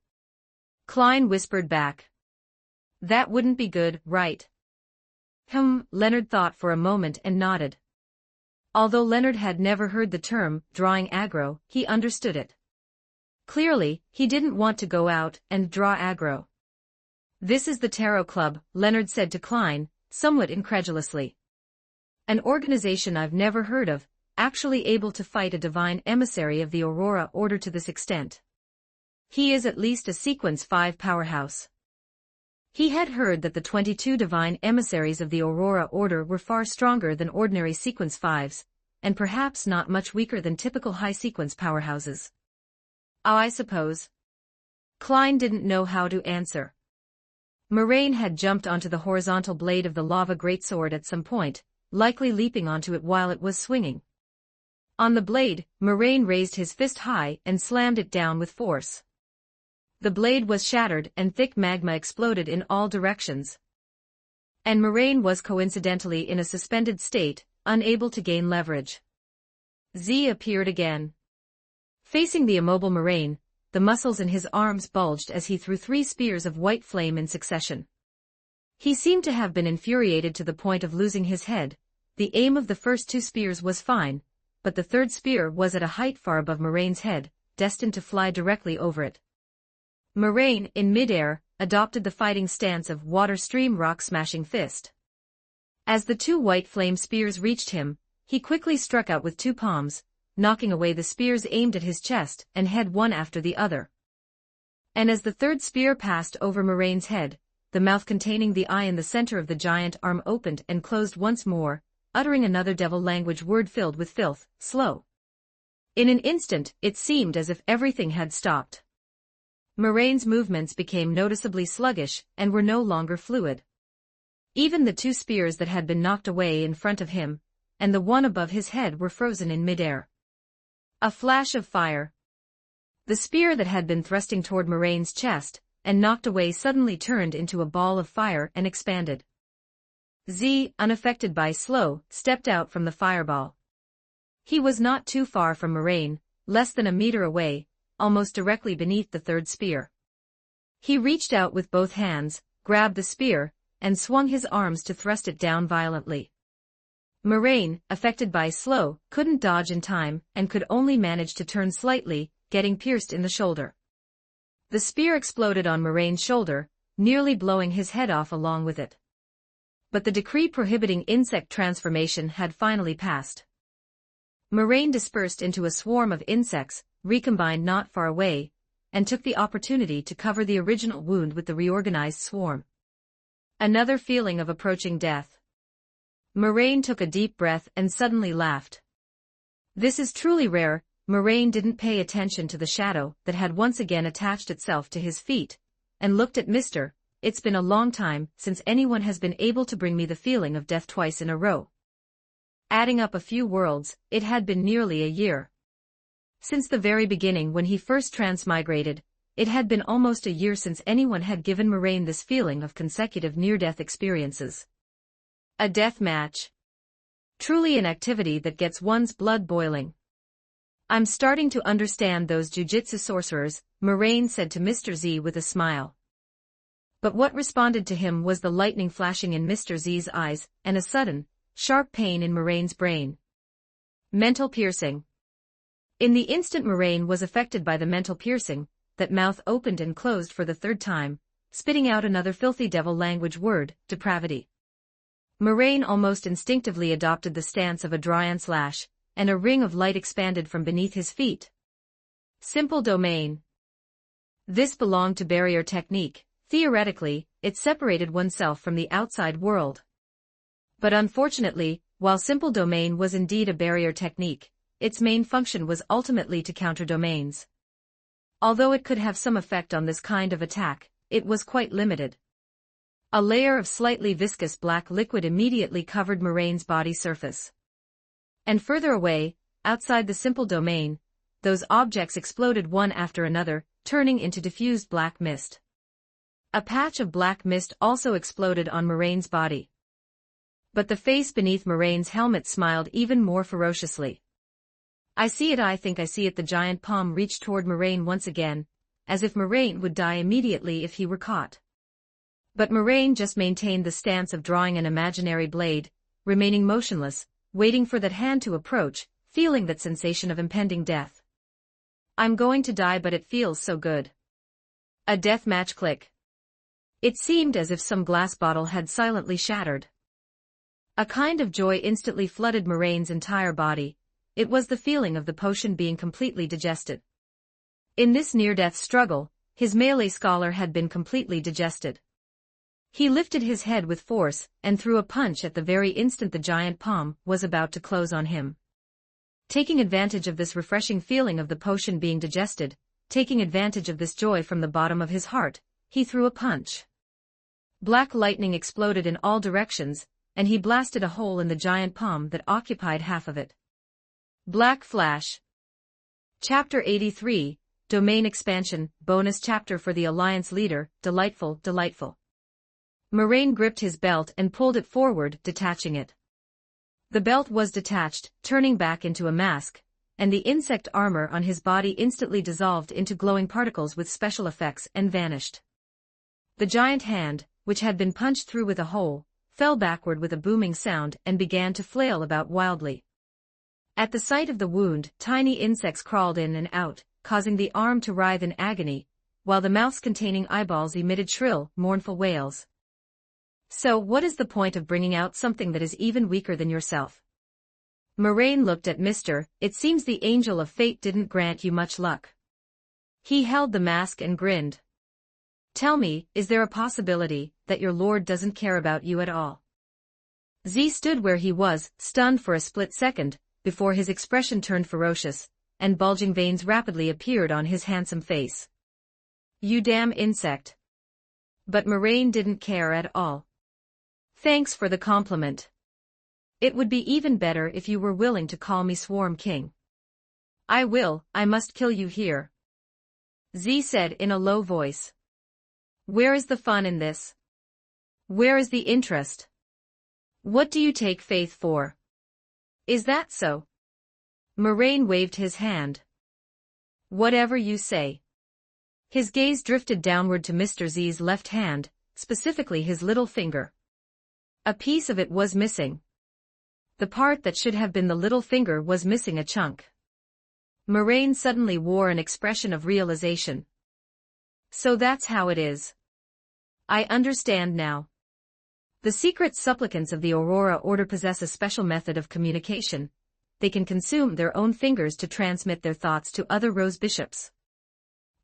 Klein whispered back. "That wouldn't be good, right?" Leonard thought for a moment and nodded. Although Leonard had never heard the term, drawing aggro, he understood it. Clearly, he didn't want to go out and draw aggro. "This is the Tarot Club," Leonard said to Klein, somewhat incredulously. "An organization I've never heard of, actually able to fight a divine emissary of the Aurora Order to this extent. He is at least a Sequence 5 powerhouse." He had heard that the 22 divine emissaries of the Aurora Order were far stronger than ordinary Sequence 5s, and perhaps not much weaker than typical high Sequence powerhouses. "Oh, I suppose." Klein didn't know how to answer. Moraine had jumped onto the horizontal blade of the lava greatsword at some point, likely leaping onto it while it was swinging. On the blade, Moraine raised his fist high and slammed it down with force. The blade was shattered and thick magma exploded in all directions. And Moraine was coincidentally in a suspended state, unable to gain leverage. Z appeared again. Facing the immobile Moraine, the muscles in his arms bulged as he threw 3 spears of white flame in succession. He seemed to have been infuriated to the point of losing his head. The aim of the first 2 spears was fine, but the third spear was at a height far above Moraine's head, destined to fly directly over it. Moraine, in midair, adopted the fighting stance of water stream rock smashing fist. As the 2 white flame spears reached him, he quickly struck out with 2 palms, knocking away the spears aimed at his chest and head one after the other. And as the third spear passed over Moraine's head, the mouth containing the eye in the center of the giant arm opened and closed once more, uttering another devil language word filled with filth, slow. In an instant, it seemed as if everything had stopped. Moraine's movements became noticeably sluggish and were no longer fluid. Even the 2 spears that had been knocked away in front of him, and the one above his head were frozen in midair. A flash of fire. The spear that had been thrusting toward Moraine's chest, and knocked away suddenly turned into a ball of fire and expanded. Z, unaffected by slow, stepped out from the fireball. He was not too far from Moraine, less than a meter away, almost directly beneath the third spear. He reached out with both hands, grabbed the spear, and swung his arms to thrust it down violently. Moraine, affected by slow, couldn't dodge in time and could only manage to turn slightly, getting pierced in the shoulder. The spear exploded on Moraine's shoulder, nearly blowing his head off along with it. But the decree prohibiting insect transformation had finally passed. Moraine dispersed into a swarm of insects, recombined not far away, and took the opportunity to cover the original wound with the reorganized swarm. Another feeling of approaching death. Moraine took a deep breath and suddenly laughed. This is truly rare. Moraine didn't pay attention to the shadow that had once again attached itself to his feet, and looked at Mr. It's been a long time since anyone has been able to bring me the feeling of death twice in a row. Adding up a few worlds, it had been nearly a year. Since the very beginning when he first transmigrated, it had been almost a year since anyone had given Moraine this feeling of consecutive near-death experiences. A death match. Truly an activity that gets one's blood boiling. I'm starting to understand those jujitsu sorcerers, Moraine said to Mr. Z with a smile. But what responded to him was the lightning flashing in Mr. Z's eyes, and a sudden, sharp pain in Moraine's brain. Mental piercing. In the instant Moraine was affected by the mental piercing, that mouth opened and closed for the 3rd time, spitting out another filthy devil language word, depravity. Moraine almost instinctively adopted the stance of a Dryan slash, and a ring of light expanded from beneath his feet. Simple domain. This belonged to barrier technique. Theoretically, it separated oneself from the outside world. But unfortunately, while simple domain was indeed a barrier technique, its main function was ultimately to counter domains. Although it could have some effect on this kind of attack, it was quite limited. A layer of slightly viscous black liquid immediately covered Moraine's body surface. And further away, outside the simple domain, those objects exploded one after another, turning into diffused black mist. A patch of black mist also exploded on Moraine's body. But the face beneath Moraine's helmet smiled even more ferociously. I see it, I think I see it. The giant palm reached toward Moraine once again, as if Moraine would die immediately if he were caught. But Moraine just maintained the stance of drawing an imaginary blade, remaining motionless, waiting for that hand to approach, feeling that sensation of impending death. I'm going to die, but it feels so good. A death match click. It seemed as if some glass bottle had silently shattered. A kind of joy instantly flooded Moraine's entire body. It was the feeling of the potion being completely digested. In this near-death struggle, his melee scholar had been completely digested. He lifted his head with force and threw a punch at the very instant the giant palm was about to close on him. Taking advantage of this refreshing feeling of the potion being digested, taking advantage of this joy from the bottom of his heart, he threw a punch. Black lightning exploded in all directions, and he blasted a hole in the giant palm that occupied half of it. Black Flash. Chapter 83, Domain Expansion, bonus chapter for the Alliance leader, delightful, delightful. Moraine gripped his belt and pulled it forward, detaching it. The belt was detached, turning back into a mask, and the insect armor on his body instantly dissolved into glowing particles with special effects and vanished. The giant hand, which had been punched through with a hole, fell backward with a booming sound and began to flail about wildly. At the sight of the wound, tiny insects crawled in and out, causing the arm to writhe in agony, while the mouths containing eyeballs emitted shrill, mournful wails. So what is the point of bringing out something that is even weaker than yourself? Moraine looked at Mr. It seems the angel of fate didn't grant you much luck. He held the mask and grinned. Tell me, is there a possibility that your lord doesn't care about you at all? Z stood where he was, stunned for a split second, before his expression turned ferocious, and bulging veins rapidly appeared on his handsome face. You damn insect. But Moraine didn't care at all. Thanks for the compliment. It would be even better if you were willing to call me Swarm King. I must kill you here. Z said in a low voice. Where is the fun in this? Where is the interest? What do you take faith for? Is that so? Moraine waved his hand. Whatever you say. His gaze drifted downward to Mr. Z's left hand, specifically his little finger. A piece of it was missing. The part that should have been the little finger was missing a chunk. Moraine suddenly wore an expression of realization. So that's how it is. I understand now. The secret supplicants of the Aurora Order possess a special method of communication. They can consume their own fingers to transmit their thoughts to other rose bishops.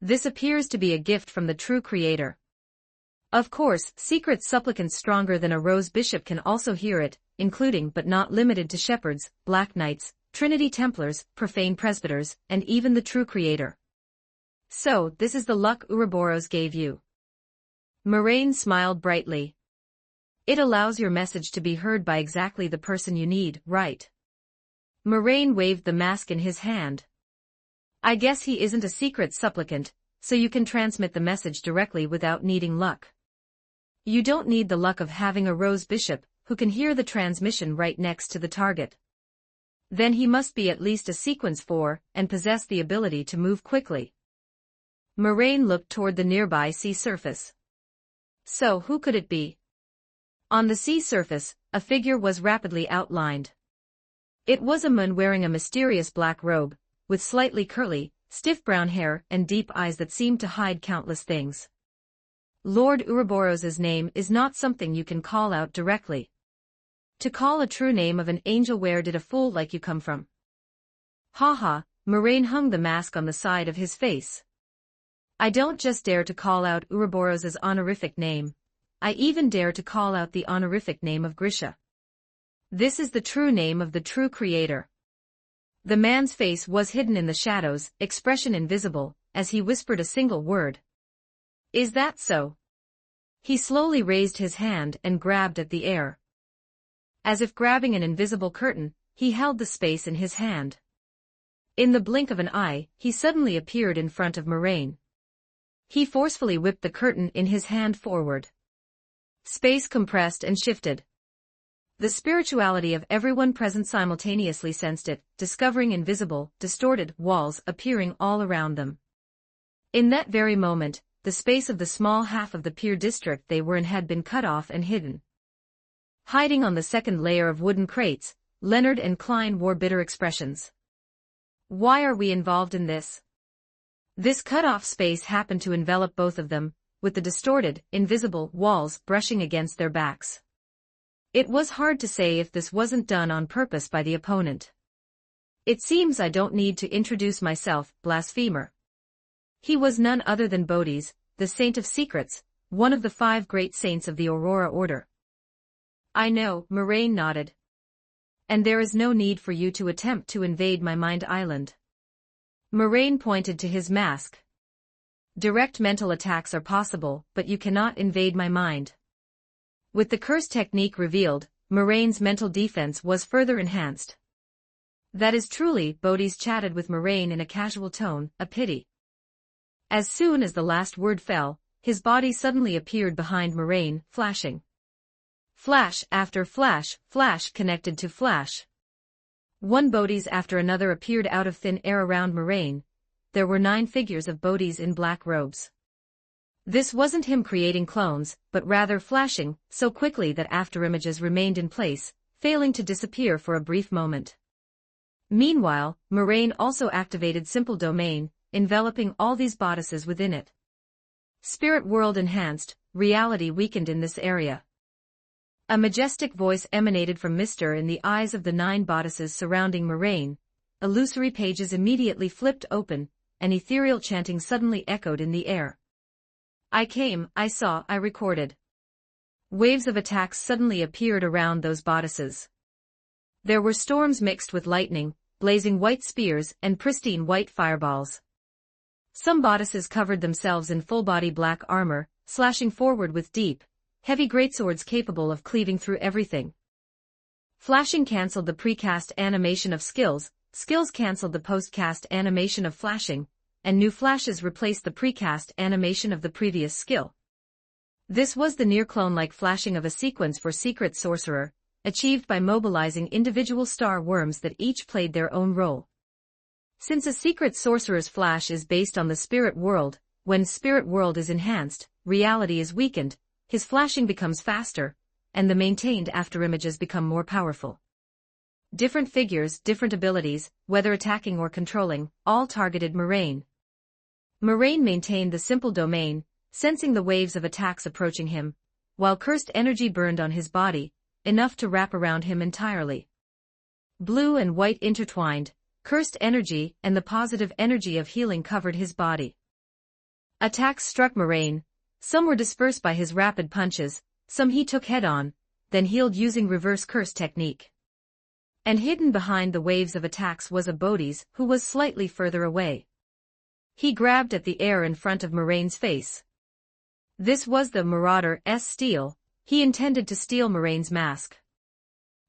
This appears to be a gift from the true creator. Of course, secret supplicants stronger than a rose bishop can also hear it, including but not limited to shepherds, black knights, Trinity Templars, profane presbyters, and even the true creator. So, this is the luck Ouroboros gave you. Moraine smiled brightly. It allows your message to be heard by exactly the person you need, right? Moraine waved the mask in his hand. I guess he isn't a secret supplicant, so you can transmit the message directly without needing luck. You don't need the luck of having a rose bishop, who can hear the transmission right next to the target. Then he must be at least a sequence 4, and possess the ability to move quickly. Moraine looked toward the nearby sea surface. So who could it be? On the sea surface, a figure was rapidly outlined. It was a man wearing a mysterious black robe, with slightly curly, stiff brown hair and deep eyes that seemed to hide countless things. Lord Ouroboros's name is not something you can call out directly. To call a true name of an angel, where did a fool like you come from? Ha, Moraine hung the mask on the side of his face. I don't just dare to call out Ouroboros's honorific name. I even dare to call out the honorific name of Grisha. This is the true name of the true creator. The man's face was hidden in the shadows, expression invisible, as he whispered a single word. Is that so? He slowly raised his hand and grabbed at the air. As if grabbing an invisible curtain, he held the space in his hand. In the blink of an eye, he suddenly appeared in front of Moraine. He forcefully whipped the curtain in his hand forward. Space compressed and shifted. The spirituality of everyone present simultaneously sensed it, discovering invisible, distorted walls appearing all around them. In that very moment, the space of the small half of the pier district they were in had been cut off and hidden. Hiding on the second layer of wooden crates, Leonard and Klein wore bitter expressions. Why are we involved in this? This cut-off space happened to envelop both of them, with the distorted, invisible walls brushing against their backs. It was hard to say if this wasn't done on purpose by the opponent. It seems I don't need to introduce myself, blasphemer. He was none other than Bodis, the Saint of Secrets, one of the 5 great saints of the Aurora Order. I know, Moraine nodded. And there is no need for you to attempt to invade my mind island. Moraine pointed to his mask. Direct mental attacks are possible, but you cannot invade my mind. With the curse technique revealed, Moraine's mental defense was further enhanced. That is truly, Bodhi's chatted with Moraine in a casual tone, a pity. As soon as the last word fell, his body suddenly appeared behind Moraine, flashing. Flash after flash, flash connected to flash. One Bodhi's after another appeared out of thin air around Moraine. There were 9 figures of Bodhi's in black robes. This wasn't him creating clones, but rather flashing so quickly that afterimages remained in place, failing to disappear for a brief moment. Meanwhile, Moraine also activated Simple Domain, enveloping all these bodices within it. Spirit world enhanced, reality weakened in this area. A majestic voice emanated from Mr. in the eyes of the 9 bodices surrounding Moraine. Illusory pages immediately flipped open, and ethereal chanting suddenly echoed in the air. I came, I saw, I recorded. Waves of attacks suddenly appeared around those bodices. There were storms mixed with lightning, blazing white spears, and pristine white fireballs. Some bodices covered themselves in full-body black armor, slashing forward with deep, heavy greatswords capable of cleaving through everything. Flashing cancelled the precast animation of skills, skills cancelled the post-cast animation of flashing, and new flashes replaced the precast animation of the previous skill. This was the near-clone-like flashing of a sequence for Secret Sorcerer, achieved by mobilizing individual star worms that each played their own role. Since a Secret Sorcerer's flash is based on the spirit world, when spirit world is enhanced, reality is weakened, his flashing becomes faster, and the maintained afterimages become more powerful. Different figures, different abilities, whether attacking or controlling, all targeted Moraine. Moraine maintained the Simple Domain, sensing the waves of attacks approaching him, while cursed energy burned on his body, enough to wrap around him entirely. Blue and white intertwined, cursed energy and the positive energy of healing covered his body. Attacks struck Moraine. Some were dispersed by his rapid punches, some he took head-on, then healed using reverse curse technique. And hidden behind the waves of attacks was a Bodhi's, who was slightly further away. He grabbed at the air in front of Moraine's face. This was the Marauder's steal. He intended to steal Moraine's mask.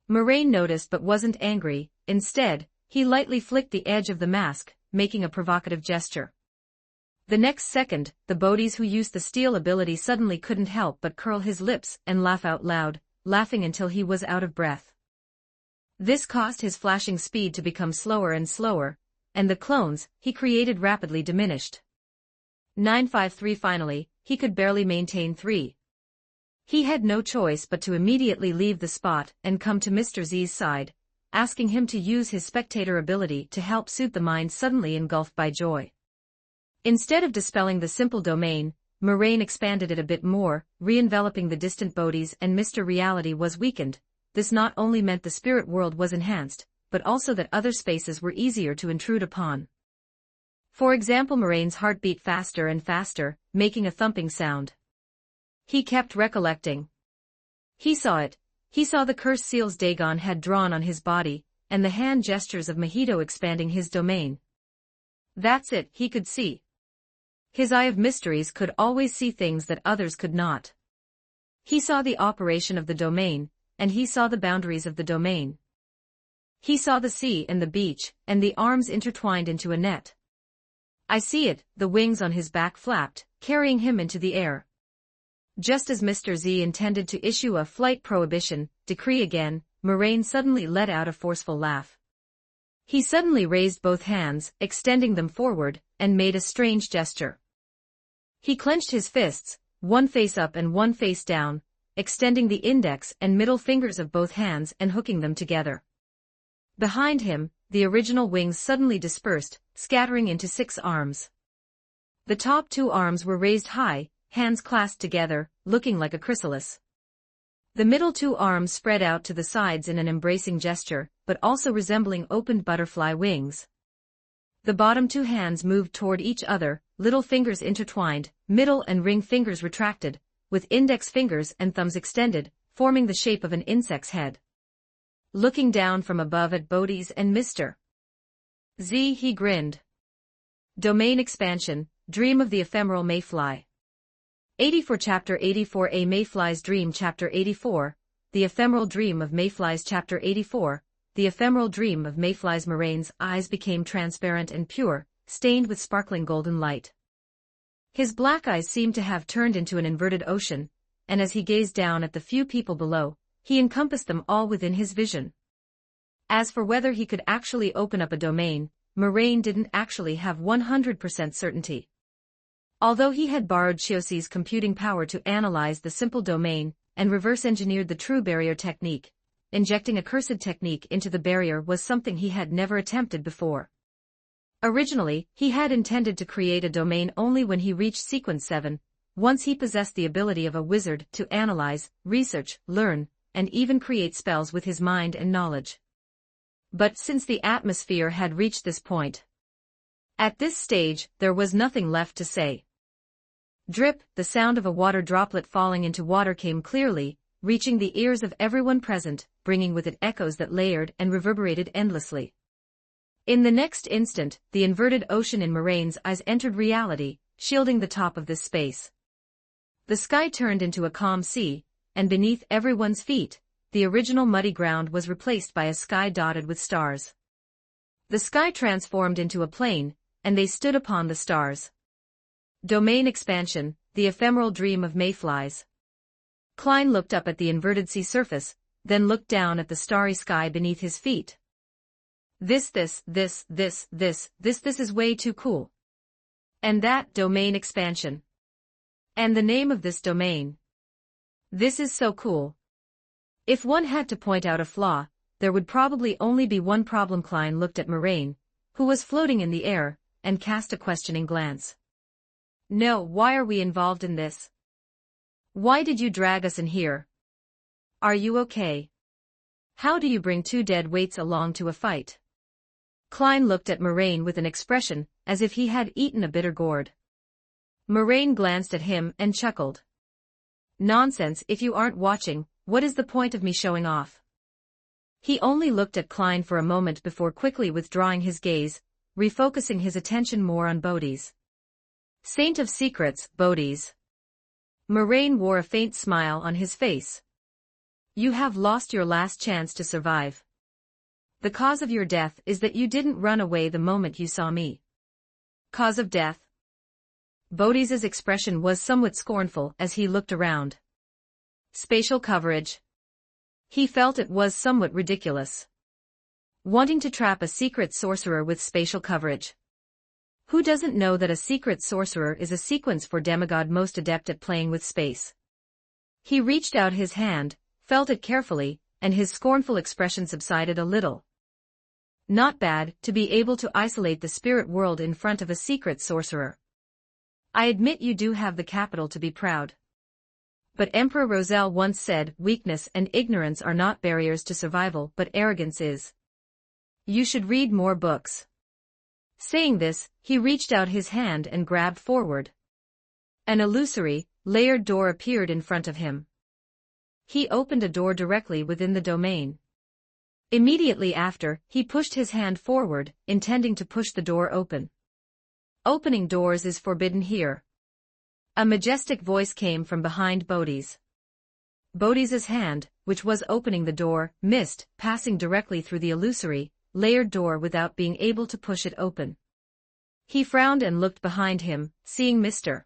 Moraine noticed but wasn't angry. Instead, he lightly flicked the edge of the mask, making a provocative gesture. The next second, the Bodhi's who used the steal ability suddenly couldn't help but curl his lips and laugh out loud, laughing until he was out of breath. This caused his flashing speed to become slower and slower, and the clones he created rapidly diminished. 953 Finally, he could barely maintain 3. He had no choice but to immediately leave the spot and come to Mr. Z's side, asking him to use his spectator ability to help soothe the mind suddenly engulfed by joy. Instead of dispelling the Simple Domain, Moraine expanded it a bit more, re-enveloping the distant Bodhi's, and Mr. Reality was weakened. This not only meant the spirit world was enhanced, but also that other spaces were easier to intrude upon. For example, Moraine's heart beat faster and faster, making a thumping sound. He kept recollecting. He saw it. He saw the cursed seals Dagon had drawn on his body, and the hand gestures of Mojito expanding his domain. That's it, he could see. His eye of mysteries could always see things that others could not. He saw the operation of the domain, and he saw the boundaries of the domain. He saw the sea and the beach, and the arms intertwined into a net. I see it, the wings on his back flapped, carrying him into the air. Just as Mr. Z intended to issue a flight prohibition decree again, Moraine suddenly let out a forceful laugh. He suddenly raised both hands, extending them forward, and made a strange gesture. He clenched his fists, one face up and one face down, extending the index and middle fingers of both hands and hooking them together. Behind him, the original wings suddenly dispersed, scattering into 6 arms. The top 2 arms were raised high, hands clasped together, looking like a chrysalis. The middle 2 arms spread out to the sides in an embracing gesture, but also resembling opened butterfly wings. The bottom 2 hands moved toward each other, little fingers intertwined, middle and ring fingers retracted, with index fingers and thumbs extended, forming the shape of an insect's head. Looking down from above at Bodhi's and Mr. Z, he grinned. Domain expansion, dream of the ephemeral mayfly. 84 Chapter 84 A Mayfly's Dream Chapter 84, The Ephemeral Dream of Mayflies Chapter 84, The Ephemeral Dream of Mayflies. Moraine's eyes became transparent and pure, stained with sparkling golden light. His black eyes seemed to have turned into an inverted ocean, and as he gazed down at the few people below, he encompassed them all within his vision. As for whether he could actually open up a domain, Moraine didn't actually have 100% certainty. Although he had borrowed Chiosi's computing power to analyze the simple domain and reverse-engineered the true barrier technique, injecting a cursed technique into the barrier was something he had never attempted before. Originally, he had intended to create a domain only when he reached Sequence 7, once he possessed the ability of a wizard to analyze, research, learn, and even create spells with his mind and knowledge. But since the atmosphere had reached this point, at this stage, there was nothing left to say. Drip, the sound of a water droplet falling into water came clearly, reaching the ears of everyone present, bringing with it echoes that layered and reverberated endlessly. In the next instant, the inverted ocean in Moraine's eyes entered reality, shielding the top of this space. The sky turned into a calm sea, and beneath everyone's feet, the original muddy ground was replaced by a sky dotted with stars. The sky transformed into a plain, and they stood upon the stars. Domain expansion, the ephemeral dream of mayflies. Klein looked up at the inverted sea surface, then looked down at the starry sky beneath his feet. This is way too cool. And that, domain expansion. And the name of this domain. This is so cool. If one had to point out a flaw, there would probably only be one problem. Klein looked at Moraine, who was floating in the air, and cast a questioning glance. No, why are we involved in this? Why did you drag us in here? Are you okay? How do you bring two dead weights along to a fight? Klein looked at Moraine with an expression, as if he had eaten a bitter gourd. Moraine glanced at him and chuckled. Nonsense, if you aren't watching, what is the point of me showing off? He only looked at Klein for a moment before quickly withdrawing his gaze, refocusing his attention more on Bodhi's. Saint of Secrets, Bodhi's. Moraine wore a faint smile on his face. You have lost your last chance to survive. The cause of your death is that you didn't run away the moment you saw me. Cause of death? Bodhi's expression was somewhat scornful as he looked around. Spatial coverage. He felt it was somewhat ridiculous. Wanting to trap a secret sorcerer with spatial coverage. Who doesn't know that a secret sorcerer is a sequence for demigod most adept at playing with space? He reached out his hand, felt it carefully, and his scornful expression subsided a little. Not bad, to be able to isolate the spirit world in front of a secret sorcerer. I admit you do have the capital to be proud. But Emperor Roselle once said, weakness and ignorance are not barriers to survival, but arrogance is. You should read more books. Saying this, he reached out his hand and grabbed forward. An illusory, layered door appeared in front of him. He opened a door directly within the domain. Immediately after, he pushed his hand forward, intending to push the door open. Opening doors is forbidden here. A majestic voice came from behind Bodhi's. Bodhi's hand, which was opening the door, missed, passing directly through the illusory, layered door without being able to push it open. He frowned and looked behind him, seeing Mr.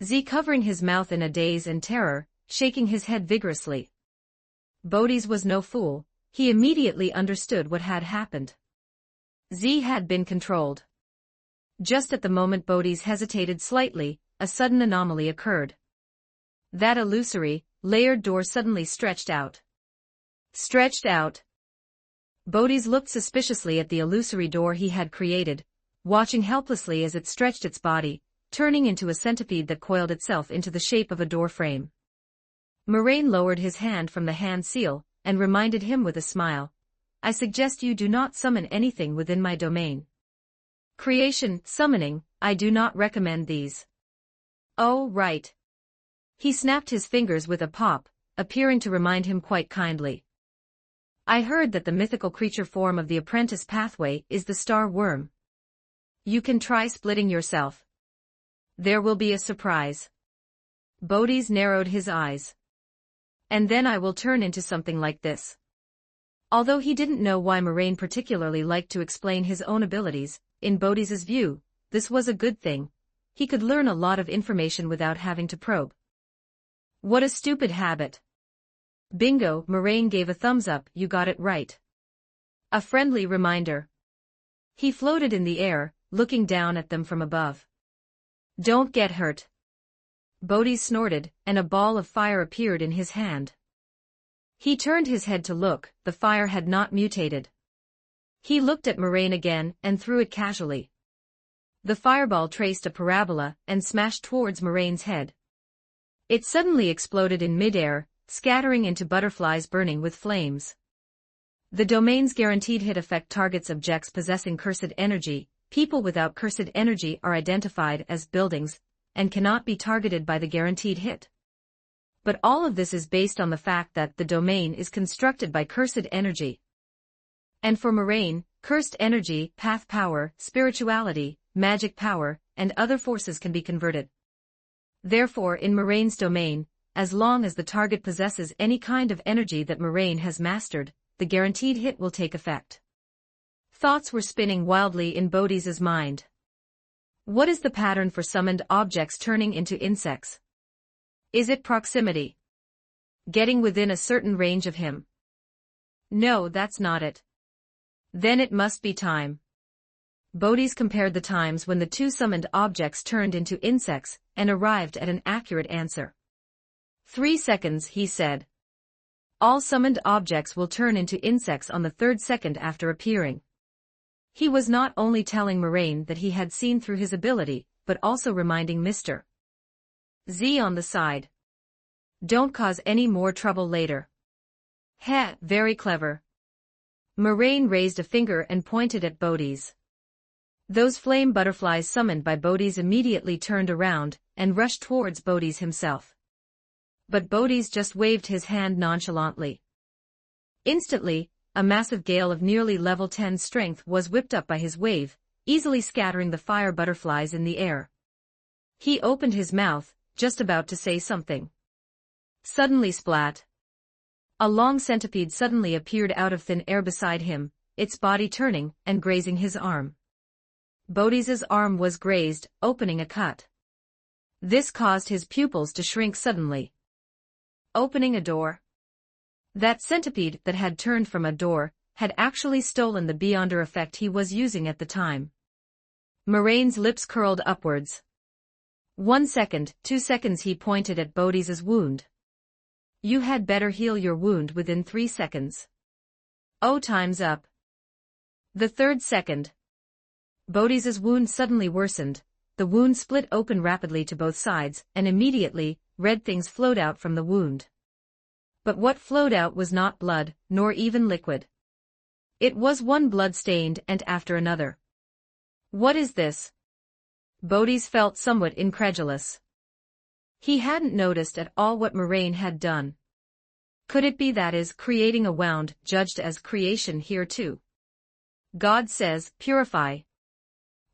Z covering his mouth in a daze and terror, shaking his head vigorously. Bodhi's was no fool. He immediately understood what had happened. Z had been controlled. Just at the moment Bodhi's hesitated slightly, a sudden anomaly occurred. That illusory, layered door suddenly stretched out. Stretched out. Bodhi's looked suspiciously at the illusory door he had created, watching helplessly as it stretched its body, turning into a centipede that coiled itself into the shape of a door frame. Moraine lowered his hand from the hand seal, and reminded him with a smile, I suggest you do not summon anything within my domain. Creation, summoning, I do not recommend these. Oh, right. He snapped his fingers with a pop, appearing to remind him quite kindly. I heard that the mythical creature form of the apprentice pathway is the star worm. You can try splitting yourself. There will be a surprise. Bodhi's narrowed his eyes. And then I will turn into something like this. Although he didn't know why Moraine particularly liked to explain his own abilities, in Bodhi's view, this was a good thing. He could learn a lot of information without having to probe. What a stupid habit. Bingo, Moraine gave a thumbs up, you got it right. A friendly reminder. He floated in the air, looking down at them from above. Don't get hurt. Bodhi snorted, and a ball of fire appeared in his hand. He turned his head to look, the fire had not mutated. He looked at Moraine again and threw it casually. The fireball traced a parabola and smashed towards Moraine's head. It suddenly exploded in midair, scattering into butterflies burning with flames. The domain's guaranteed hit affect targets objects possessing cursed energy. People without cursed energy are identified as buildings and cannot be targeted by the guaranteed hit. But all of this is based on the fact that the domain is constructed by cursed energy. And for Moraine, cursed energy, path power, spirituality, magic power, and other forces can be converted. Therefore, in Moraine's domain, as long as the target possesses any kind of energy that Moraine has mastered, the guaranteed hit will take effect. Thoughts were spinning wildly in Bodhi's mind. What is the pattern for summoned objects turning into insects? Is it proximity? Getting within a certain range of him? No, that's not it. Then it must be time. Bodhi's compared the times when the two summoned objects turned into insects and arrived at an accurate answer. 3 seconds, he said. All summoned objects will turn into insects on the 3rd second after appearing. He was not only telling Moraine that he had seen through his ability, but also reminding Mr. Z on the side. Don't cause any more trouble later. Heh, very clever. Moraine raised a finger and pointed at Bodhi's. Those flame butterflies summoned by Bodhi's immediately turned around and rushed towards Bodhi's himself. But Bodhi's just waved his hand nonchalantly. Instantly, a massive gale of nearly level 10 strength was whipped up by his wave, easily scattering the fire butterflies in the air. He opened his mouth, just about to say something. Suddenly splat. A long centipede suddenly appeared out of thin air beside him, its body turning and grazing his arm. Bodhi's arm was grazed, opening a cut. This caused his pupils to shrink suddenly. Opening a door. That centipede that had turned from a door had actually stolen the Beyonder effect he was using at the time. Moraine's lips curled upwards. 1 second, 2 seconds, he pointed at Bodhi's wound. You had better heal your wound within 3 seconds. Oh, time's up. The 3rd second. Bodhi's wound suddenly worsened, the wound split open rapidly to both sides, and immediately, red things flowed out from the wound. But what flowed out was not blood, nor even liquid. It was one blood-stained and after another. What is this? Bodhi's felt somewhat incredulous. He hadn't noticed at all what Moraine had done. Could it be that is creating a wound judged as creation here too? God says, purify.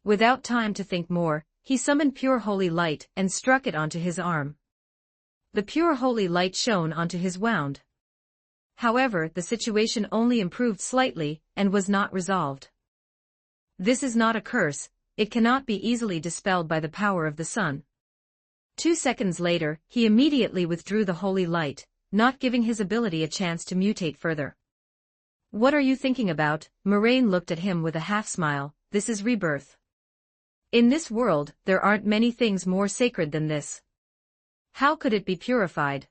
Without time to think more, he summoned pure holy light and struck it onto his arm. The pure holy light shone onto his wound. However, the situation only improved slightly and was not resolved. This is not a curse, it cannot be easily dispelled by the power of the sun. 2 seconds later, he immediately withdrew the holy light, not giving his ability a chance to mutate further. What are you thinking about? Moraine looked at him with a half-smile. This is rebirth. In this world, there aren't many things more sacred than this. How could it be purified?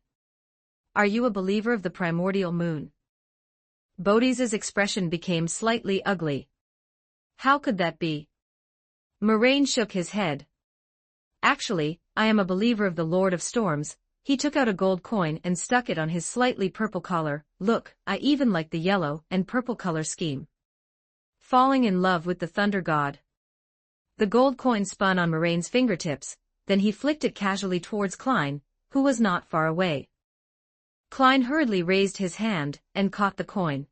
Are you a believer of the primordial moon? Bodhi's expression became slightly ugly. How could that be? Moraine shook his head. Actually, I am a believer of the Lord of Storms. He took out a gold coin and stuck it on his slightly purple collar. Look, I even like the yellow and purple color scheme. Falling in love with the thunder god. The gold coin spun on Moraine's fingertips, then he flicked it casually towards Klein, who was not far away. Klein hurriedly raised his hand and caught the coin.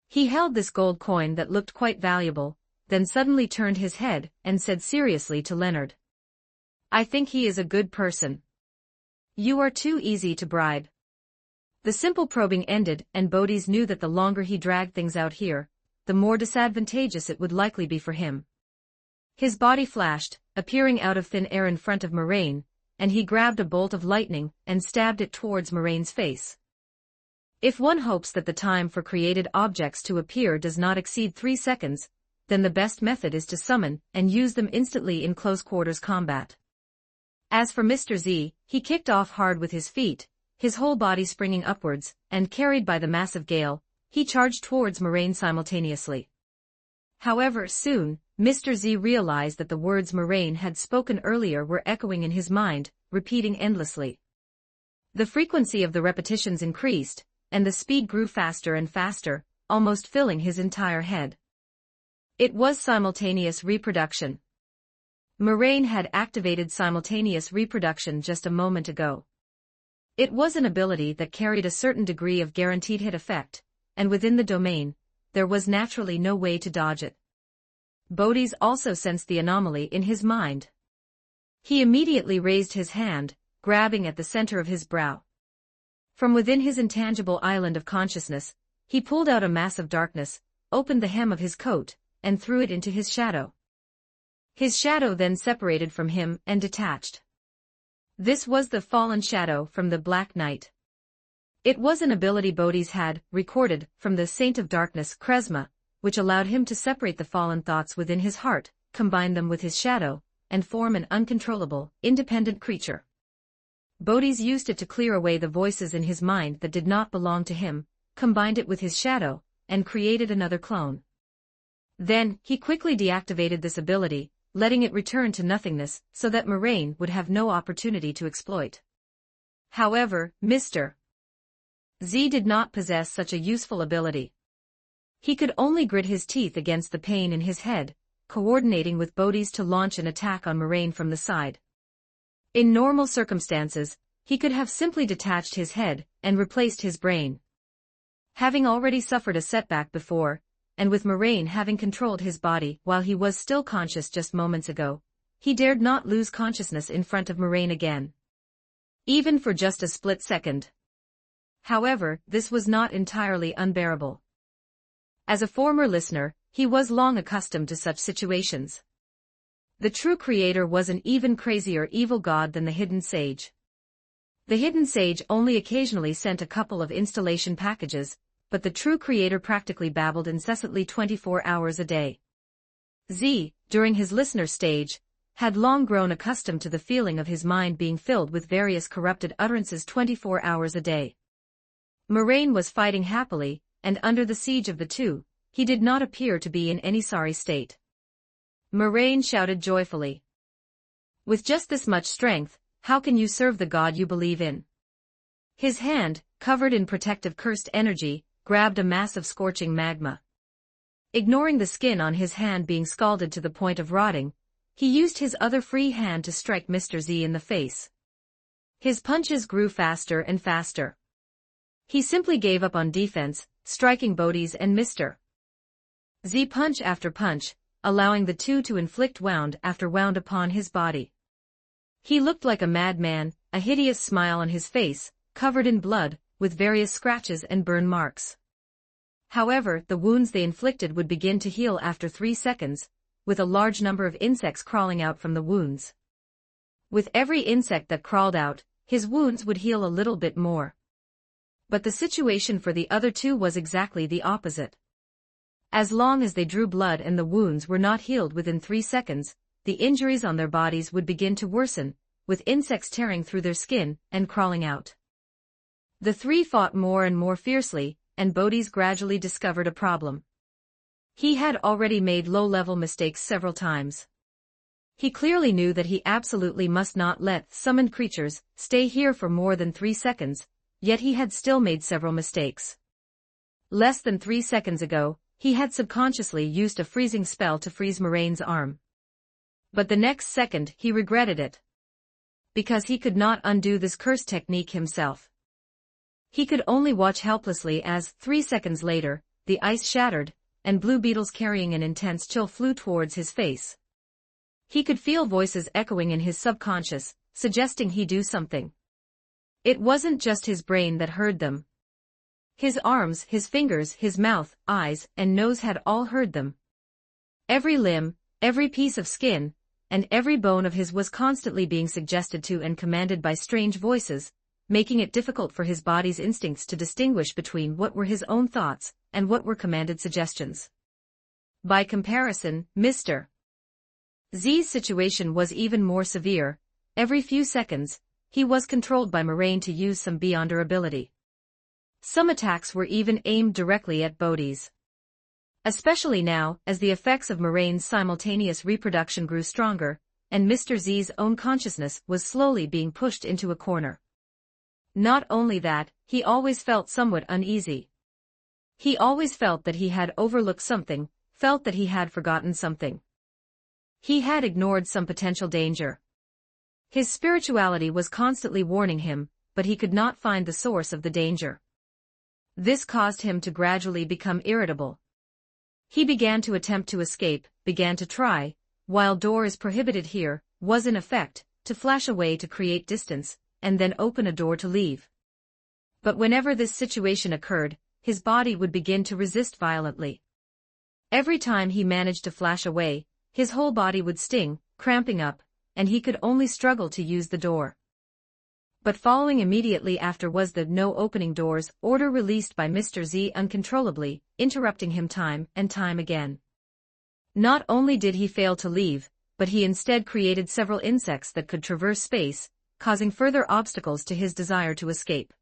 He held this gold coin that looked quite valuable, then suddenly turned his head and said seriously to Leonard. I think he is a good person. You are too easy to bribe. The simple probing ended, and Bodhi's knew that the longer he dragged things out here, the more disadvantageous it would likely be for him. His body flashed, appearing out of thin air in front of Moraine, and he grabbed a bolt of lightning and stabbed it towards Moraine's face. If one hopes that the time for created objects to appear does not exceed 3 seconds, then the best method is to summon and use them instantly in close-quarters combat. As for Mr. Z, he kicked off hard with his feet, his whole body springing upwards, and carried by the massive gale, he charged towards Moraine simultaneously. However, soon, Mr. Z realized that the words Moraine had spoken earlier were echoing in his mind, repeating endlessly. The frequency of the repetitions increased, and the speed grew faster and faster, almost filling his entire head. It was simultaneous reproduction. Moraine had activated simultaneous reproduction just a moment ago. It was an ability that carried a certain degree of guaranteed hit effect, and within the domain, there was naturally no way to dodge it. Bodhi's also sensed the anomaly in his mind. He immediately raised his hand, grabbing at the center of his brow. From within his intangible island of consciousness, he pulled out a mass of darkness, opened the hem of his coat, and threw it into his shadow. His shadow then separated from him and detached. This was the fallen shadow from the Black Knight. It was an ability Bodhi's had recorded from the Saint of Darkness Kresma, which allowed him to separate the fallen thoughts within his heart, combine them with his shadow, and form an uncontrollable, independent creature. Bodhi's used it to clear away the voices in his mind that did not belong to him, combined it with his shadow, and created another clone. Then, he quickly deactivated this ability, letting it return to nothingness so that Moraine would have no opportunity to exploit. However, Mr. Z did not possess such a useful ability. He could only grit his teeth against the pain in his head, coordinating with Bodhi's to launch an attack on Moraine from the side. In normal circumstances, he could have simply detached his head and replaced his brain. Having already suffered a setback before, and with Moraine having controlled his body while he was still conscious just moments ago, he dared not lose consciousness in front of Moraine again. Even for just a split second. However, this was not entirely unbearable. As a former listener, he was long accustomed to such situations. The true creator was an even crazier evil god than the hidden sage. The hidden sage only occasionally sent a couple of installation packages, but the true creator practically babbled incessantly 24 hours a day. Z, during his listener stage, had long grown accustomed to the feeling of his mind being filled with various corrupted utterances 24 hours a day. Moraine was fighting happily, and under the siege of the two, he did not appear to be in any sorry state. Moraine shouted joyfully. With just this much strength, how can you serve the god you believe in? His hand, covered in protective cursed energy, grabbed a mass of scorching magma. Ignoring the skin on his hand being scalded to the point of rotting, he used his other free hand to strike Mr. Z in the face. His punches grew faster and faster. He simply gave up on defense, striking Bodhi's and Mr. Z punch after punch, allowing the two to inflict wound after wound upon his body. He looked like a madman, a hideous smile on his face, covered in blood, with various scratches and burn marks. However, the wounds they inflicted would begin to heal after 3 seconds, with a large number of insects crawling out from the wounds. With every insect that crawled out, his wounds would heal a little bit more. But the situation for the other two was exactly the opposite. As long as they drew blood and the wounds were not healed within 3 seconds, the injuries on their bodies would begin to worsen, with insects tearing through their skin and crawling out. The three fought more and more fiercely, and Bodhi's gradually discovered a problem. He had already made low-level mistakes several times. He clearly knew that he absolutely must not let summoned creatures stay here for more than 3 seconds, yet he had still made several mistakes. Less than 3 seconds ago, he had subconsciously used a freezing spell to freeze Moraine's arm. But the next second he regretted it. Because he could not undo this curse technique himself. He could only watch helplessly as, 3 seconds later, the ice shattered, and blue beetles carrying an intense chill flew towards his face. He could feel voices echoing in his subconscious, suggesting he do something. It wasn't just his brain that heard them, His arms, his fingers, his mouth, eyes, and nose had all heard them. Every limb, every piece of skin, and every bone of his was constantly being suggested to and commanded by strange voices, making it difficult for his body's instincts to distinguish between what were his own thoughts and what were commanded suggestions. By comparison, Mr. Z's situation was even more severe. Every few seconds, he was controlled by Moraine to use some beyond her ability. Some attacks were even aimed directly at Bodhi's. Especially now, as the effects of Moraine's simultaneous reproduction grew stronger, and Mr. Z's own consciousness was slowly being pushed into a corner. Not only that, he always felt somewhat uneasy. He always felt that he had overlooked something, felt that he had forgotten something. He had ignored some potential danger. His spirituality was constantly warning him, but he could not find the source of the danger. This caused him to gradually become irritable. He began to attempt to escape, began to try, while door is prohibited here, was in effect, to flash away to create distance, and then open a door to leave. But whenever this situation occurred, his body would begin to resist violently. Every time he managed to flash away, his whole body would sting, cramping up, and he could only struggle to use the door. But following immediately after was the no opening doors order released by Mr. Z uncontrollably, interrupting him time and time again. Not only did he fail to leave, but he instead created several insects that could traverse space, causing further obstacles to his desire to escape.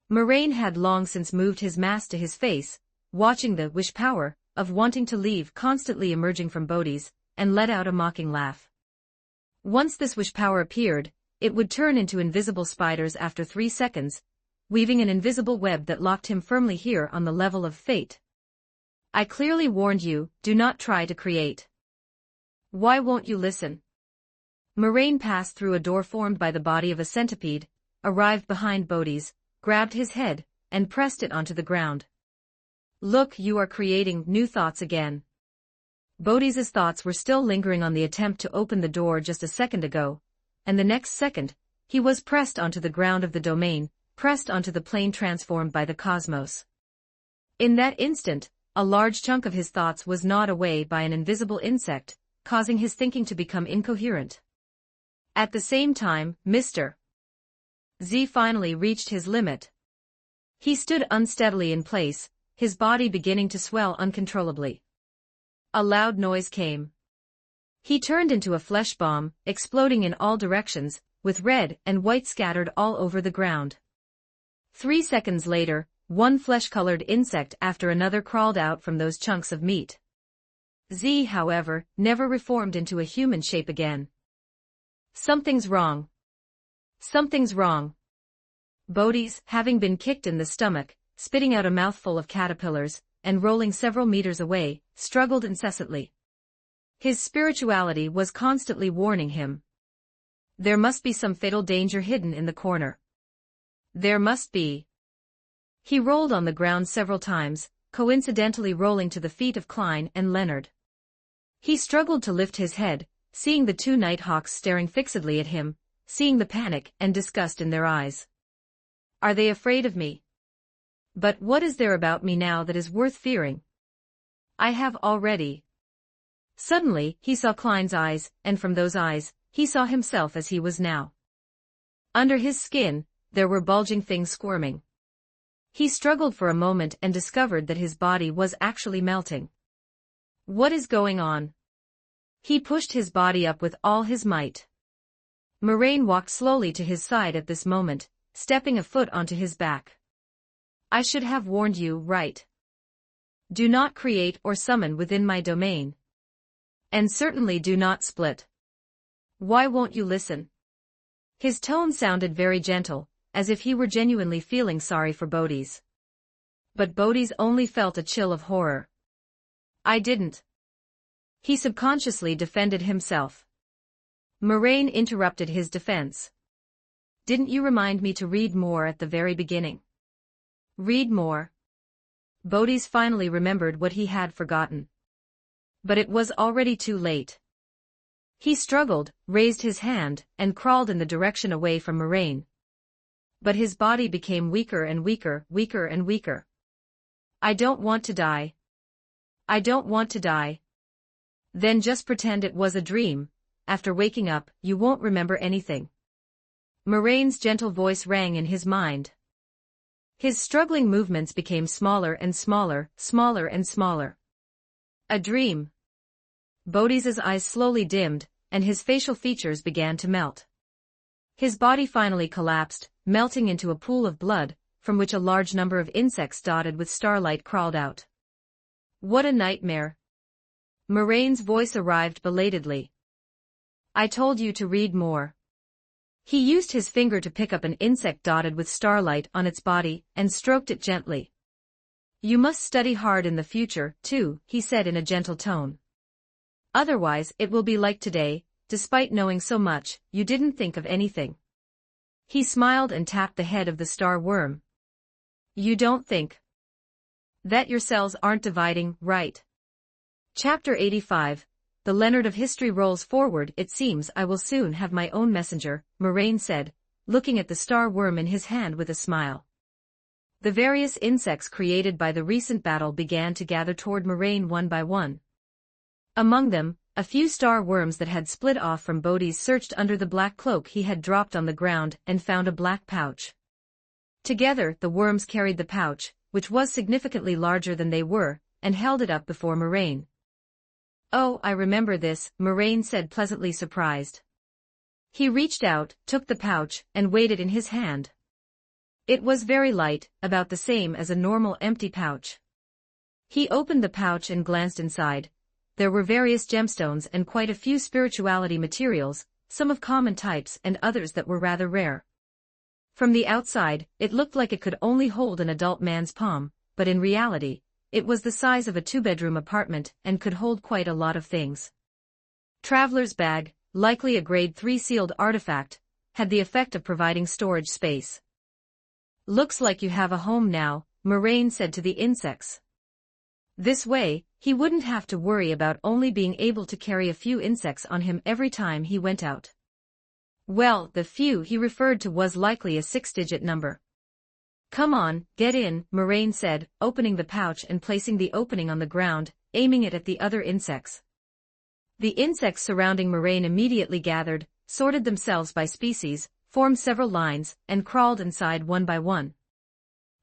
Moraine had long since moved his mask to his face, watching the wish power of wanting to leave constantly emerging from Bodhi's, and let out a mocking laugh. Once this wish power appeared, it would turn into invisible spiders after 3 seconds, weaving an invisible web that locked him firmly here on the level of fate. I clearly warned you, do not try to create. Why won't you listen? Moraine passed through a door formed by the body of a centipede, arrived behind Bodhi's, grabbed his head, and pressed it onto the ground. Look, you are creating new thoughts again. Bodhi's thoughts were still lingering on the attempt to open the door just a second ago, and the next second, he was pressed onto the ground of the domain, pressed onto the plane transformed by the cosmos. In that instant, a large chunk of his thoughts was gnawed away by an invisible insect, causing his thinking to become incoherent. At the same time, Mr. Z finally reached his limit. He stood unsteadily in place, his body beginning to swell uncontrollably. A loud noise came. He turned into a flesh bomb, exploding in all directions, with red and white scattered all over the ground. 3 seconds later, one flesh-colored insect after another crawled out from those chunks of meat. Z, however, never reformed into a human shape again. Something's wrong. Something's wrong. Bodhi's, having been kicked in the stomach, spitting out a mouthful of caterpillars, and rolling several meters away, struggled incessantly. His spirituality was constantly warning him. There must be some fatal danger hidden in the corner. There must be. He rolled on the ground several times, coincidentally rolling to the feet of Klein and Leonard. He struggled to lift his head, seeing the 2 Nighthawks staring fixedly at him, seeing the panic and disgust in their eyes. Are they afraid of me? But what is there about me now that is worth fearing? I have already. Suddenly, he saw Klein's eyes, and from those eyes, he saw himself as he was now. Under his skin, there were bulging things squirming. He struggled for a moment and discovered that his body was actually melting. What is going on? He pushed his body up with all his might. Moraine walked slowly to his side at this moment, stepping a foot onto his back. I should have warned you, right? Do not create or summon within my domain. And certainly do not split. Why won't you listen? His tone sounded very gentle, as if he were genuinely feeling sorry for Bodhi's. But Bodhi's only felt a chill of horror. I didn't. He subconsciously defended himself. Moraine interrupted his defense. Didn't you remind me to read more at the very beginning? Read more. Bodhi's finally remembered what he had forgotten. But it was already too late. He struggled, raised his hand, and crawled in the direction away from Moraine. But his body became weaker and weaker, weaker and weaker. I don't want to die. I don't want to die. Then just pretend it was a dream. After waking up, you won't remember anything. Moraine's gentle voice rang in his mind. His struggling movements became smaller and smaller, smaller and smaller. A dream. Bodhi's eyes slowly dimmed, and his facial features began to melt. His body finally collapsed, melting into a pool of blood, from which a large number of insects dotted with starlight crawled out. What a nightmare. Moraine's voice arrived belatedly. I told you to read more. He used his finger to pick up an insect dotted with starlight on its body, and stroked it gently. You must study hard in the future, too, he said in a gentle tone. Otherwise, it will be like today, despite knowing so much, you didn't think of anything. He smiled and tapped the head of the star worm. You don't think that your cells aren't dividing, right? Chapter 85. The Leonard of History rolls forward. It seems I will soon have my own messenger, Moraine said, looking at the star worm in his hand with a smile. The various insects created by the recent battle began to gather toward Moraine one by one. Among them, a few star worms that had split off from Bodhi's searched under the black cloak he had dropped on the ground and found a black pouch. Together, the worms carried the pouch, which was significantly larger than they were, and held it up before Moraine. Oh, I remember this, Moraine said, pleasantly surprised. He reached out, took the pouch, and weighed it in his hand. It was very light, about the same as a normal empty pouch. He opened the pouch and glanced inside. There were various gemstones and quite a few spirituality materials, some of common types and others that were rather rare. From the outside, it looked like it could only hold an adult man's palm, but in reality, it was the size of a two-bedroom apartment and could hold quite a lot of things. Traveler's bag, likely a grade 3 sealed artifact, had the effect of providing storage space. Looks like you have a home now, Moraine said to the insects. This way, he wouldn't have to worry about only being able to carry a few insects on him every time he went out. Well, the few he referred to was likely a 6-digit number. Come on, get in, Moraine said, opening the pouch and placing the opening on the ground, aiming it at the other insects. The insects surrounding Moraine immediately gathered, sorted themselves by species, formed several lines, and crawled inside one by one.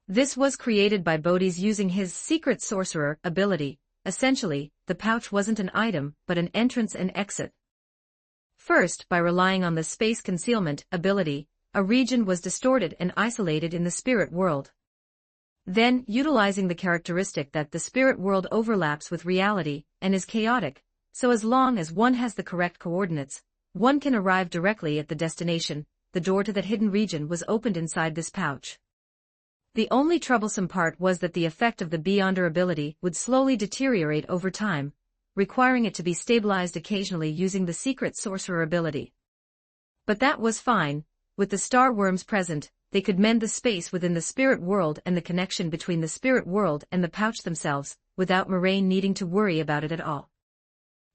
This was created by Bodhi's using his secret sorcerer ability. Essentially, the pouch wasn't an item, but an entrance and exit. First, by relying on the space concealment ability, a region was distorted and isolated in the spirit world. Then, utilizing the characteristic that the spirit world overlaps with reality and is chaotic, so as long as one has the correct coordinates, one can arrive directly at the destination. The door to that hidden region was opened inside this pouch. The only troublesome part was that the effect of the Beyonder ability would slowly deteriorate over time, requiring it to be stabilized occasionally using the secret sorcerer ability. But that was fine. With the star worms present, they could mend the space within the spirit world and the connection between the spirit world and the pouch themselves, without Moraine needing to worry about it at all.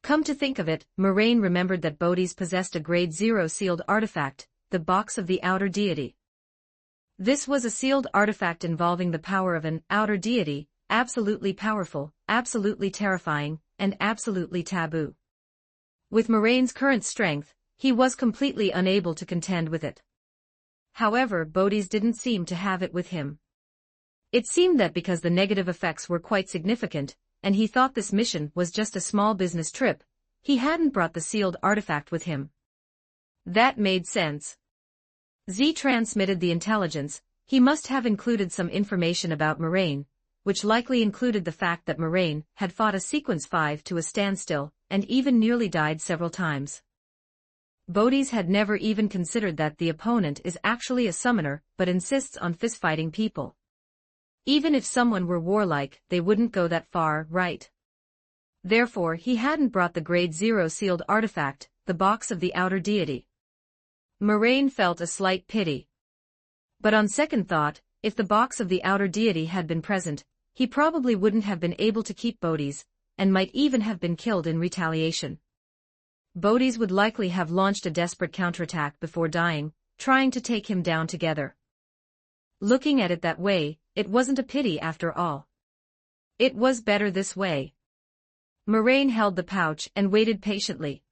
Come to think of it, Moraine remembered that Bodhi's possessed a grade 0 sealed artifact, the Box of the Outer Deity. This was a sealed artifact involving the power of an outer deity, absolutely powerful, absolutely terrifying, and absolutely taboo. With Moraine's current strength, he was completely unable to contend with it. However, Bodhi's didn't seem to have it with him. It seemed that because the negative effects were quite significant, and he thought this mission was just a small business trip, he hadn't brought the sealed artifact with him. That made sense. Z transmitted the intelligence. He must have included some information about Moraine, which likely included the fact that Moraine had fought a sequence 5 to a standstill, and even nearly died several times. Bodhi's had never even considered that the opponent is actually a summoner, but insists on fistfighting people. Even if someone were warlike, they wouldn't go that far, right? Therefore, he hadn't brought the grade 0 sealed artifact, the Box of the Outer Deity. Moraine felt a slight pity. But on second thought, if the Box of the Outer Deity had been present, he probably wouldn't have been able to keep Bodhi's, and might even have been killed in retaliation. Bodhi's would likely have launched a desperate counterattack before dying, trying to take him down together. Looking at it that way, it wasn't a pity after all. It was better this way. Moraine held the pouch and waited patiently.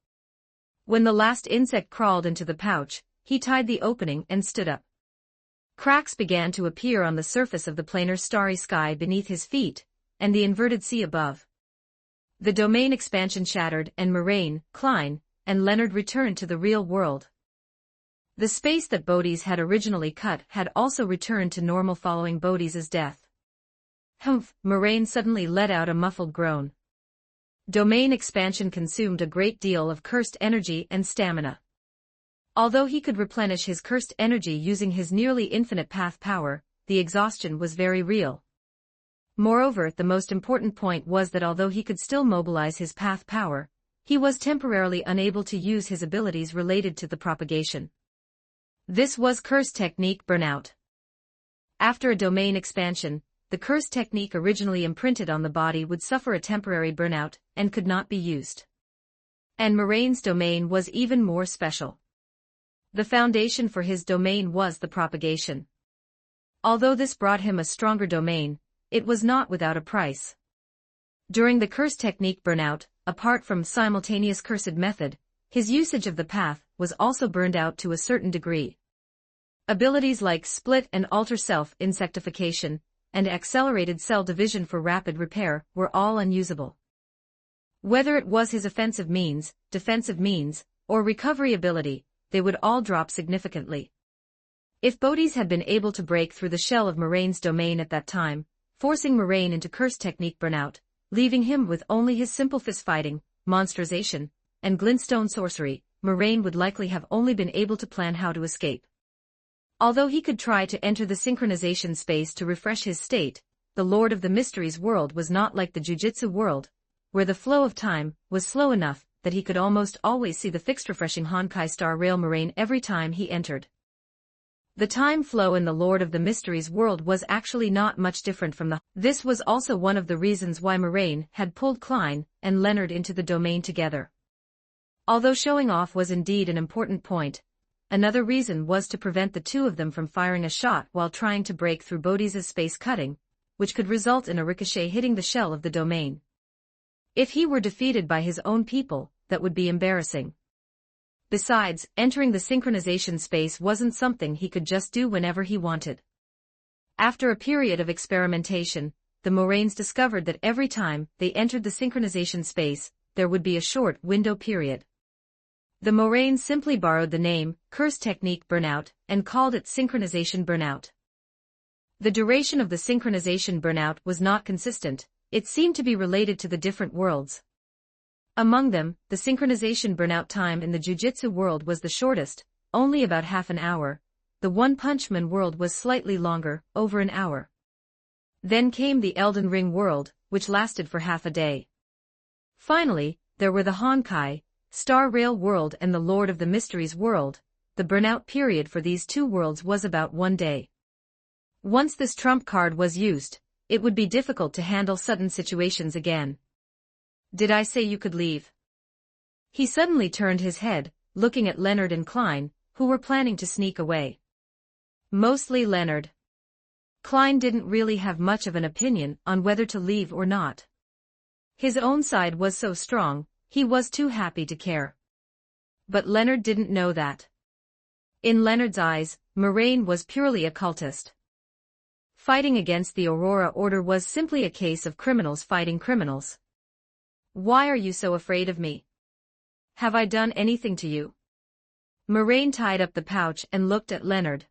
When the last insect crawled into the pouch, he tied the opening and stood up. Cracks began to appear on the surface of the planar starry sky beneath his feet, and the inverted sea above. The domain expansion shattered and Moraine, Klein, and Leonard returned to the real world. The space that Bodhi's had originally cut had also returned to normal following Bodhi's death. Humph! Moraine suddenly let out a muffled groan. Domain expansion consumed a great deal of cursed energy and stamina. Although he could replenish his cursed energy using his nearly infinite path power, the exhaustion was very real. Moreover, the most important point was that although he could still mobilize his path power, he was temporarily unable to use his abilities related to the propagation. This was curse technique burnout. After a domain expansion, the curse technique originally imprinted on the body would suffer a temporary burnout and could not be used. And Moraine's domain was even more special. The foundation for his domain was the propagation. Although this brought him a stronger domain, it was not without a price. During the curse technique burnout, apart from simultaneous cursed method, his usage of the path was also burned out to a certain degree. Abilities like split and alter self-insectification, and accelerated cell division for rapid repair were all unusable. Whether it was his offensive means, defensive means, or recovery ability, they would all drop significantly. If Bodhi's had been able to break through the shell of Moraine's domain at that time, forcing Moraine into curse technique burnout, leaving him with only his simple fist fighting, monsterization, and glintstone sorcery, Moraine would likely have only been able to plan how to escape. Although he could try to enter the synchronization space to refresh his state, the Lord of the Mysteries world was not like the Jujutsu world, where the flow of time was slow enough that he could almost always see the fixed refreshing Honkai Star Rail Moraine every time he entered. The time flow in the Lord of the Mysteries world was actually not much different from the. This was also one of the reasons why Moraine had pulled Klein and Leonard into the domain together. Although showing off was indeed an important point, another reason was to prevent the two of them from firing a shot while trying to break through Bodhi's space cutting, which could result in a ricochet hitting the shell of the domain. If he were defeated by his own people, that would be embarrassing. Besides, entering the synchronization space wasn't something he could just do whenever he wanted. After a period of experimentation, the Moraines discovered that every time they entered the synchronization space, there would be a short window period. The Moraines simply borrowed the name, Curse Technique Burnout, and called it Synchronization Burnout. The duration of the synchronization burnout was not consistent, it seemed to be related to the different worlds. Among them, the synchronization burnout time in the Jujutsu world was the shortest, only about half an hour. The One Punch Man world was slightly longer, over an hour. Then came the Elden Ring world, which lasted for half a day. Finally, there were the Honkai Star Rail world and the Lord of the Mysteries world. The burnout period for these two worlds was about 1 day. Once this trump card was used, it would be difficult to handle sudden situations again. Did I say you could leave? He suddenly turned his head, looking at Leonard and Klein, who were planning to sneak away. Mostly Leonard. Klein didn't really have much of an opinion on whether to leave or not. His own side was so strong, he was too happy to care. But Leonard didn't know that. In Leonard's eyes, Moraine was purely a cultist. Fighting against the Aurora Order was simply a case of criminals fighting criminals. Why are you so afraid of me? Have I done anything to you? Moraine tied up the pouch and looked at Leonard.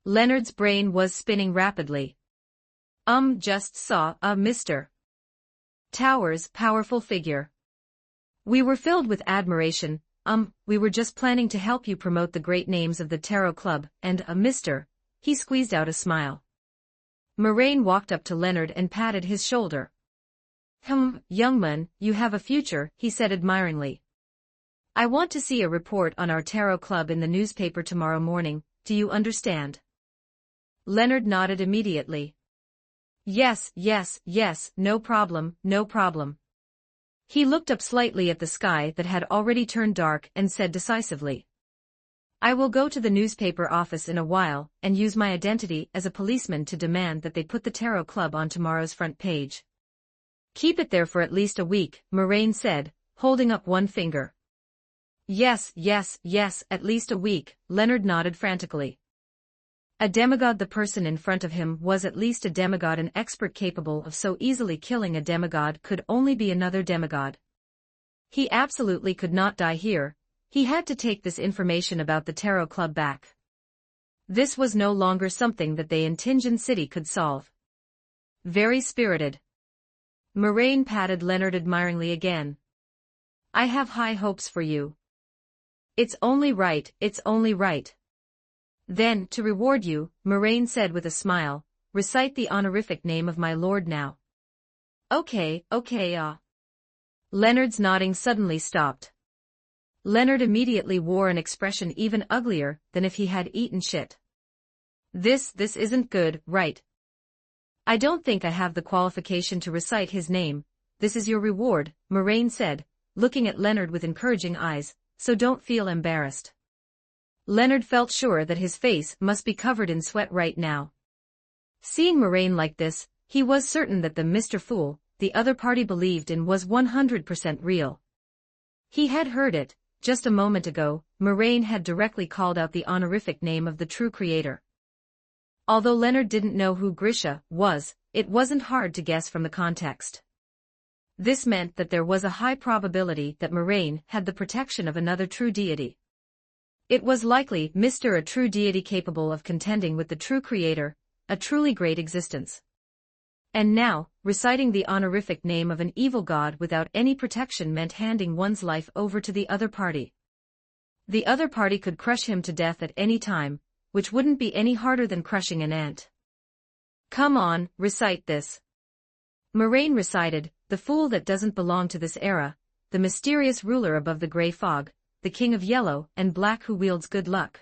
Leonard's brain was spinning rapidly. Just saw a Mr. Towers' powerful figure. We were filled with admiration, we were just planning to help you promote the great names of the Tarot Club, and a Mr. He squeezed out a smile. Moraine walked up to Leonard and patted his shoulder. Young man, you have a future, he said admiringly. I want to see a report on our Tarot Club in the newspaper tomorrow morning, do you understand? Leonard nodded immediately. Yes, no problem, no problem. He looked up slightly at the sky that had already turned dark and said decisively. I will go to the newspaper office in a while and use my identity as a policeman to demand that they put the Tarot Club on tomorrow's front page. Keep it there for at least a week, Moraine said, holding up one finger. Yes, yes, yes, at least a week, Leonard nodded frantically. A demigod. The person in front of him was at least a demigod. An expert capable of so easily killing a demigod could only be another demigod. He absolutely could not die here. He had to take this information about the Tarot Club back. This was no longer something that they in Tingen City could solve. Very spirited. Moraine patted Leonard admiringly again. I have high hopes for you. It's only right, it's only right. Then, to reward you, Moraine said with a smile, recite the honorific name of my lord now. Okay. Leonard's nodding suddenly stopped. Leonard immediately wore an expression even uglier than if he had eaten shit. This isn't good, right? I don't think I have the qualification to recite his name. This is your reward, Moraine said, looking at Leonard with encouraging eyes, so don't feel embarrassed. Leonard felt sure that his face must be covered in sweat right now. Seeing Moraine like this, he was certain that the Mr. Fool the other party believed in was 100% real. He had heard it. Just a moment ago, Moraine had directly called out the honorific name of the true creator. Although Leonard didn't know who Grisha was, it wasn't hard to guess from the context. This meant that there was a high probability that Moraine had the protection of another true deity. It was likely a true deity capable of contending with the true creator, a truly great existence. And now, reciting the honorific name of an evil god without any protection meant handing one's life over to the other party. The other party could crush him to death at any time, which wouldn't be any harder than crushing an ant. Come on, recite this. Moraine recited, the fool that doesn't belong to this era, the mysterious ruler above the grey fog, the king of yellow and black who wields good luck.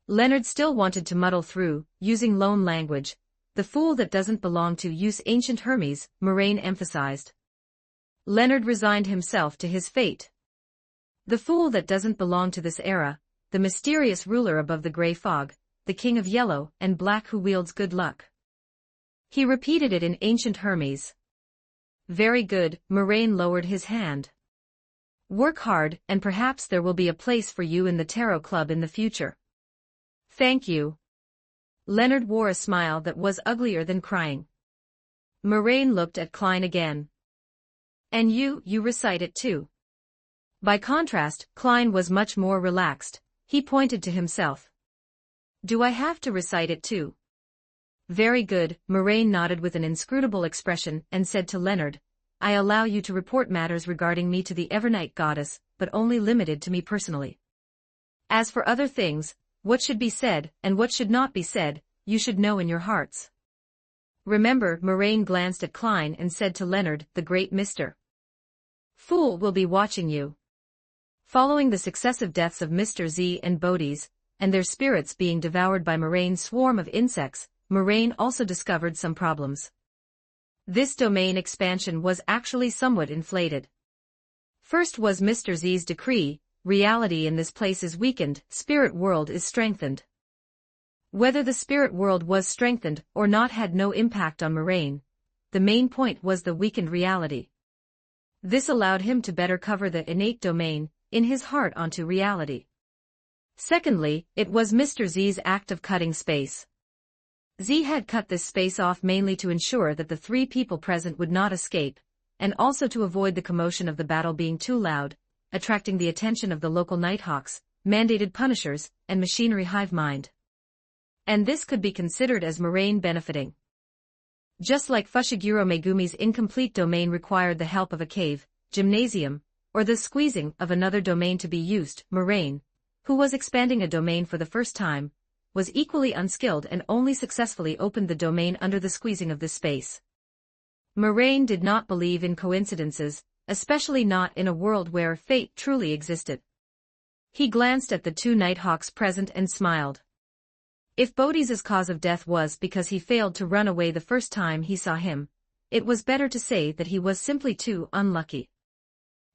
Leonard still wanted to muddle through, using loan language. The fool that doesn't belong to use ancient Hermes, Moraine emphasized. Leonard resigned himself to his fate. The fool that doesn't belong to this era, the mysterious ruler above the grey fog, the king of yellow and black who wields good luck. He repeated it in ancient Hermes. Very good, Moraine lowered his hand. Work hard, and perhaps there will be a place for you in the Tarot Club in the future. Thank you. Leonard wore a smile that was uglier than crying. Moraine looked at Klein again. And you recite it too. By contrast, Klein was much more relaxed. He pointed to himself. Do I have to recite it too? Very good, Moraine nodded with an inscrutable expression and said to Leonard, I allow you to report matters regarding me to the Evernight goddess, but only limited to me personally. As for other things, what should be said and what should not be said, you should know in your hearts. Remember, Moraine glanced at Klein and said to Leonard, the great Mr. Fool will be watching you. Following the successive deaths of Mr. Z and Bodhi's, and their spirits being devoured by Moraine's swarm of insects, Moraine also discovered some problems. This domain expansion was actually somewhat inflated. First was Mr. Z's decree, reality in this place is weakened, spirit world is strengthened. Whether the spirit world was strengthened or not had no impact on Moraine. The main point was the weakened reality. This allowed him to better cover the innate domain, in his heart onto reality. Secondly, it was Mr. Z's act of cutting space. Z had cut this space off mainly to ensure that the 3 people present would not escape, and also to avoid the commotion of the battle being too loud, attracting the attention of the local Nighthawks, mandated punishers, and machinery hive mind. And this could be considered as Moraine benefiting. Just like Fushiguro Megumi's incomplete domain required the help of a cave, gymnasium, or the squeezing of another domain to be used, Moraine, who was expanding a domain for the first time, was equally unskilled and only successfully opened the domain under the squeezing of this space. Moraine did not believe in coincidences, especially not in a world where fate truly existed. He glanced at the 2 Nighthawks present and smiled. If Bodhi's cause of death was because he failed to run away the first time he saw him, it was better to say that he was simply too unlucky.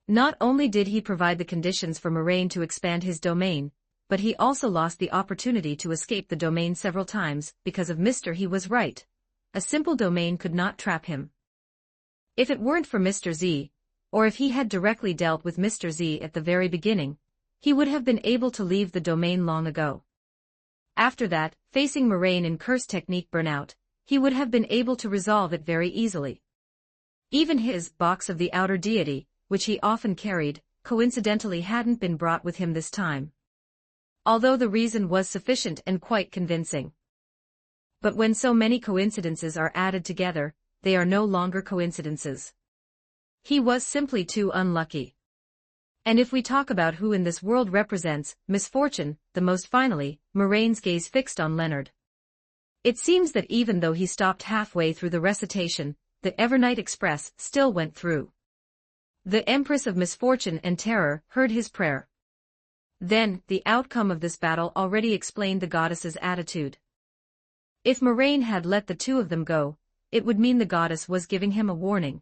Not only did he provide the conditions for Moraine to expand his domain, but he also lost the opportunity to escape the domain several times because of Mr. He was right. A simple domain could not trap him. If it weren't for Mr. Z, or if he had directly dealt with Mr. Z at the very beginning, he would have been able to leave the domain long ago. After that, facing Moraine in curse technique burnout, he would have been able to resolve it very easily. Even his box of the outer deity, which he often carried, coincidentally hadn't been brought with him this time. Although the reason was sufficient and quite convincing. But when so many coincidences are added together, they are no longer coincidences. He was simply too unlucky. And if we talk about who in this world represents misfortune the most, finally, Moraine's gaze fixed on Leonard. It seems that even though he stopped halfway through the recitation, the Evernight Express still went through. The Empress of Misfortune and Terror heard his prayer. Then, the outcome of this battle already explained the goddess's attitude. If Moraine had let the two of them go, it would mean the goddess was giving him a warning.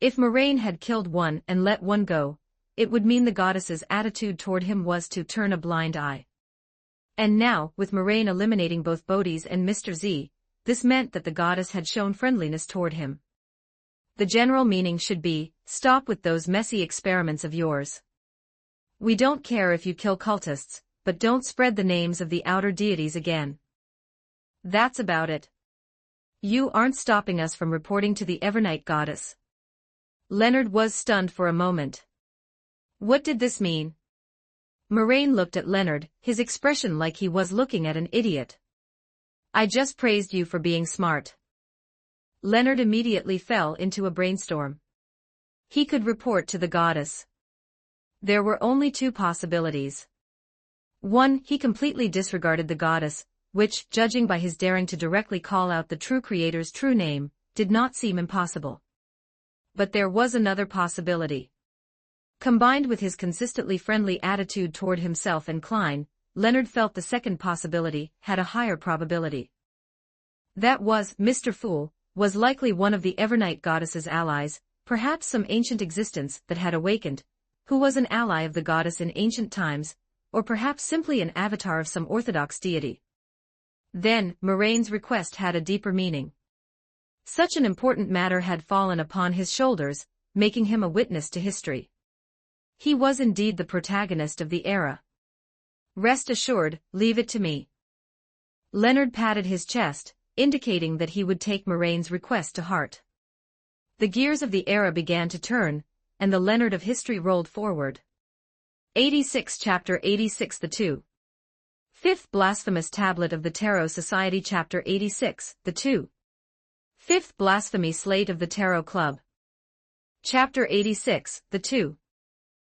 If Moraine had killed one and let one go, it would mean the goddess's attitude toward him was to turn a blind eye. And now, with Moraine eliminating both Bodhi's and Mr. Z, this meant that the goddess had shown friendliness toward him. The general meaning should be, stop with those messy experiments of yours. We don't care if you kill cultists, but don't spread the names of the outer deities again. That's about it. You aren't stopping us from reporting to the Evernight goddess. Leonard was stunned for a moment. What did this mean? Moraine looked at Leonard, his expression like he was looking at an idiot. I just praised you for being smart. Leonard immediately fell into a brainstorm. He could report to the goddess. There were only two possibilities. One, he completely disregarded the goddess, which, judging by his daring to directly call out the true creator's true name, did not seem impossible. But there was another possibility. Combined with his consistently friendly attitude toward himself and Klein, Leonard felt the second possibility had a higher probability. That was, Mr. Fool was likely one of the Evernight goddess's allies, perhaps some ancient existence that had awakened, who was an ally of the goddess in ancient times, or perhaps simply an avatar of some orthodox deity. Then, Moraine's request had a deeper meaning. Such an important matter had fallen upon his shoulders, making him a witness to history. He was indeed the protagonist of the era. Rest assured, leave it to me. Leonard patted his chest, indicating that he would take Moraine's request to heart. The gears of the era began to turn, and the Leonard of history rolled forward. 86 Chapter 86 The 2. Fifth Blasphemous Tablet of the Tarot Society Chapter 86, The 2. Fifth Blasphemy Slate of the Tarot Club. Chapter 86, The 2.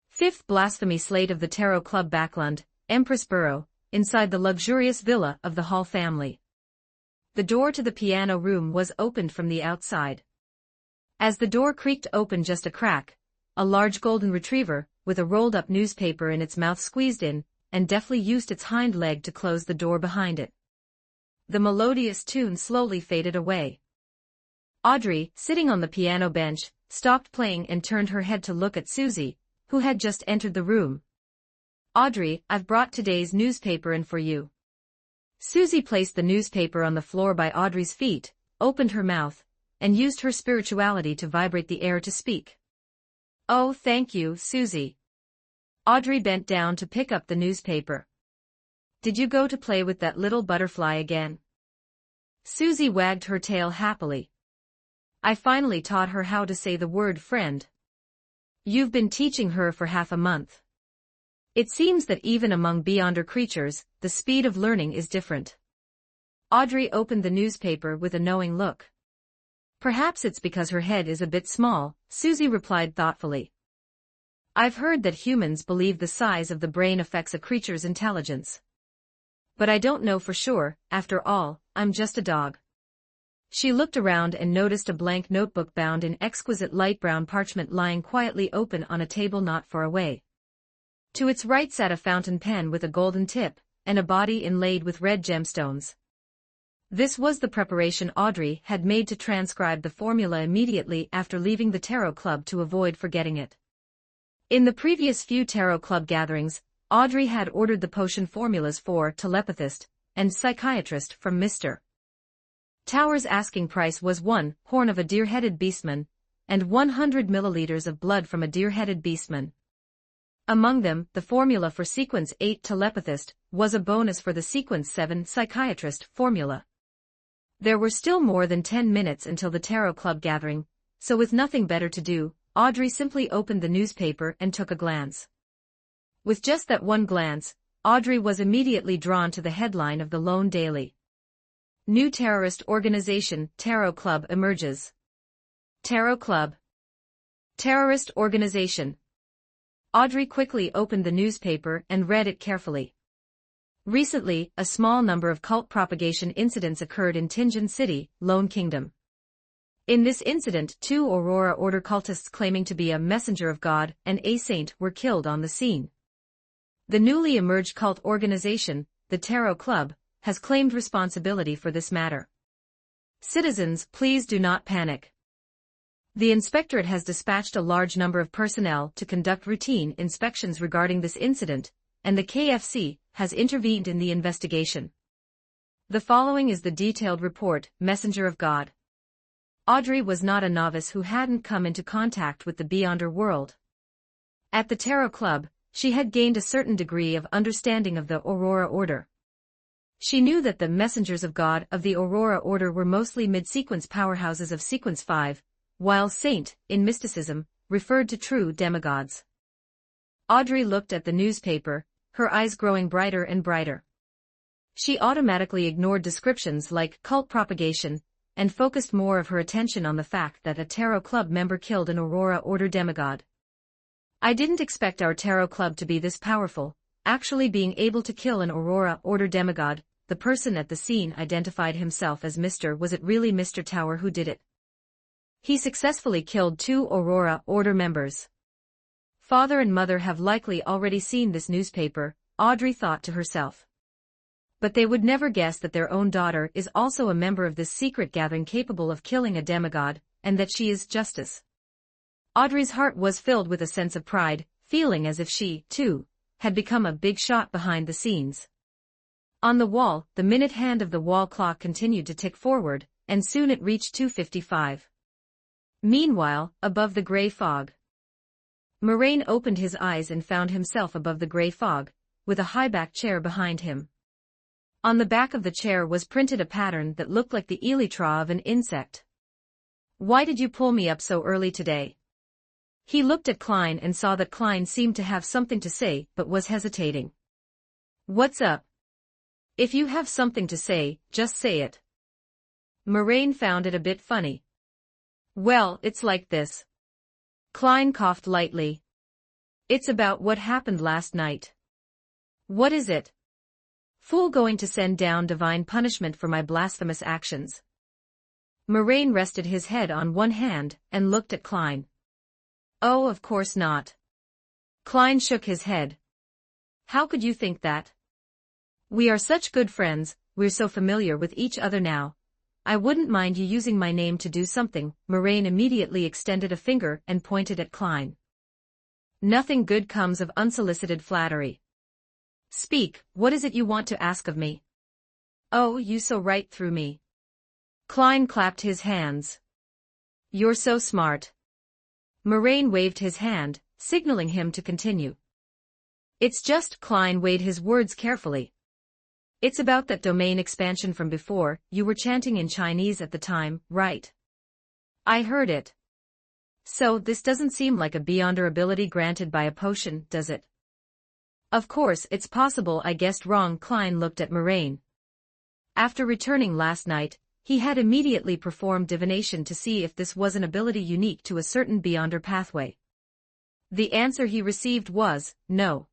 Fifth Blasphemy Slate of the Tarot Club. Backland, Empress Borough, inside the luxurious villa of the Hall family. The door to the piano room was opened from the outside. As the door creaked open just a crack, a large golden retriever, with a rolled-up newspaper in its mouth, squeezed in, and deftly used its hind leg to close the door behind it. The melodious tune slowly faded away. Audrey, sitting on the piano bench, stopped playing and turned her head to look at Susie, who had just entered the room. Audrey, I've brought today's newspaper in for you. Susie placed the newspaper on the floor by Audrey's feet, opened her mouth, and used her spirituality to vibrate the air to speak. Oh, thank you, Susie. Audrey bent down to pick up the newspaper. Did you go to play with that little butterfly again? Susie wagged her tail happily. I finally taught her how to say the word friend. You've been teaching her for half a month. It seems that even among Beyonder creatures, the speed of learning is different. Audrey opened the newspaper with a knowing look. Perhaps it's because her head is a bit small, Susie replied thoughtfully. I've heard that humans believe the size of the brain affects a creature's intelligence. But I don't know for sure, after all, I'm just a dog. She looked around and noticed a blank notebook bound in exquisite light brown parchment lying quietly open on a table not far away. To its right sat a fountain pen with a golden tip, and a body inlaid with red gemstones. This was the preparation Audrey had made to transcribe the formula immediately after leaving the Tarot Club to avoid forgetting it. In the previous few Tarot Club gatherings, Audrey had ordered the potion formulas for telepathist and psychiatrist from Mr. Tower's asking price was 1 horn of a deer-headed beastman, and 100 milliliters of blood from a deer-headed beastman. Among them, the formula for Sequence 8 telepathist was a bonus for the Sequence 7 psychiatrist formula. There were still more than 10 minutes until the Tarot Club gathering, so with nothing better to do, Audrey simply opened the newspaper and took a glance. With just that one glance, Audrey was immediately drawn to the headline of the Lone Daily. New terrorist organization, Tarot Club emerges. Tarot Club. Terrorist organization. Audrey quickly opened the newspaper and read it carefully. Recently, a small number of cult propagation incidents occurred in Tinjin City, Lone Kingdom. In this incident, 2 Aurora Order cultists claiming to be a messenger of God and a saint were killed on the scene. The newly emerged cult organization, the Tarot Club, has claimed responsibility for this matter. Citizens, please do not panic. The inspectorate has dispatched a large number of personnel to conduct routine inspections regarding this incident, and the KFC has intervened in the investigation. The following is the detailed report, Messenger of God. Audrey was not a novice who hadn't come into contact with the Beyonder world. At the Tarot Club, she had gained a certain degree of understanding of the Aurora Order. She knew that the messengers of God of the Aurora Order were mostly mid-sequence powerhouses of Sequence 5, while Saint, in mysticism, referred to true demigods. Audrey looked at the newspaper, her eyes growing brighter and brighter. She automatically ignored descriptions like cult propagation, and focused more of her attention on the fact that a Tarot Club member killed an Aurora Order demigod. I didn't expect our Tarot Club to be this powerful, actually being able to kill an Aurora Order demigod. The person at the scene identified himself as Mr. Was it really Mr. Tower who did it? He successfully killed 2 Aurora Order members. Father and mother have likely already seen this newspaper, Audrey thought to herself. But they would never guess that their own daughter is also a member of this secret gathering capable of killing a demigod, and that she is justice. Audrey's heart was filled with a sense of pride, feeling as if she, too, had become a big shot behind the scenes. On the wall, the minute hand of the wall clock continued to tick forward, and soon it reached 2:55. Meanwhile, above the gray fog. Moraine opened his eyes and found himself above the gray fog, with a high-backed chair behind him. On the back of the chair was printed a pattern that looked like the elytra of an insect. "Why did you pull me up so early today?" He looked at Klein and saw that Klein seemed to have something to say but was hesitating. "What's up? If you have something to say, just say it." Moraine found it a bit funny. "Well, it's like this." Klein coughed lightly. "It's about what happened last night." "What is it?" "Fool going to send down divine punishment for my blasphemous actions." Moraine rested his head on one hand and looked at Klein. "Oh, of course not." Klein shook his head. "How could you think that? We are such good friends, we're so familiar with each other now. I wouldn't mind you using my name to do something." Moraine immediately extended a finger and pointed at Klein. "Nothing good comes of unsolicited flattery. Speak, what is it you want to ask of me?" "Oh, you so right through me." Klein clapped his hands. "You're so smart." Moraine waved his hand, signaling him to continue. "It's just," Klein weighed his words carefully. "It's about that domain expansion from before. You were chanting in Chinese at the time, right?" "I heard it." "So, this doesn't seem like a Beyonder ability granted by a potion, does it?" "Of course, it's possible I guessed wrong." Klein looked at Moraine. After returning last night, he had immediately performed divination to see if this was an ability unique to a certain Beyonder pathway. The answer he received was, no.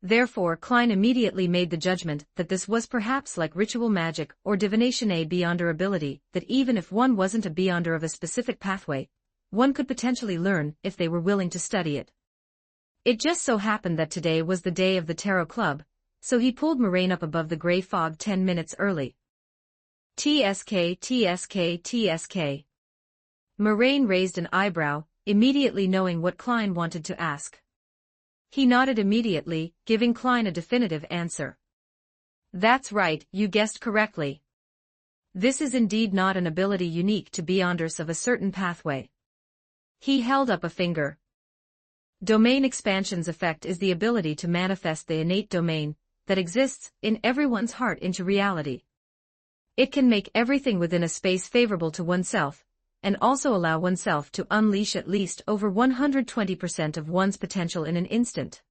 Therefore, Klein immediately made the judgment that this was perhaps like ritual magic or divination, a Beyonder ability, that even if one wasn't a Beyonder of a specific pathway, one could potentially learn if they were willing to study it. It just so happened that today was the day of the Tarot Club, so he pulled Moraine up above the gray fog 10 minutes early. "TSK, TSK, TSK." Moraine raised an eyebrow, immediately knowing what Klein wanted to ask. He nodded immediately, giving Klein a definitive answer. That's right, you guessed correctly. This is indeed not an ability unique to Beyonders of a certain pathway. He held up a finger. Domain expansion's effect is the ability to manifest the innate domain that exists in everyone's heart into reality. It can make everything within a space favorable to oneself, and also allow oneself to unleash at least over 120% of one's potential in an instant.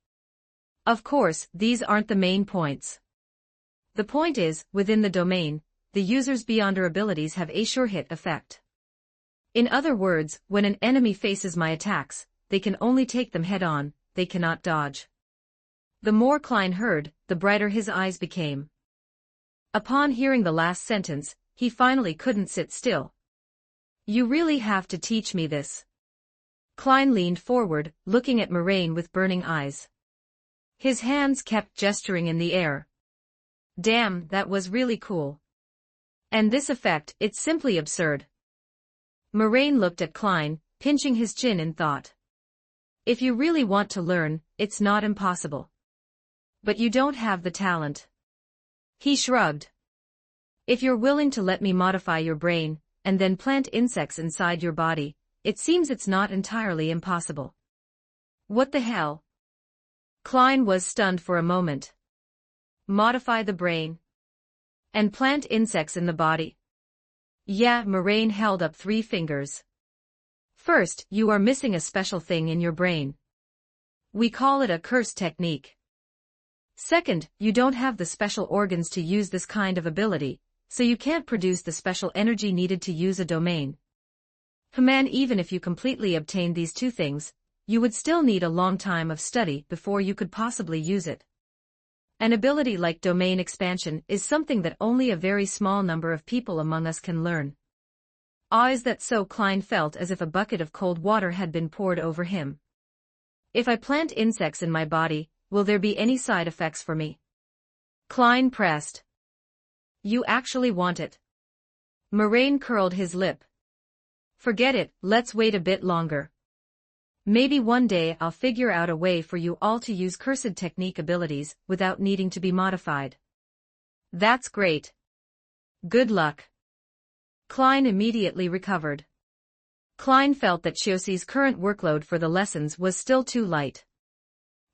Of course, these aren't the main points. The point is, within the domain, the user's Beyonder abilities have a sure-hit effect. In other words, when an enemy faces my attacks, they can only take them head-on, they cannot dodge. The more Klein heard, the brighter his eyes became. Upon hearing the last sentence, he finally couldn't sit still. You really have to teach me this. Klein leaned forward, looking at Moraine with burning eyes. His hands kept gesturing in the air. Damn, that was really cool. And this effect, it's simply absurd. Moraine looked at Klein, pinching his chin in thought. If you really want to learn, it's not impossible. But you don't have the talent. He shrugged. If you're willing to let me modify your brain, and then plant insects inside your body, it seems it's not entirely impossible. What the hell? Klein was stunned for a moment. Modify the brain. And plant insects in the body. Yeah, Moraine held up 3 fingers. First, you are missing a special thing in your brain. We call it a curse technique. Second, you don't have the special organs to use this kind of ability, so you can't produce the special energy needed to use a domain. Man, even if you completely obtained these 2 things, you would still need a long time of study before you could possibly use it. An ability like domain expansion is something that only a very small number of people among us can learn. Is that so? Klein felt as if a bucket of cold water had been poured over him. If I plant insects in my body, will there be any side effects for me? Klein pressed. You actually want it? Moraine curled his lip. Forget it, let's wait a bit longer. Maybe one day I'll figure out a way for you all to use cursed technique abilities without needing to be modified. That's great. Good luck. Klein immediately recovered. Klein felt that Chiosi's current workload for the lessons was still too light.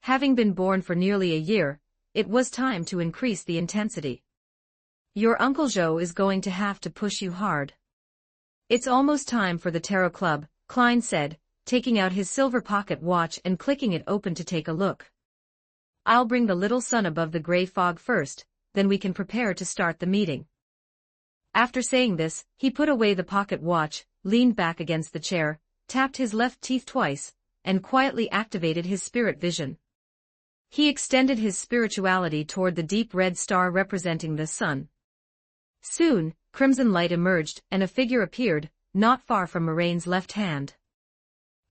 Having been born for nearly a year, it was time to increase the intensity. Your Uncle Joe is going to have to push you hard. It's almost time for the Tarot Club, Klein said, taking out his silver pocket watch and clicking it open to take a look. I'll bring the little sun above the gray fog first, then we can prepare to start the meeting. After saying this, he put away the pocket watch, leaned back against the chair, tapped his left teeth twice, and quietly activated his spirit vision. He extended his spirituality toward the deep red star representing the sun. Soon, crimson light emerged and a figure appeared, not far from Moraine's left hand.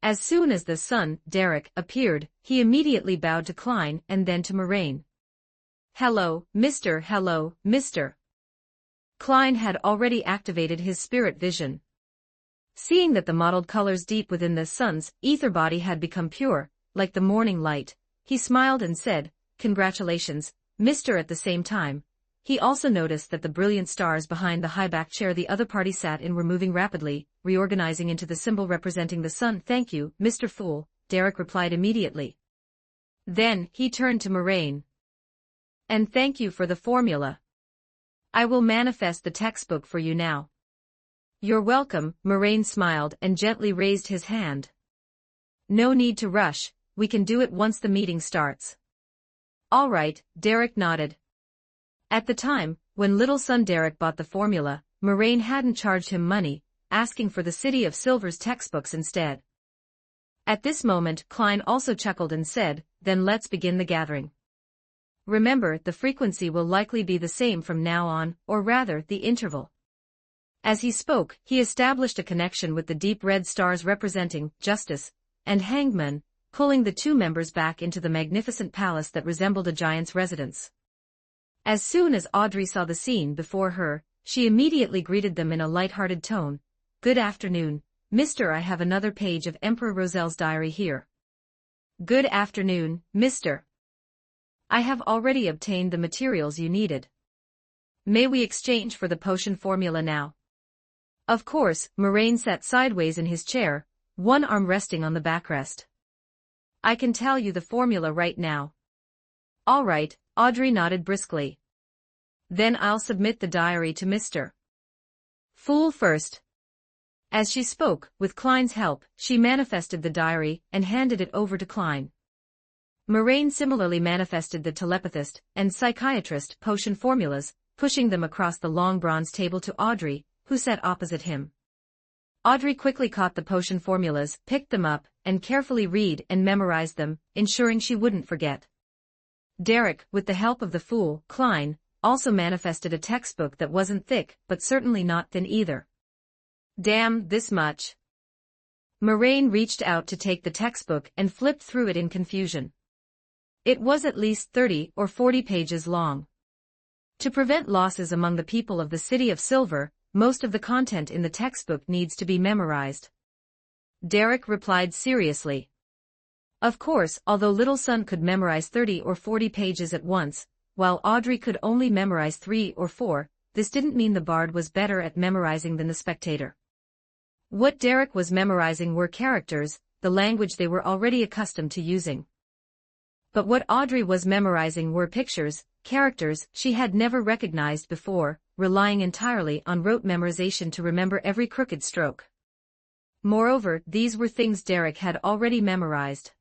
As soon as the son, Derek, appeared, he immediately bowed to Klein and then to Moraine. Hello, Mr. Klein had already activated his spirit vision. Seeing that the mottled colors deep within the sun's ether body had become pure, like the morning light, he smiled and said, Congratulations, Mr. At the same time, he also noticed that the brilliant stars behind the high-backed chair the other party sat in were moving rapidly, reorganizing into the symbol representing the sun. Thank you, Mr. Fool, Derek replied immediately. Then, he turned to Moraine. And thank you for the formula. I will manifest the textbook for you now. You're welcome, Moraine smiled and gently raised his hand. No need to rush, we can do it once the meeting starts. All right, Derek nodded. At the time, when little son Derek bought the formula, Moraine hadn't charged him money, asking for the City of Silver's textbooks instead. At this moment, Klein also chuckled and said, Then let's begin the gathering. Remember, the frequency will likely be the same from now on, or rather, the interval. As he spoke, he established a connection with the deep red stars representing Justice and Hangman, pulling the 2 members back into the magnificent palace that resembled a giant's residence. As soon as Audrey saw the scene before her, she immediately greeted them in a light-hearted tone. Good afternoon, Mr. I have another page of Emperor Roselle's diary here. Good afternoon, mister. I have already obtained the materials you needed. May we exchange for the potion formula now? Of course. Moraine sat sideways in his chair, one arm resting on the backrest. I can tell you the formula right now. All right, Audrey nodded briskly. Then I'll submit the diary to Mr. Fool first. As she spoke, with Klein's help, she manifested the diary and handed it over to Klein. Moraine similarly manifested the telepathist and psychiatrist potion formulas, pushing them across the long bronze table to Audrey, who sat opposite him. Audrey quickly caught the potion formulas, picked them up, and carefully read and memorized them, ensuring she wouldn't forget. Derek, with the help of the fool, Klein, also manifested a textbook that wasn't thick, but certainly not thin either. Damn, this much. Moraine reached out to take the textbook and flipped through it in confusion. It was at least 30 or 40 pages long. To prevent losses among the people of the City of Silver, most of the content in the textbook needs to be memorized. Derek replied seriously. Of course, although Little Sun could memorize 30 or 40 pages at once, while Audrey could only memorize 3 or 4, this didn't mean the bard was better at memorizing than the spectator. What Derek was memorizing were characters, the language they were already accustomed to using. But what Audrey was memorizing were pictures, characters she had never recognized before, relying entirely on rote memorization to remember every crooked stroke. Moreover, these were things Derek had already memorized.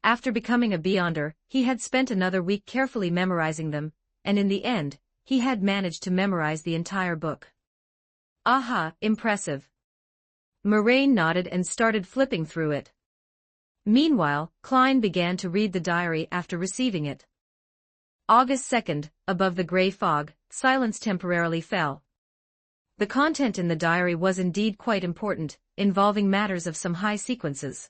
After becoming a Beyonder, he had spent another week carefully memorizing them, and in the end, he had managed to memorize the entire book. Aha, impressive. Moraine nodded and started flipping through it. Meanwhile, Klein began to read the diary after receiving it. August 2nd, above the gray fog, silence temporarily fell. The content in the diary was indeed quite important, involving matters of some high sequences.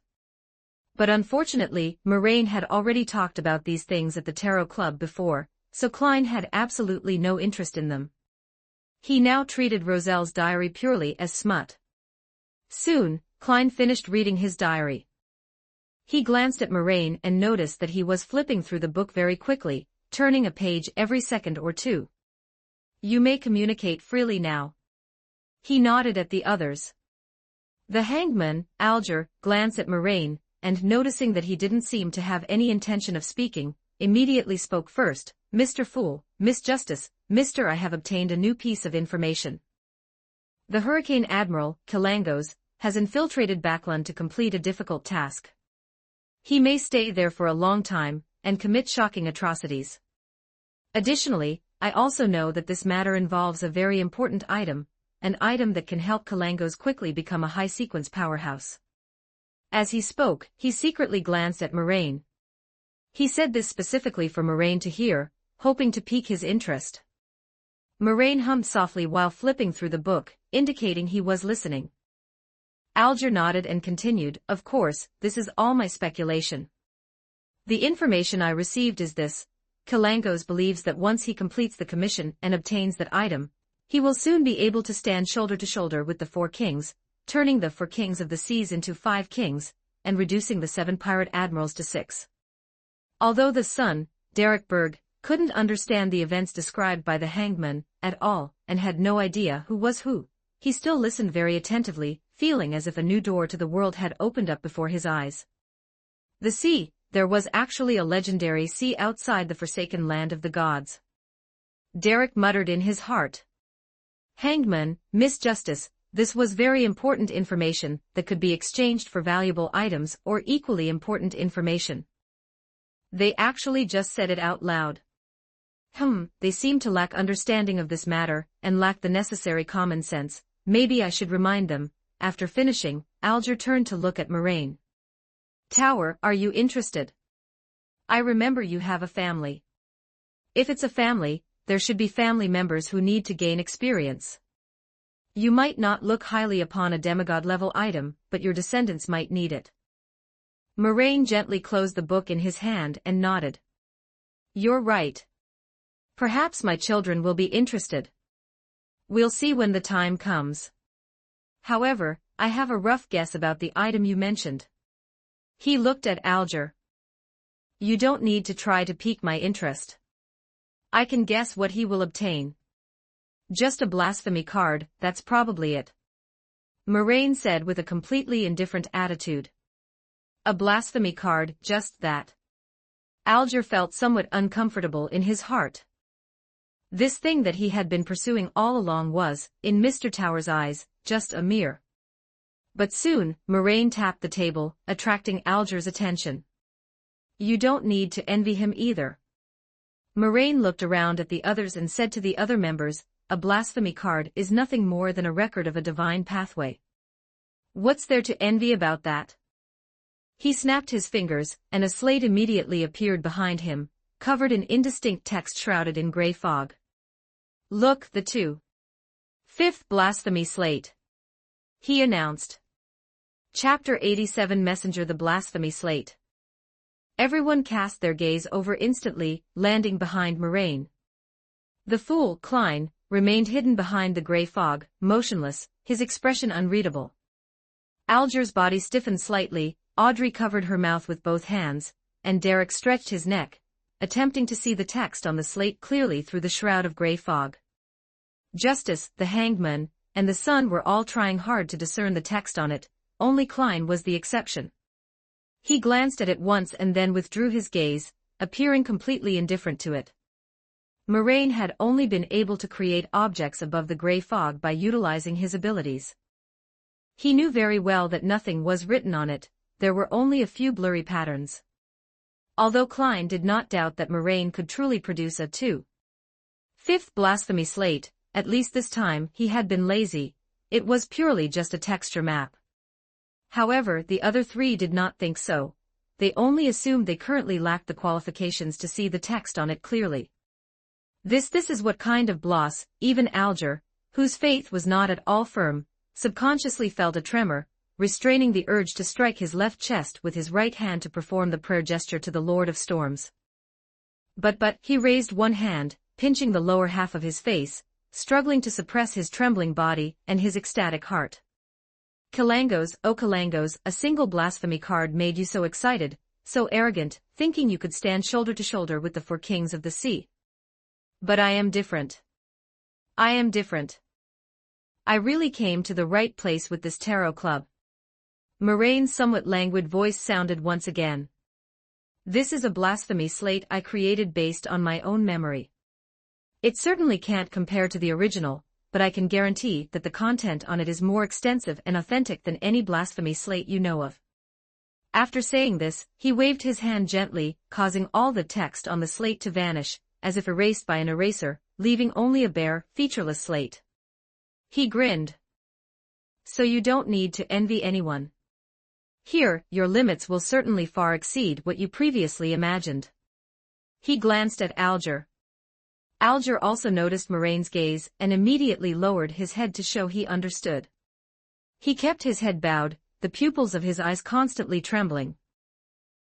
But unfortunately, Moraine had already talked about these things at the Tarot Club before, so Klein had absolutely no interest in them. He now treated Roselle's diary purely as smut. Soon, Klein finished reading his diary. He glanced at Moraine and noticed that he was flipping through the book very quickly, turning a page every second or two. You may communicate freely now. He nodded at the others. The hangman, Alger, glanced at Moraine, and noticing that he didn't seem to have any intention of speaking, immediately spoke first. Mr. Fool, Miss Justice, Mr. I have obtained a new piece of information. The Hurricane Admiral, Kalangos, has infiltrated Backland to complete a difficult task. He may stay there for a long time, and commit shocking atrocities. Additionally, I also know that this matter involves a very important item, an item that can help Kalangos quickly become a high-sequence powerhouse. As he spoke, he secretly glanced at Moraine. He said this specifically for Moraine to hear, hoping to pique his interest. Moraine hummed softly while flipping through the book, indicating he was listening. Alger nodded and continued, of course, this is all my speculation. The information I received is this: Kalangos believes that once he completes the commission and obtains that item, he will soon be able to stand shoulder to shoulder with the 4 kings, turning the 4 kings of the seas into 5 kings, and reducing the 7 pirate admirals to 6. Although the son, Derek Berg, couldn't understand the events described by the hangman at all, and had no idea who was who, he still listened very attentively, feeling as if a new door to the world had opened up before his eyes. The sea, there was actually a legendary sea outside the forsaken land of the gods. Derek muttered in his heart. Hangman, Miss Justice, this was very important information that could be exchanged for valuable items or equally important information. They actually just said it out loud. They seem to lack understanding of this matter, and lack the necessary common sense. Maybe I should remind them. After finishing, Alger turned to look at Moraine. Tower, are you interested? I remember you have a family. If it's a family, there should be family members who need to gain experience. You might not look highly upon a demigod-level item, but your descendants might need it. Moraine gently closed the book in his hand and nodded. You're right. Perhaps my children will be interested. We'll see when the time comes. However, I have a rough guess about the item you mentioned. He looked at Alger. You don't need to try to pique my interest. I can guess what he will obtain. Just a blasphemy card, that's probably it. Moraine said with a completely indifferent attitude. A blasphemy card, just that. Alger felt somewhat uncomfortable in his heart. This thing that he had been pursuing all along was, in Mr. Tower's eyes, just a mere. But soon, Moraine tapped the table, attracting Alger's attention. You don't need to envy him either. Moraine looked around at the others and said to the other members, a blasphemy card is nothing more than a record of a divine pathway. What's there to envy about that? He snapped his fingers, and a slate immediately appeared behind him, covered in indistinct text shrouded in gray fog. Look, the 5th blasphemy slate. He announced. Chapter 87 Messenger the Blasphemy Slate. Everyone cast their gaze over instantly, landing behind Moraine. The fool, Klein, remained hidden behind the gray fog, motionless, his expression unreadable. Alger's body stiffened slightly, Audrey covered her mouth with both hands, and Derek stretched his neck, attempting to see the text on the slate clearly through the shroud of gray fog. Justice, the hangman, and the sun were all trying hard to discern the text on it, only Klein was the exception. He glanced at it once and then withdrew his gaze, appearing completely indifferent to it. Moraine had only been able to create objects above the gray fog by utilizing his abilities. He knew very well that nothing was written on it, there were only a few blurry patterns. Although Klein did not doubt that Moraine could truly produce a 5th blasphemy slate, at least this time he had been lazy, it was purely just a texture map. However, the other three did not think so. They only assumed they currently lacked the qualifications to see the text on it clearly. This is what kind of bloss, even Alger, whose faith was not at all firm, subconsciously felt a tremor, restraining the urge to strike his left chest with his right hand to perform the prayer gesture to the Lord of Storms. But he raised one hand, pinching the lower half of his face, struggling to suppress his trembling body and his ecstatic heart. Kalangos, oh Kalangos, a single blasphemy card made you so excited, so arrogant, thinking you could stand shoulder to shoulder with the 4 kings of the sea. But I am different. I am different. I really came to the right place with this tarot club. Moraine's somewhat languid voice sounded once again. This is a blasphemy slate I created based on my own memory. It certainly can't compare to the original, but I can guarantee that the content on it is more extensive and authentic than any blasphemy slate you know of. After saying this, he waved his hand gently, causing all the text on the slate to vanish, as if erased by an eraser, leaving only a bare, featureless slate. He grinned. So you don't need to envy anyone. Here, your limits will certainly far exceed what you previously imagined. He glanced at Alger. Alger also noticed Moraine's gaze and immediately lowered his head to show he understood. He kept his head bowed, the pupils of his eyes constantly trembling.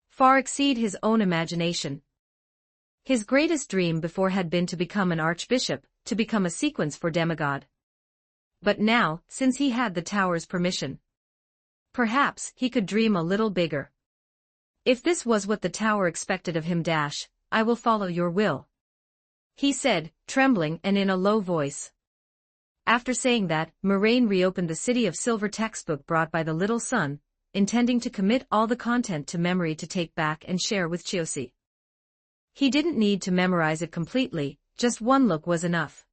Far exceed his own imagination. His greatest dream before had been to become an archbishop, to become a sequence for demigod. But now, since he had the tower's permission, perhaps he could dream a little bigger. If this was what the tower expected of him, I will follow your will, he said, trembling and in a low voice. After saying that, Moraine reopened the City of Silver textbook brought by the little son, intending to commit all the content to memory to take back and share with Chiosi. He didn't need to memorize it completely, just one look was enough.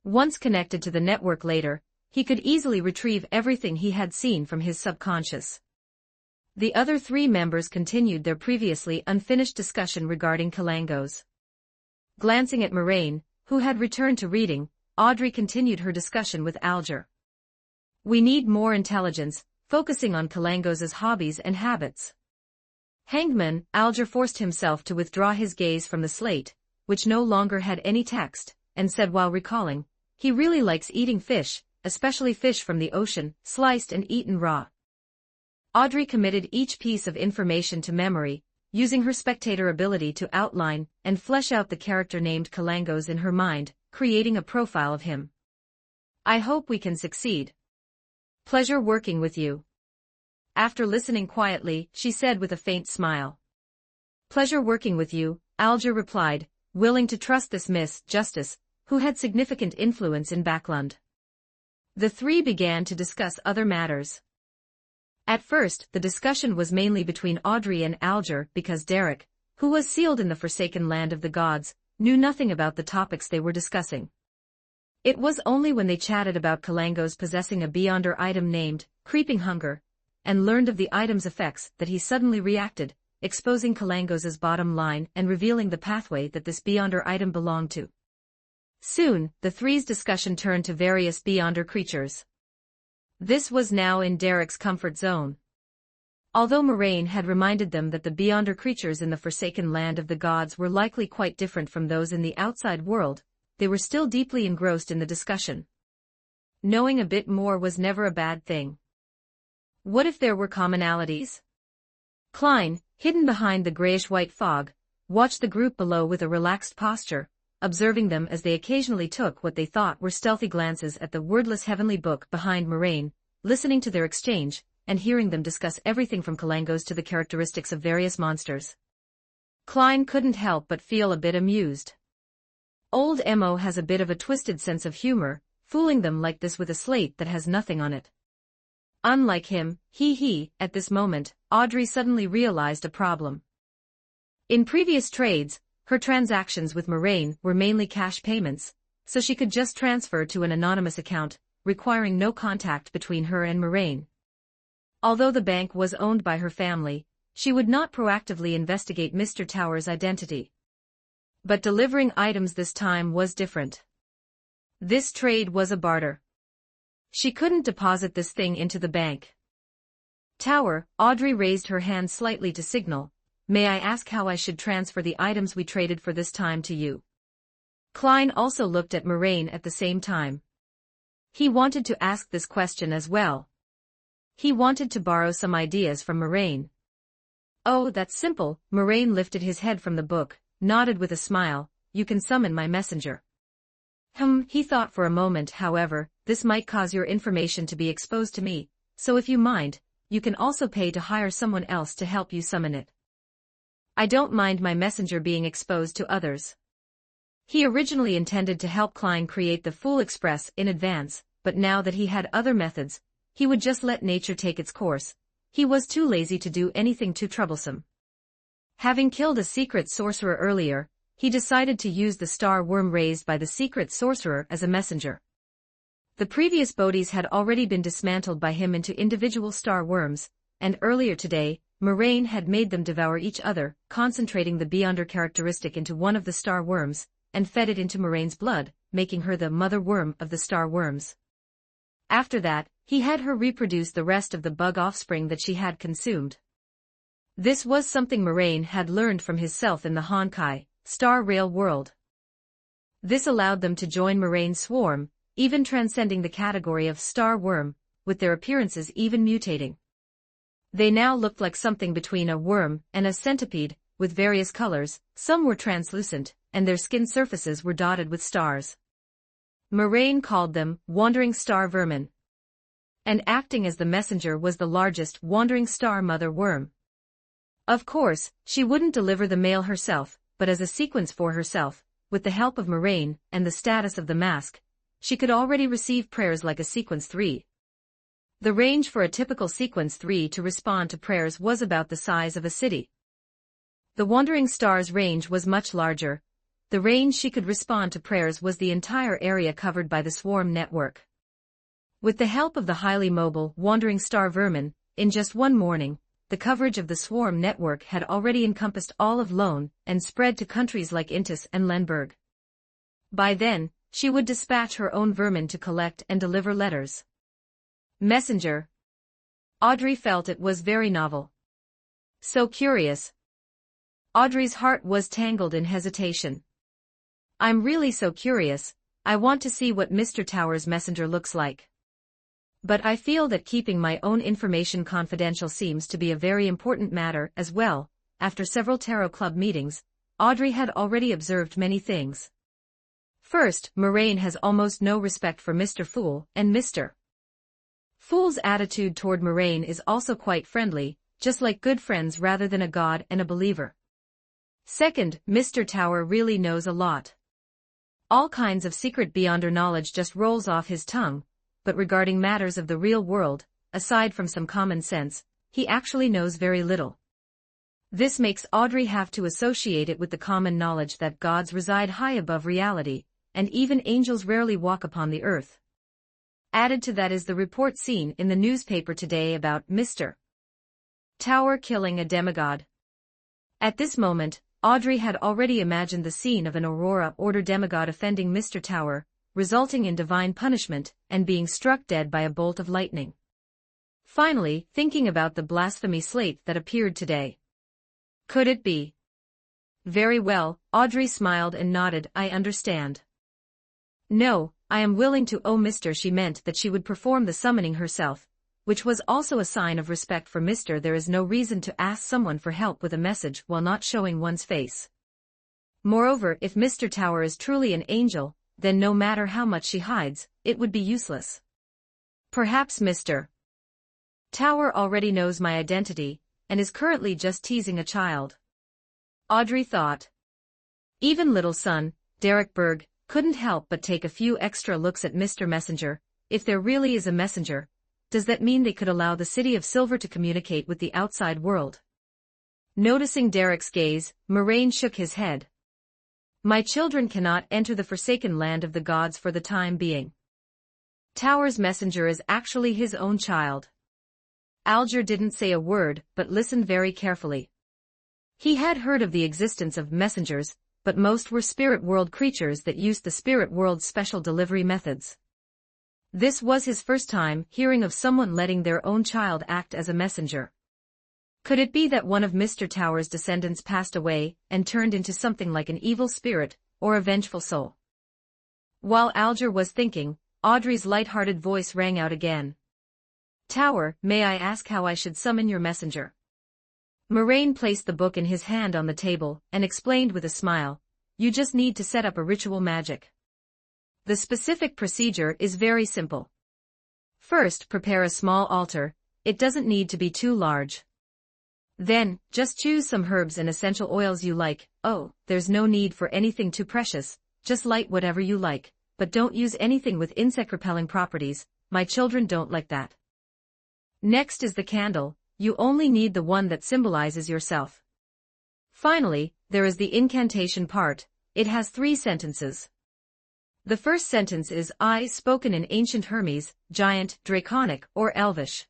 Once connected to the network later, he could easily retrieve everything he had seen from his subconscious. The other 3 members continued their previously unfinished discussion regarding Kalangos. Glancing at Moraine, who had returned to reading, Audrey continued her discussion with Alger. We need more intelligence, focusing on Kalangos' hobbies and habits. Hangman, Alger forced himself to withdraw his gaze from the slate, which no longer had any text, and said while recalling, he really likes eating fish, especially fish from the ocean, sliced and eaten raw. Audrey committed each piece of information to memory, using her spectator ability to outline and flesh out the character named Kalangos in her mind, creating a profile of him. I hope we can succeed. Pleasure working with you. After listening quietly, she said with a faint smile. "Pleasure working with you," Alger replied, willing to trust this Miss Justice, who had significant influence in Backland. The three began to discuss other matters. At first, the discussion was mainly between Audrey and Alger because Derek, who was sealed in the forsaken land of the gods, knew nothing about the topics they were discussing. It was only when they chatted about Kalangos possessing a Beyonder item named Creeping Hunger, and learned of the item's effects that he suddenly reacted, exposing Kalangos's bottom line and revealing the pathway that this Beyonder item belonged to. Soon, the three's discussion turned to various Beyonder creatures. This was now in Derek's comfort zone. Although Moraine had reminded them that the Beyonder creatures in the forsaken land of the gods were likely quite different from those in the outside world, they were still deeply engrossed in the discussion. Knowing a bit more was never a bad thing. What if there were commonalities? Klein, hidden behind the grayish-white fog, watched the group below with a relaxed posture, observing them as they occasionally took what they thought were stealthy glances at the wordless heavenly book behind Moraine, listening to their exchange, and hearing them discuss everything from Kalangos to the characteristics of various monsters. Klein couldn't help but feel a bit amused. Old Mo has a bit of a twisted sense of humor, fooling them like this with a slate that has nothing on it. Unlike him, at this moment, Audrey suddenly realized a problem. In previous trades, her transactions with Moraine were mainly cash payments, so she could just transfer to an anonymous account, requiring no contact between her and Moraine. Although the bank was owned by her family, she would not proactively investigate Mr. Tower's identity. But delivering items this time was different. This trade was a barter. She couldn't deposit this thing into the bank. Tower, Audrey raised her hand slightly to signal, "May I ask how I should transfer the items we traded for this time to you?" Klein also looked at Moraine at the same time. He wanted to ask this question as well. He wanted to borrow some ideas from Moraine. "Oh, that's simple," Moraine lifted his head from the book, nodded with a smile, "You can summon my messenger." He thought for a moment, however, "This might cause your information to be exposed to me, so if you mind, you can also pay to hire someone else to help you summon it." "I don't mind my messenger being exposed to others." He originally intended to help Klein create the Fool Express in advance, but now that he had other methods, he would just let nature take its course. He was too lazy to do anything too troublesome. Having killed a secret sorcerer earlier, he decided to use the star worm raised by the secret sorcerer as a messenger. The previous bodies had already been dismantled by him into individual star worms, and earlier today, Moraine had made them devour each other, concentrating the Beyonder characteristic into one of the star worms, and fed it into Moraine's blood, making her the mother worm of the star worms. After that, he had her reproduce the rest of the bug offspring that she had consumed. This was something Moraine had learned from his self in the Honkai, Star Rail world. This allowed them to join Moraine's swarm, even transcending the category of star worm, with their appearances even mutating. They now looked like something between a worm and a centipede, with various colors. Some were translucent, and their skin surfaces were dotted with stars. Moraine called them wandering star vermin. And acting as the messenger was the largest wandering star mother worm. Of course, she wouldn't deliver the mail herself, but as a sequence for herself, with the help of Moraine and the status of the mask, she could already receive prayers like a sequence 3. The range for a typical sequence 3 to respond to prayers was about the size of a city. The wandering star's range was much larger. The range she could respond to prayers was the entire area covered by the swarm network. With the help of the highly mobile wandering star vermin, in just one morning, the coverage of the swarm network had already encompassed all of Lone and spread to countries like Intis and Lenberg. By then, she would dispatch her own vermin to collect and deliver letters. Messenger. Audrey felt it was very novel. So curious. Audrey's heart was tangled in hesitation. "I'm really so curious, I want to see what Mr. Tower's messenger looks like. But I feel that keeping my own information confidential seems to be a very important matter as well." After several Tarot Club meetings, Audrey had already observed many things. First, Moraine has almost no respect for Mr. Fool and Mr. Fool's attitude toward Moraine is also quite friendly, just like good friends rather than a god and a believer. Second, Mr. Tower really knows a lot. All kinds of secret beyonder knowledge just rolls off his tongue, but regarding matters of the real world, aside from some common sense, he actually knows very little. This makes Audrey have to associate it with the common knowledge that gods reside high above reality, and even angels rarely walk upon the earth. Added to that is the report seen in the newspaper today about Mr. Tower killing a demigod. At this moment, Audrey had already imagined the scene of an Aurora Order demigod offending Mr. Tower, resulting in divine punishment and being struck dead by a bolt of lightning. Finally, thinking about the blasphemy slate that appeared today. Could it be? Very well, Audrey smiled and nodded. I understand. No, I am willing to. Oh, Mr. She meant that she would perform the summoning herself, which was also a sign of respect for Mr. There is no reason to ask someone for help with a message while not showing one's face. Moreover, if Mr. Tower is truly an angel, then no matter how much she hides, it would be useless. Perhaps Mr. Tower already knows my identity, and is currently just teasing a child. Audrey thought. Even little son, Derek Berg, couldn't help but take a few extra looks at Mr. Messenger. If there really is a messenger, does that mean they could allow the City of Silver to communicate with the outside world? Noticing Derek's gaze, Moraine shook his head. My children cannot enter the forsaken land of the gods for the time being. Tower's messenger is actually his own child. Alger didn't say a word, but listened very carefully. He had heard of the existence of messengers, but most were spirit world creatures that used the spirit world's special delivery methods. This was his first time hearing of someone letting their own child act as a messenger. Could it be that one of Mr. Tower's descendants passed away and turned into something like an evil spirit, or a vengeful soul? While Alger was thinking, Audrey's light-hearted voice rang out again. Tower, may I ask how I should summon your messenger? Moraine placed the book in his hand on the table and explained with a smile, you just need to set up a ritual magic. The specific procedure is very simple. First, prepare a small altar. It doesn't need to be too large. Then, just choose some herbs and essential oils you like. Oh, there's no need for anything too precious, just light whatever you like, but don't use anything with insect-repelling properties, my children don't like that. Next is the candle. You only need the one that symbolizes yourself. Finally, there is the incantation part. It has 3 sentences. The first sentence is I, spoken in ancient Hermes, giant, draconic, or elvish.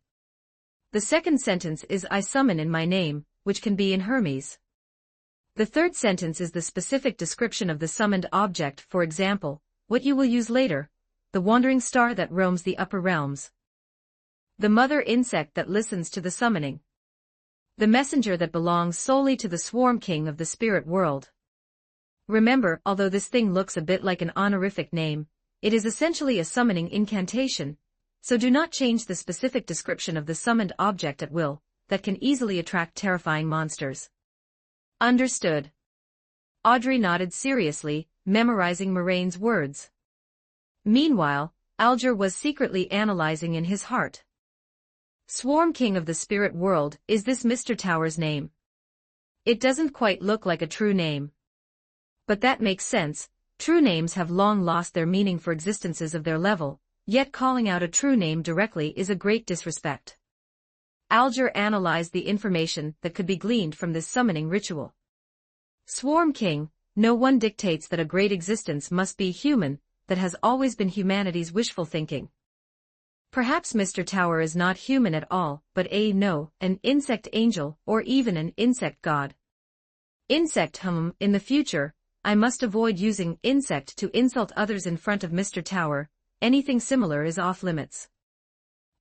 The second sentence is I summon in my name, which can be in Hermes. The third sentence is the specific description of the summoned object, for example, what you will use later, the wandering star that roams the upper realms. The mother insect that listens to the summoning. The messenger that belongs solely to the swarm king of the spirit world. Remember, although this thing looks a bit like an honorific name, it is essentially a summoning incantation, so do not change the specific description of the summoned object at will, that can easily attract terrifying monsters. Understood. Audrey nodded seriously, memorizing Moraine's words. Meanwhile, Alger was secretly analyzing in his heart. Swarm King of the Spirit World, is this Mr. Tower's name? It doesn't quite look like a true name. But that makes sense, true names have long lost their meaning for existences of their level, yet calling out a true name directly is a great disrespect. Alger analyzed the information that could be gleaned from this summoning ritual. Swarm King, no one dictates that a great existence must be human, that has always been humanity's wishful thinking. Perhaps Mr. Tower is not human at all, but an insect angel, or even an insect god. Insect in the future, I must avoid using insect to insult others in front of Mr. Tower, anything similar is off limits.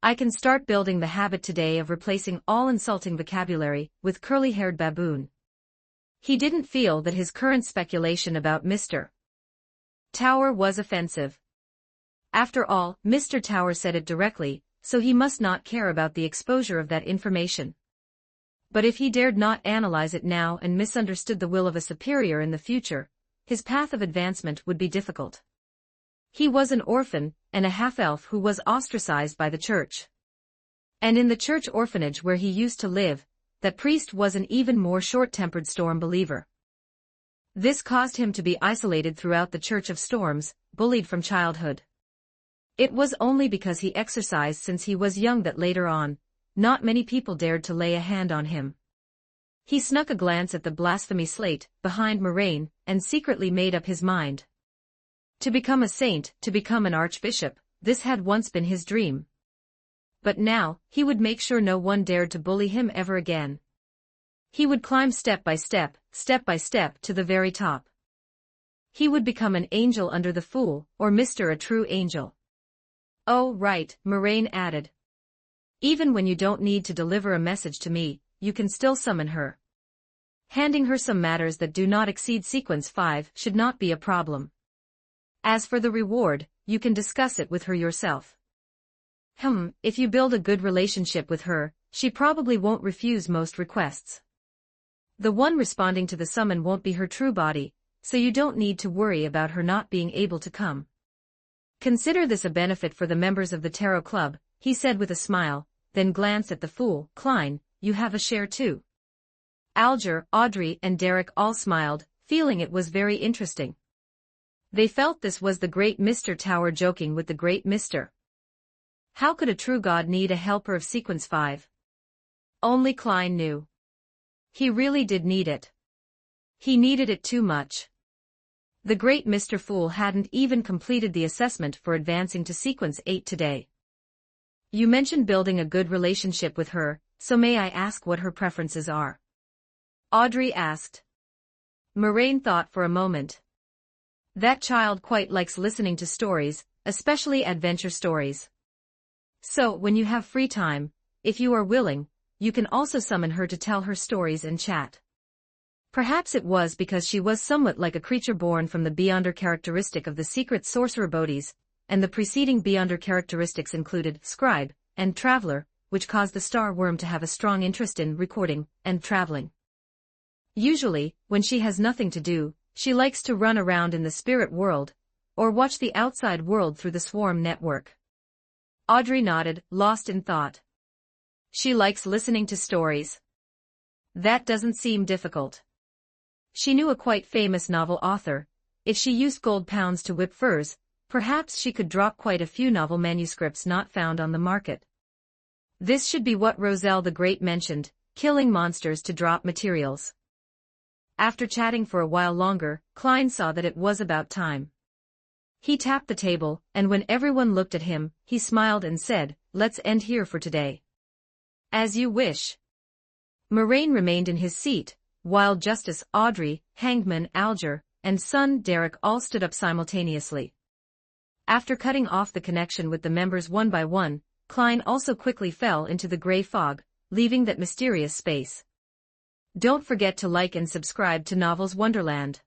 I can start building the habit today of replacing all insulting vocabulary with curly-haired baboon. He didn't feel that his current speculation about Mr. Tower was offensive. After all, Mr. Tower said it directly, so he must not care about the exposure of that information. But if he dared not analyze it now and misunderstood the will of a superior in the future, his path of advancement would be difficult. He was an orphan, and a half-elf who was ostracized by the church. And in the church orphanage where he used to live, that priest was an even more short-tempered storm believer. This caused him to be isolated throughout the Church of Storms, bullied from childhood. It was only because he exercised since he was young that later on, not many people dared to lay a hand on him. He snuck a glance at the blasphemy slate behind Moraine and secretly made up his mind. To become a saint, to become an archbishop, this had once been his dream. But now, he would make sure no one dared to bully him ever again. He would climb step by step to the very top. He would become an angel under the fool, or Mr. a true angel. Oh right, Moraine added. Even when you don't need to deliver a message to me, you can still summon her. Handing her some matters that do not exceed sequence 5 should not be a problem. As for the reward, you can discuss it with her yourself. If you build a good relationship with her, she probably won't refuse most requests. The one responding to the summon won't be her true body, so you don't need to worry about her not being able to come. Consider this a benefit for the members of the Tarot Club, he said with a smile, then glanced at the fool. Klein, you have a share too. Alger, Audrey and Derek all smiled, feeling it was very interesting. They felt this was the great Mr. Tower joking with the great Mr. How could a true god need a helper of sequence 5? Only Klein knew. He really did need it. He needed it too much. The great Mr. Fool hadn't even completed the assessment for advancing to sequence 8 today. You mentioned building a good relationship with her, so may I ask what her preferences are? Audrey asked. Moraine thought for a moment. That child quite likes listening to stories, especially adventure stories. So, when you have free time, if you are willing, you can also summon her to tell her stories and chat. Perhaps it was because she was somewhat like a creature born from the Beyonder characteristic of the secret sorcerer bodies, and the preceding Beyonder characteristics included scribe and traveler, which caused the star worm to have a strong interest in recording and traveling. Usually, when she has nothing to do, she likes to run around in the spirit world, or watch the outside world through the swarm network. Audrey nodded, lost in thought. She likes listening to stories. That doesn't seem difficult. She knew a quite famous novel author. If she used gold pounds to whip furs, perhaps she could drop quite a few novel manuscripts not found on the market. This should be what Roselle the Great mentioned, killing monsters to drop materials. After chatting for a while longer, Klein saw that it was about time. He tapped the table, and when everyone looked at him, he smiled and said, "Let's end here for today." As you wish. Moraine remained in his seat, while Justice, Audrey, Hangman, Alger, and son Derek all stood up simultaneously. After cutting off the connection with the members one by one, Klein also quickly fell into the gray fog, leaving that mysterious space. Don't forget to like and subscribe to Novels Wonderland.